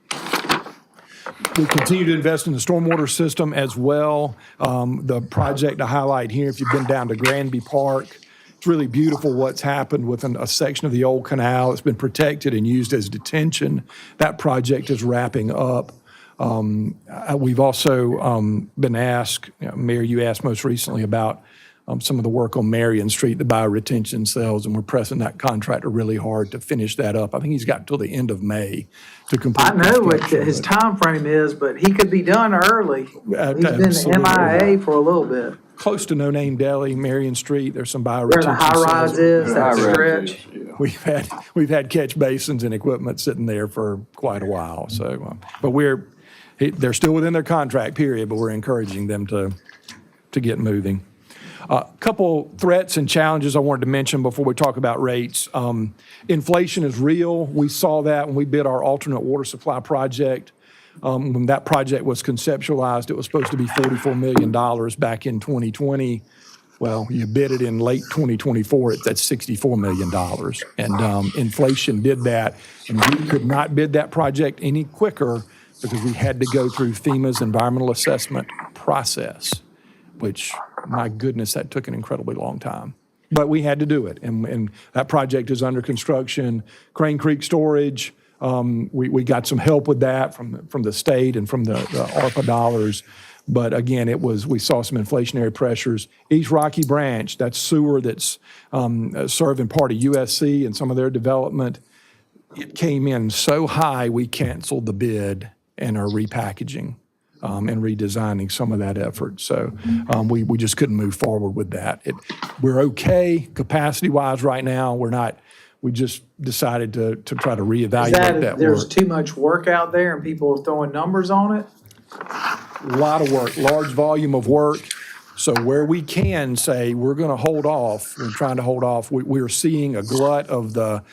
We continue to invest in the stormwater system as well. The project to highlight here, if you've been down to Granby Park, it's really beautiful what's happened with a section of the old canal. It's been protected and used as detention. That project is wrapping up. We've also been asked, Mayor, you asked most recently about some of the work on Marion Street, the bioretention cells, and we're pressing that contractor really hard to finish that up. I think he's got till the end of May to complete. I know what construction. his time frame is, but he could be done early. He's been Absolutely. MIA for a little bit. Close to No Name Deli, Marion Street, there's some bioretention Where the high rise cells. is, that stretch. We've had catch basins and equipment sitting there for quite a while. So, but they're still within their contract period, but we're encouraging them to get moving. Couple threats and challenges I wanted to mention before we talk about rates. Inflation is real. We saw that when we bid our alternate water supply project. When that project was conceptualized, it was supposed to be $44 million back in 2020. Well, you bid it in late 2024, that's $64 million. And inflation did that, and we could not bid that project any quicker because we had to go through FEMA's environmental assessment process, which, my goodness, that took an incredibly long time. But we had to do it, and that project is under construction. Crane Creek Storage, we got some help with that from the state and from the ARPA dollars. But again, we saw some inflationary pressures. East Rocky Branch, that's sewer that's serving part of USC and some of their development, it came in so high, we canceled the bid and are repackaging and redesigning some of that effort. So we just couldn't move forward with that. We're okay capacity-wise right now. We just decided to try to reevaluate that There's work. too much work out there and people are throwing numbers on it? A lot of work, large volume of work. So where we can say we're going to hold off, we're trying to hold off, we're seeing a glut of the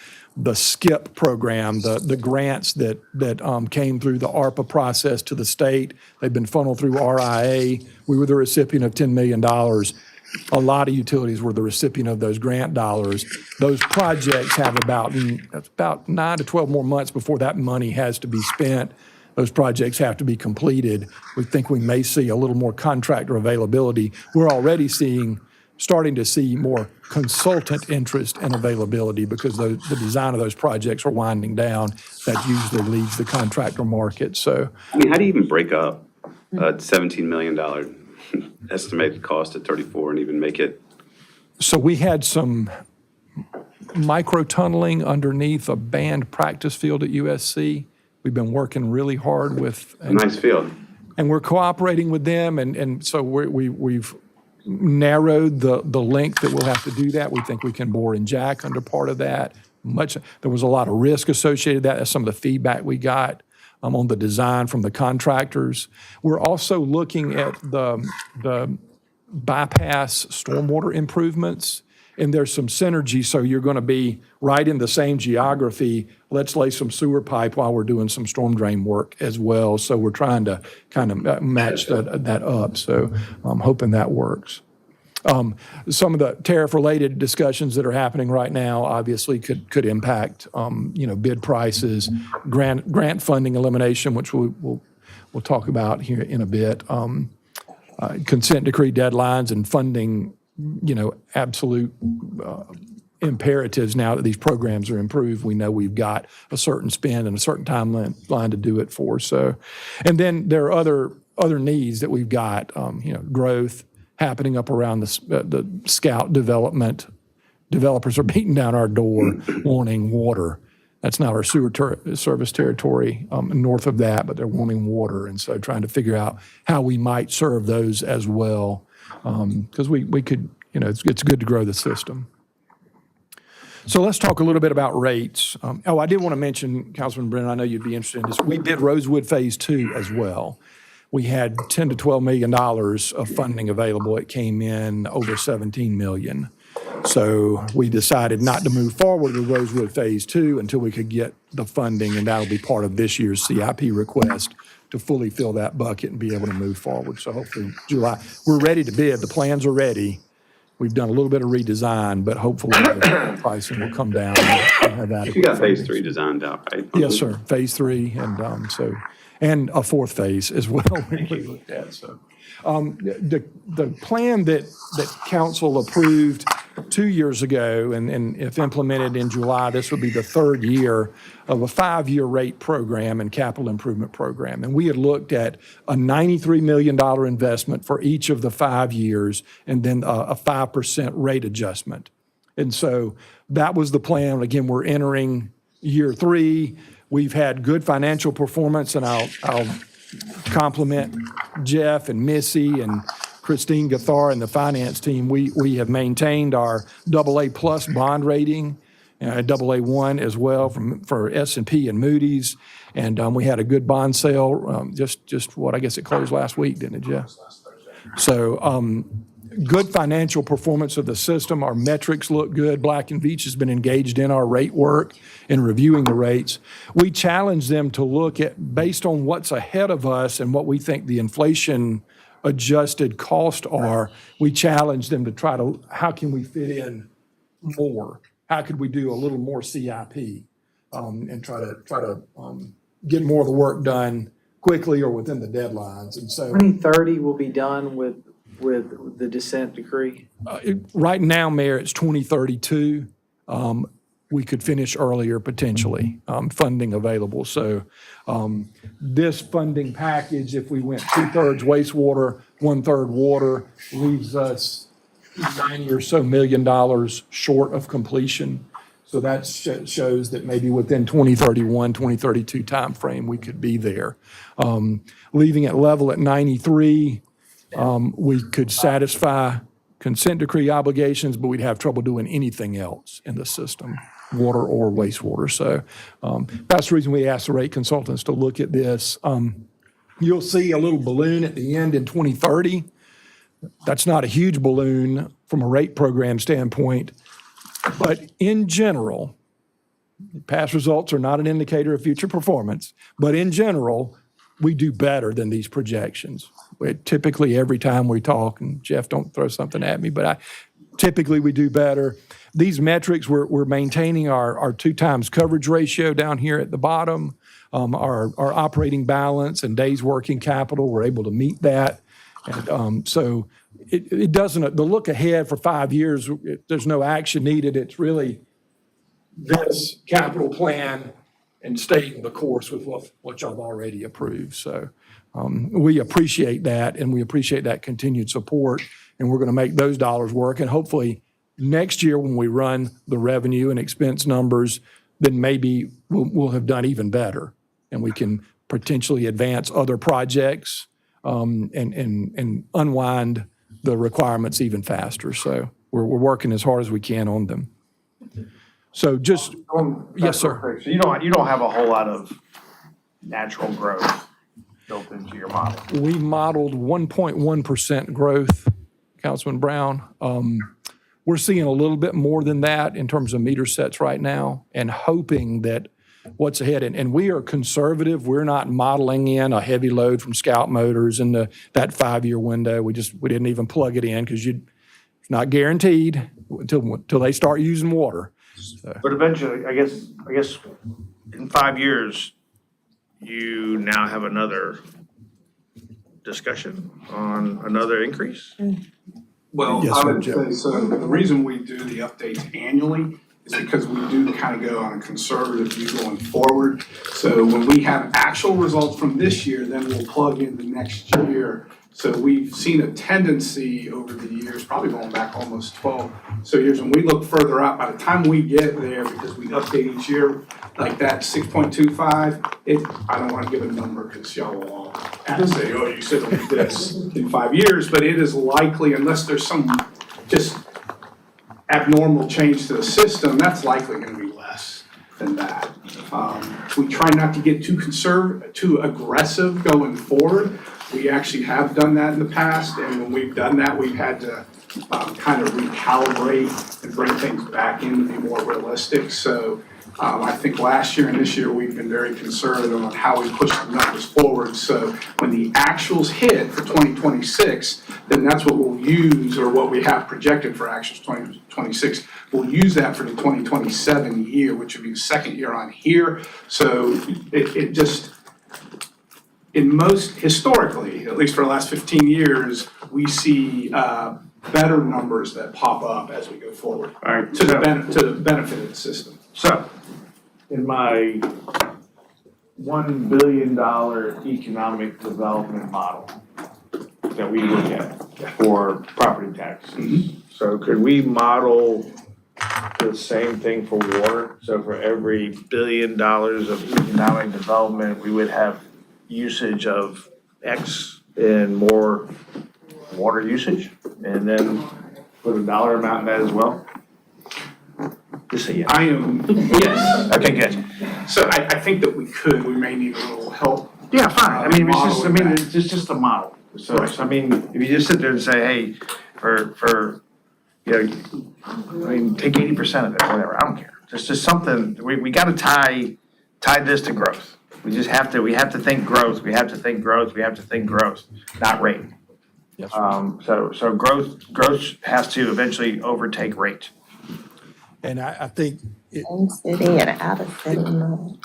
SKIP program, the grants that came through the ARPA process to the state. They've been funneled through RIA. We were the recipient of $10 million. A lot of utilities were the recipient of those grant dollars. Those projects have about 9 to 12 more months before that money has to be spent. Those projects have to be completed. We think we may see a little more contractor availability. We're already starting to see more consultant interest and availability because the design of those projects are winding down. That usually leads the contractor market. So, I mean, how do you even break up a $17 million estimated cost at 34 and even make it? So we had some micro tunneling underneath a band practice field at USC. We've been working really hard with. A nice field. And we're cooperating with them, and so we've narrowed the length that we'll have to do that. We think we can bore and jack under part of that. There was a lot of risk associated with that. That's some of the feedback we got on the design from the contractors. We're also looking at the bypass stormwater improvements, and there's some synergy, so you're going to be right in the same geography. Let's lay some sewer pipe while we're doing some storm drain work as well. So we're trying to kind of match that up. So I'm hoping that works. Some of the tariff-related discussions that are happening right now obviously could impact, bid prices, grant funding elimination, which we'll talk about here in a bit, consent decree deadlines and funding, absolute imperatives now that these programs are improved. We know we've got a certain spend and a certain timeline to do it for. So, and then there are other needs that we've got, growth happening up around the Scout development. Developers are beating down our door wanting water. That's not our sewer service territory north of that, but they're wanting water. And so trying to figure out how we might serve those as well. Because we could, it's good to grow the system. So let's talk a little bit about rates. I did want to mention, Councilman Brennan, I know you'd be interested in this. We bid Rosewood Phase 2 as well. We had $10 to $12 million of funding available. It came in over $17 million. So we decided not to move forward with Rosewood Phase 2 until we could get the funding, and that'll be part of this year's CIP request to fully fill that bucket and be able to move forward. So hopefully July, we're ready to bid. The plans are ready. We've done a little bit of redesign, but hopefully the pricing will come down. You got Phase 3 designed out, right? Yes, sir. Phase 3, and a fourth phase as well. We looked at. So the plan that council approved 2 years ago, and if implemented in July, this would be the third year of a 5-year rate program and capital improvement program. And we had looked at a $93 million investment for each of the 5 years, and then a 5% rate adjustment. And so that was the plan. Again, we're entering year 3. We've had good financial performance, and I'll compliment Jeff and Missy and Christine Gathar and the finance team. We have maintained our AA+ bond rating, AA1 as well for S&P and Moody's, and we had a good bond sale. Just what I guess it closed last week, didn't it, Jeff? So good financial performance of the system. Our metrics look good. Black & Veatch has been engaged in our rate work and reviewing the rates. We challenge them to look at, based on what's ahead of us and what we think the inflation adjusted costs are, we challenge them to try to, how can we fit in more? How could we do a little more CIP and try to get more of the work done quickly or within the deadlines? And so 2030 will be done with the consent decree? right now, Mayor, it's 2032. We could finish earlier potentially, funding available. So this funding package, if we went 2/3 wastewater, 1/3 water, leaves us $90 or so million short of completion. So that shows that maybe within 2031, 2032 timeframe, we could be there. Leaving it level at 93, we could satisfy consent decree obligations, but we'd have trouble doing anything else in the system, water or wastewater. So that's the reason we asked the rate consultants to look at this. You'll see a little balloon at the end in 2030. That's not a huge balloon from a rate program standpoint, but in general, past results are not an indicator of future performance, but in general, we do better than these projections. Typically, every time we talk, and Jeff, don't throw something at me, but typically we do better. These metrics, we're maintaining our 2x coverage ratio down here at the bottom. Our operating balance and days working capital, we're able to meet that. And so it doesn't, the look ahead for 5 years, there's no action needed. It's really this capital plan and staying the course with what y'all have already approved. So we appreciate that, and we appreciate that continued support, and we're going to make those dollars work. And hopefully next year when we run the revenue and expense numbers, then maybe we'll have done even better, and we can potentially advance other projects and unwind the requirements even faster. So we're working as hard as we can on them. So just, yes, sir. So you don't have a whole lot of natural growth built into your model? We modeled 1.1% growth, Councilman Brown. We're seeing a little bit more than that in terms of meter sets right now, and hoping that what's ahead, and we are conservative. We're not modeling in a heavy load from Scout Motors in that 5-year window. We didn't even plug it in because it's not guaranteed until they start using water. So. But eventually, I guess in 5 years, you now have another discussion on another increase? Well, Yes, I sir, would Jeff. say, so the reason we do the updates annually is because we do kind of go on a conservative view going forward. So when we have actual results from this year, then we'll plug in the next year. So we've seen a tendency over the years, probably going back almost 12 years, when we look further out, by the time we get there, because we update each year, like that 6.25, I don't want to give a number because y'all will all have to say, oh, you said it'll be this in 5 years, but it is likely, unless there's some just abnormal change to the system, that's likely going to be less than that. We try not to get too aggressive going forward. We actually have done that in the past, and when we've done that, we've had to kind of recalibrate and bring things back in to be more realistic. So I think last year and this year, we've been very conservative on how we push the numbers forward. So when the actuals hit for 2026, then that's what we'll use, or what we have projected for actuals 2026. We'll use that for the 2027 year, which would be the second year on here. So it just, historically, at least for the last 15 years, we see better numbers that pop up as we go forward. All right. To the benefit of the system. So, in my $1 billion economic development model that we look at for property taxes, so could we model the same thing for water? So for every $1 billion of economic development, we would have usage of X and more water usage, and then put a dollar amount in that as well? Just say yes. Yes. Okay, good. So I think that we may need a little help. Yeah, fine. I mean, Modeling that. it's just a model. So, I mean, if you just sit there and say, hey, for, you know, I mean, take 80% of it, whatever, I don't care. Just something, we gotta tie this to growth. We have to think growth, we have to think growth, not rate. Yes, So growth has to eventually overtake rate. And I think In city and out of city money.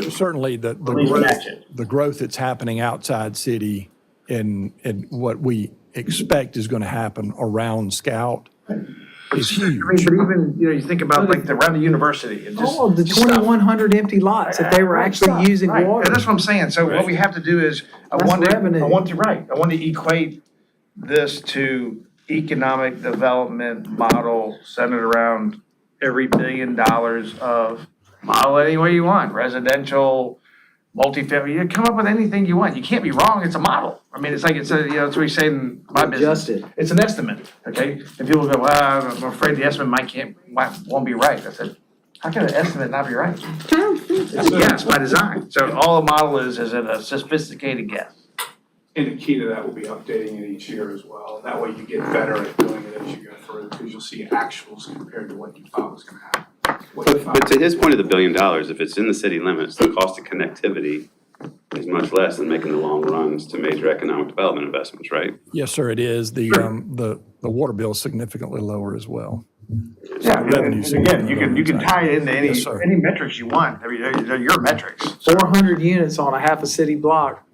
certainly the least growth, match it. the growth that's happening outside city and what we expect is going to happen around Scout is huge. I mean, but even, you know, you think about like around the university and just. All of the just stuff. 2,100 empty lots, if they were actually using Right, water. and that's what I'm saying, so what we have to do is, I That's want revenue. to equate this to economic development model centered around every $1 billion of model any way you want, residential, multifamily, you come up with anything you want, you can't be wrong, it's a model. I mean, it's like, it's a, you know, that's what we say in my business. Adjusted. It's an estimate, okay? And people go, well, I'm afraid the estimate won't be right. I said, how can an estimate not be right? It's a guess by design. So all a model is a sophisticated guess. And the key to that will be updating it each year as well. That way you get better at doing it as you go through, because you'll see actuals compared to what you thought was gonna happen. But to his point of the $1 billion, if it's in the city limits, the cost of connectivity is much less than making the long runs to major economic development investments, right? Yes, sir, it is. The water bill is significantly lower as well. Yeah, revenue and again, you can tie it into Yes, sir. any metrics you want. I mean, they're your metrics. 400 units on a half a city block.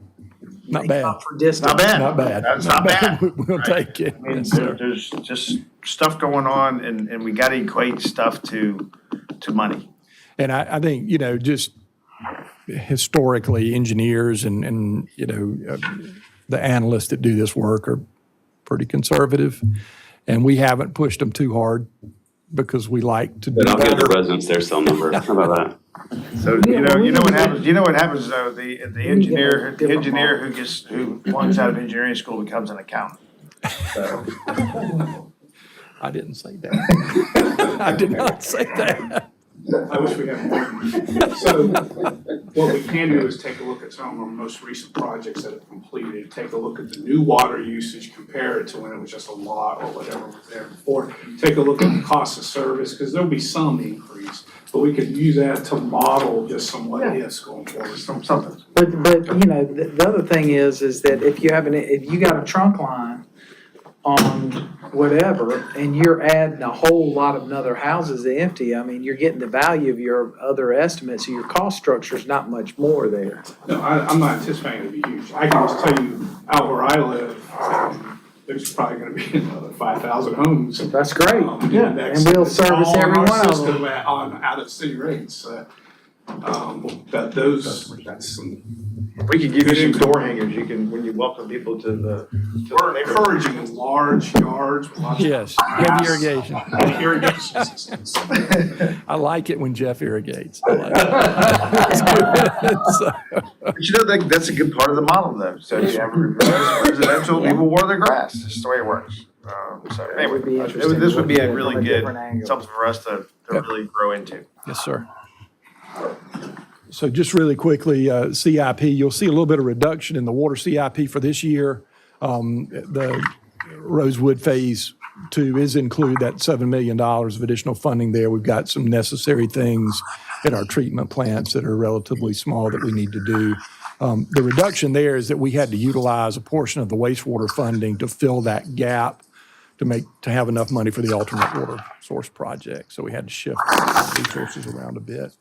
Not bad. For distance. Not bad. Not bad. That's not bad. We'll take it. I mean, Yes, sir. there's just stuff going on and we gotta equate stuff to money. And I think, you know, just historically, engineers and you know, the analysts that do this work are pretty conservative. And we haven't pushed them too hard because we like to do But I'll give the better. residents their cell number. How about that? So, you know what happens though, the engineer who flunks out of engineering school becomes an accountant. So, I didn't say that. I did not say that. I wish we had more. So what we can do is take a look at some of our most recent projects that have completed, take a look at the new water usage, compare it to when it was just a lot or whatever was there before. Take a look at the cost of service, because there'll be some increase, but we could use that to model just some what ifs going forward. something. But, you know, the other thing is that if you got a trunk line on whatever, and you're adding a whole lot of other houses empty, I mean, you're getting the value of your other estimates, so your cost structure is not much more there. No, I'm not anticipating it to be huge. I can just tell you, out where I live, there's probably gonna be another 5,000 homes. That's great. in the Yeah, next- and we'll it's service all on every our one of them. system on out of city rates. That's some. We could give you some door hangers, you can, when you welcome people to the. We're encouraging large yards with lots of. Yes, heavy irrigation. Irrigation systems. I like it when Jeff irrigates. I like it. So, But you know, that's a good part of the model though, so you have residential, people water their grass, that's just the way it works. So It would be anyway, interesting this to would be look at a it really from a good, different angle. something for us to really grow into. Yes, sir. So just really quickly, CIP, you'll see a little bit of reduction in the water CIP for this year. The Rosewood Phase 2 is include that $7 million of additional funding there. We've got some necessary things at our treatment plants that are relatively small that we need to do. The reduction there is that we had to utilize a portion of the wastewater funding to fill that gap to have enough money for the alternate water source project. So we had to shift resources around a bit.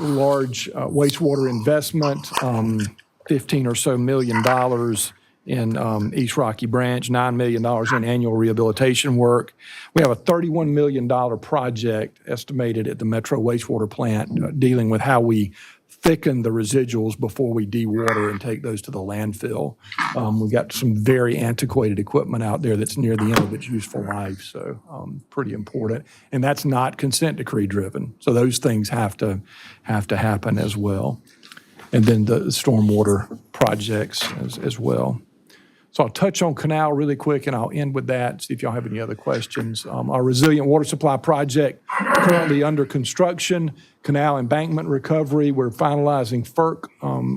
Large wastewater investment, $15 or so million in East Rocky Branch, $9 million in annual rehabilitation work. We have a $31 million project estimated at the Metro wastewater plant dealing with how we thicken the residuals before we dewater and take those to the landfill. We've got some very antiquated equipment out there that's near the end of its useful life, so pretty important. And that's not consent decree driven, so those things have to happen as well. And then the stormwater projects as well. So I'll touch on Canal really quick, and I'll end with that, see if y'all have any other questions. Our resilient water supply project currently under construction, canal embankment recovery, we're finalizing FERC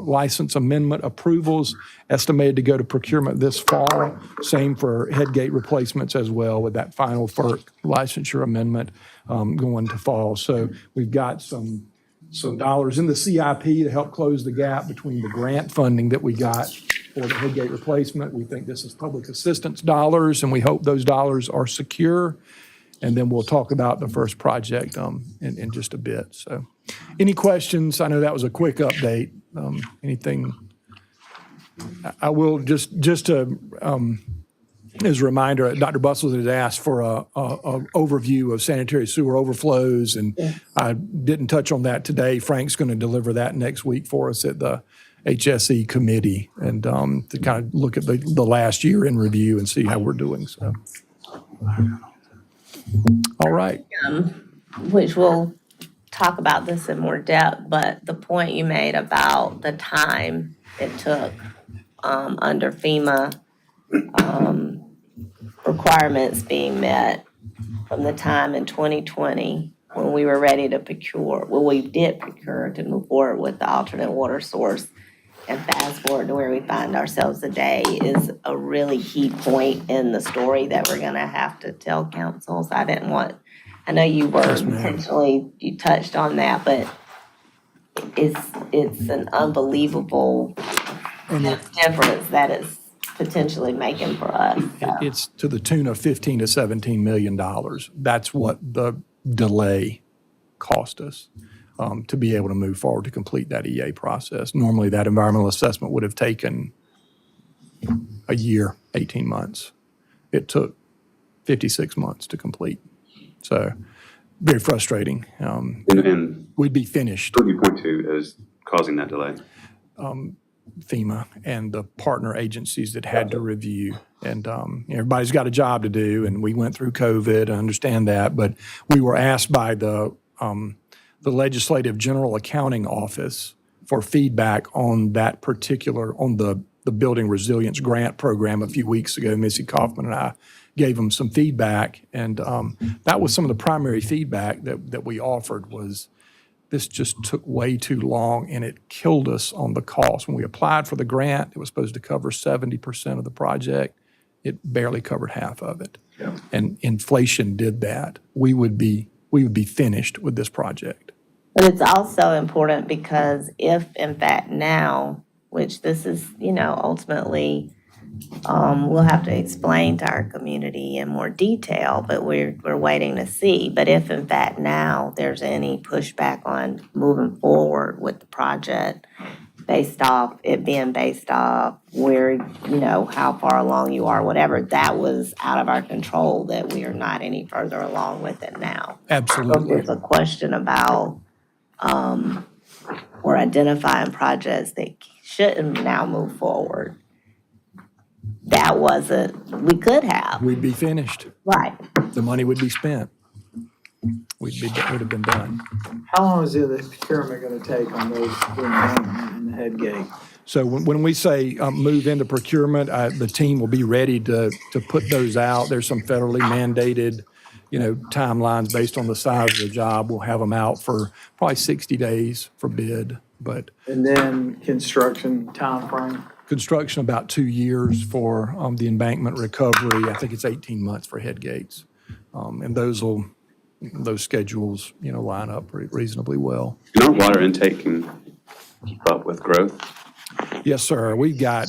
license amendment approvals, estimated to go to procurement this fall. Same for headgate replacements as well, with that final FERC licensure amendment going to fall. So we've got some dollars in the CIP to help close the gap between the grant funding that we got for the headgate replacement. We think this is public assistance dollars, and we hope those dollars are secure. And then we'll talk about the first project in just a bit. So any questions? I know that was a quick update. Anything? I will just to, as a reminder, Dr. Bustles had asked for a overview of sanitary sewer overflows, and I didn't touch on that today. Frank's going to deliver that next week for us at the HSE committee, and to kind of look at the last year in review and see how we're doing. So, all right. Which we'll talk about this in more depth, but the point you made about the time it took under FEMA requirements being met from the time in 2020 when we were ready to procure, well, we did procure to move forward with the alternate water source, and fast forward to where we find ourselves today is a really key point in the story that we're gonna have to tell council. So I know you were potentially, you touched on that, but it's an unbelievable difference that it's potentially making for us. So. It's to the tune of $15 to $17 million. That's what the delay cost us to be able to move forward to complete that EA process. Normally, that environmental assessment would have taken a year, 18 months. It took 56 months to complete. So very frustrating. And we'd be finished. What do you point to as causing that delay? FEMA and the partner agencies that had to review. And everybody's got a job to do, and we went through COVID, I understand that, but we were asked by the Legislative General Accounting Office for feedback on that particular, on the Building Resilience Grant Program a few weeks ago. Missy Kaufman and I gave them some feedback, and that was some of the primary feedback that we offered was this just took way too long, and it killed us on the cost. When we applied for the grant, it was supposed to cover 70% of the project. It barely covered half of it. Yeah. And inflation did that. We would be finished with this project. But it's also important because if in fact now, which this is, ultimately, we'll have to explain to our community in more detail, but we're waiting to see. But if in fact now there's any pushback on moving forward with the project based off where, how far along you are, whatever, that was out of our control, that we are not any further along with it now. Absolutely. So there's a question about, we're identifying projects that shouldn't now move forward. That we could have. We'd be finished. Right. The money would be spent. Would have been done. How long is the procurement going to take on those in the head gate? So when we say move into procurement, the team will be ready to put those out. There's some federally mandated, timelines based on the size of the job. We'll have them out for probably 60 days for bid. And then construction timeframe? Construction about 2 years for the embankment recovery. I think it's 18 months for head gates. And those schedules, line up reasonably well. Our water intake can keep up with growth? Yes, sir. We've got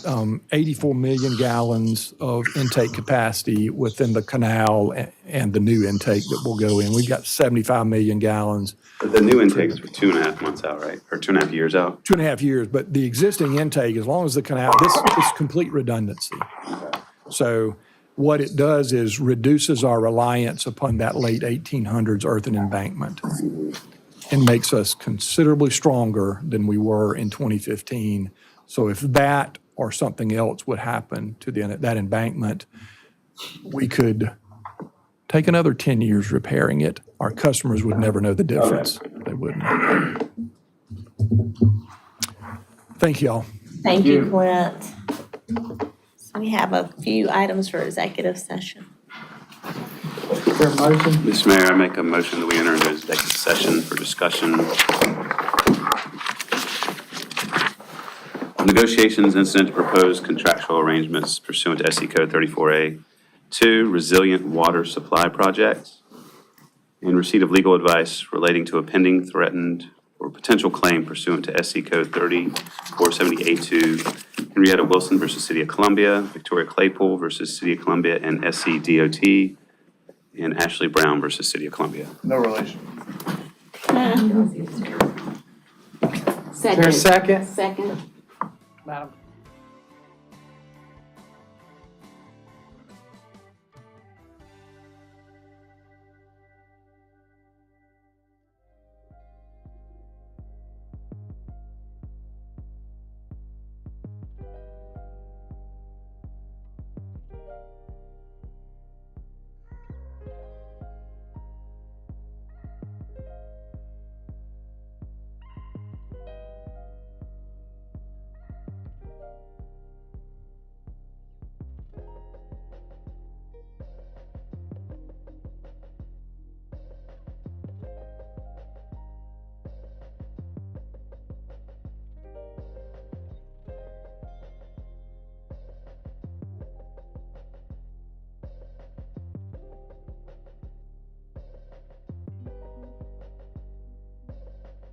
84 million gallons of intake capacity within the canal and the new intake that will go in. We've got 75 million gallons. But the new intakes were 2.5 months out, right? Or 2.5 years out? 2.5 years, but the existing intake, as long as the canal, this is complete redundancy. So what it does is reduces our reliance upon that late 1800s earthen embankment and makes us considerably stronger than we were in 2015. So if that or something else would happen to that embankment, we could take another 10 years repairing it. Our customers would never know the difference. They wouldn't. Thank you all. Thank you, Clint. We have a few items for executive session. Is there a motion? Mr. Mayor, I make a motion that we enter into executive session for discussion. Negotiations incident to proposed contractual arrangements pursuant to SC Code 34A. 2, resilient water supply project. In receipt of legal advice relating to a pending, threatened, or potential claim pursuant to SC Code 3470A2, Henrietta Wilson versus City of Columbia, Victoria Claypool versus City of Columbia and SC DOT, and Ashley Brown versus City of Columbia. No relation. Is there a second? Second. Madam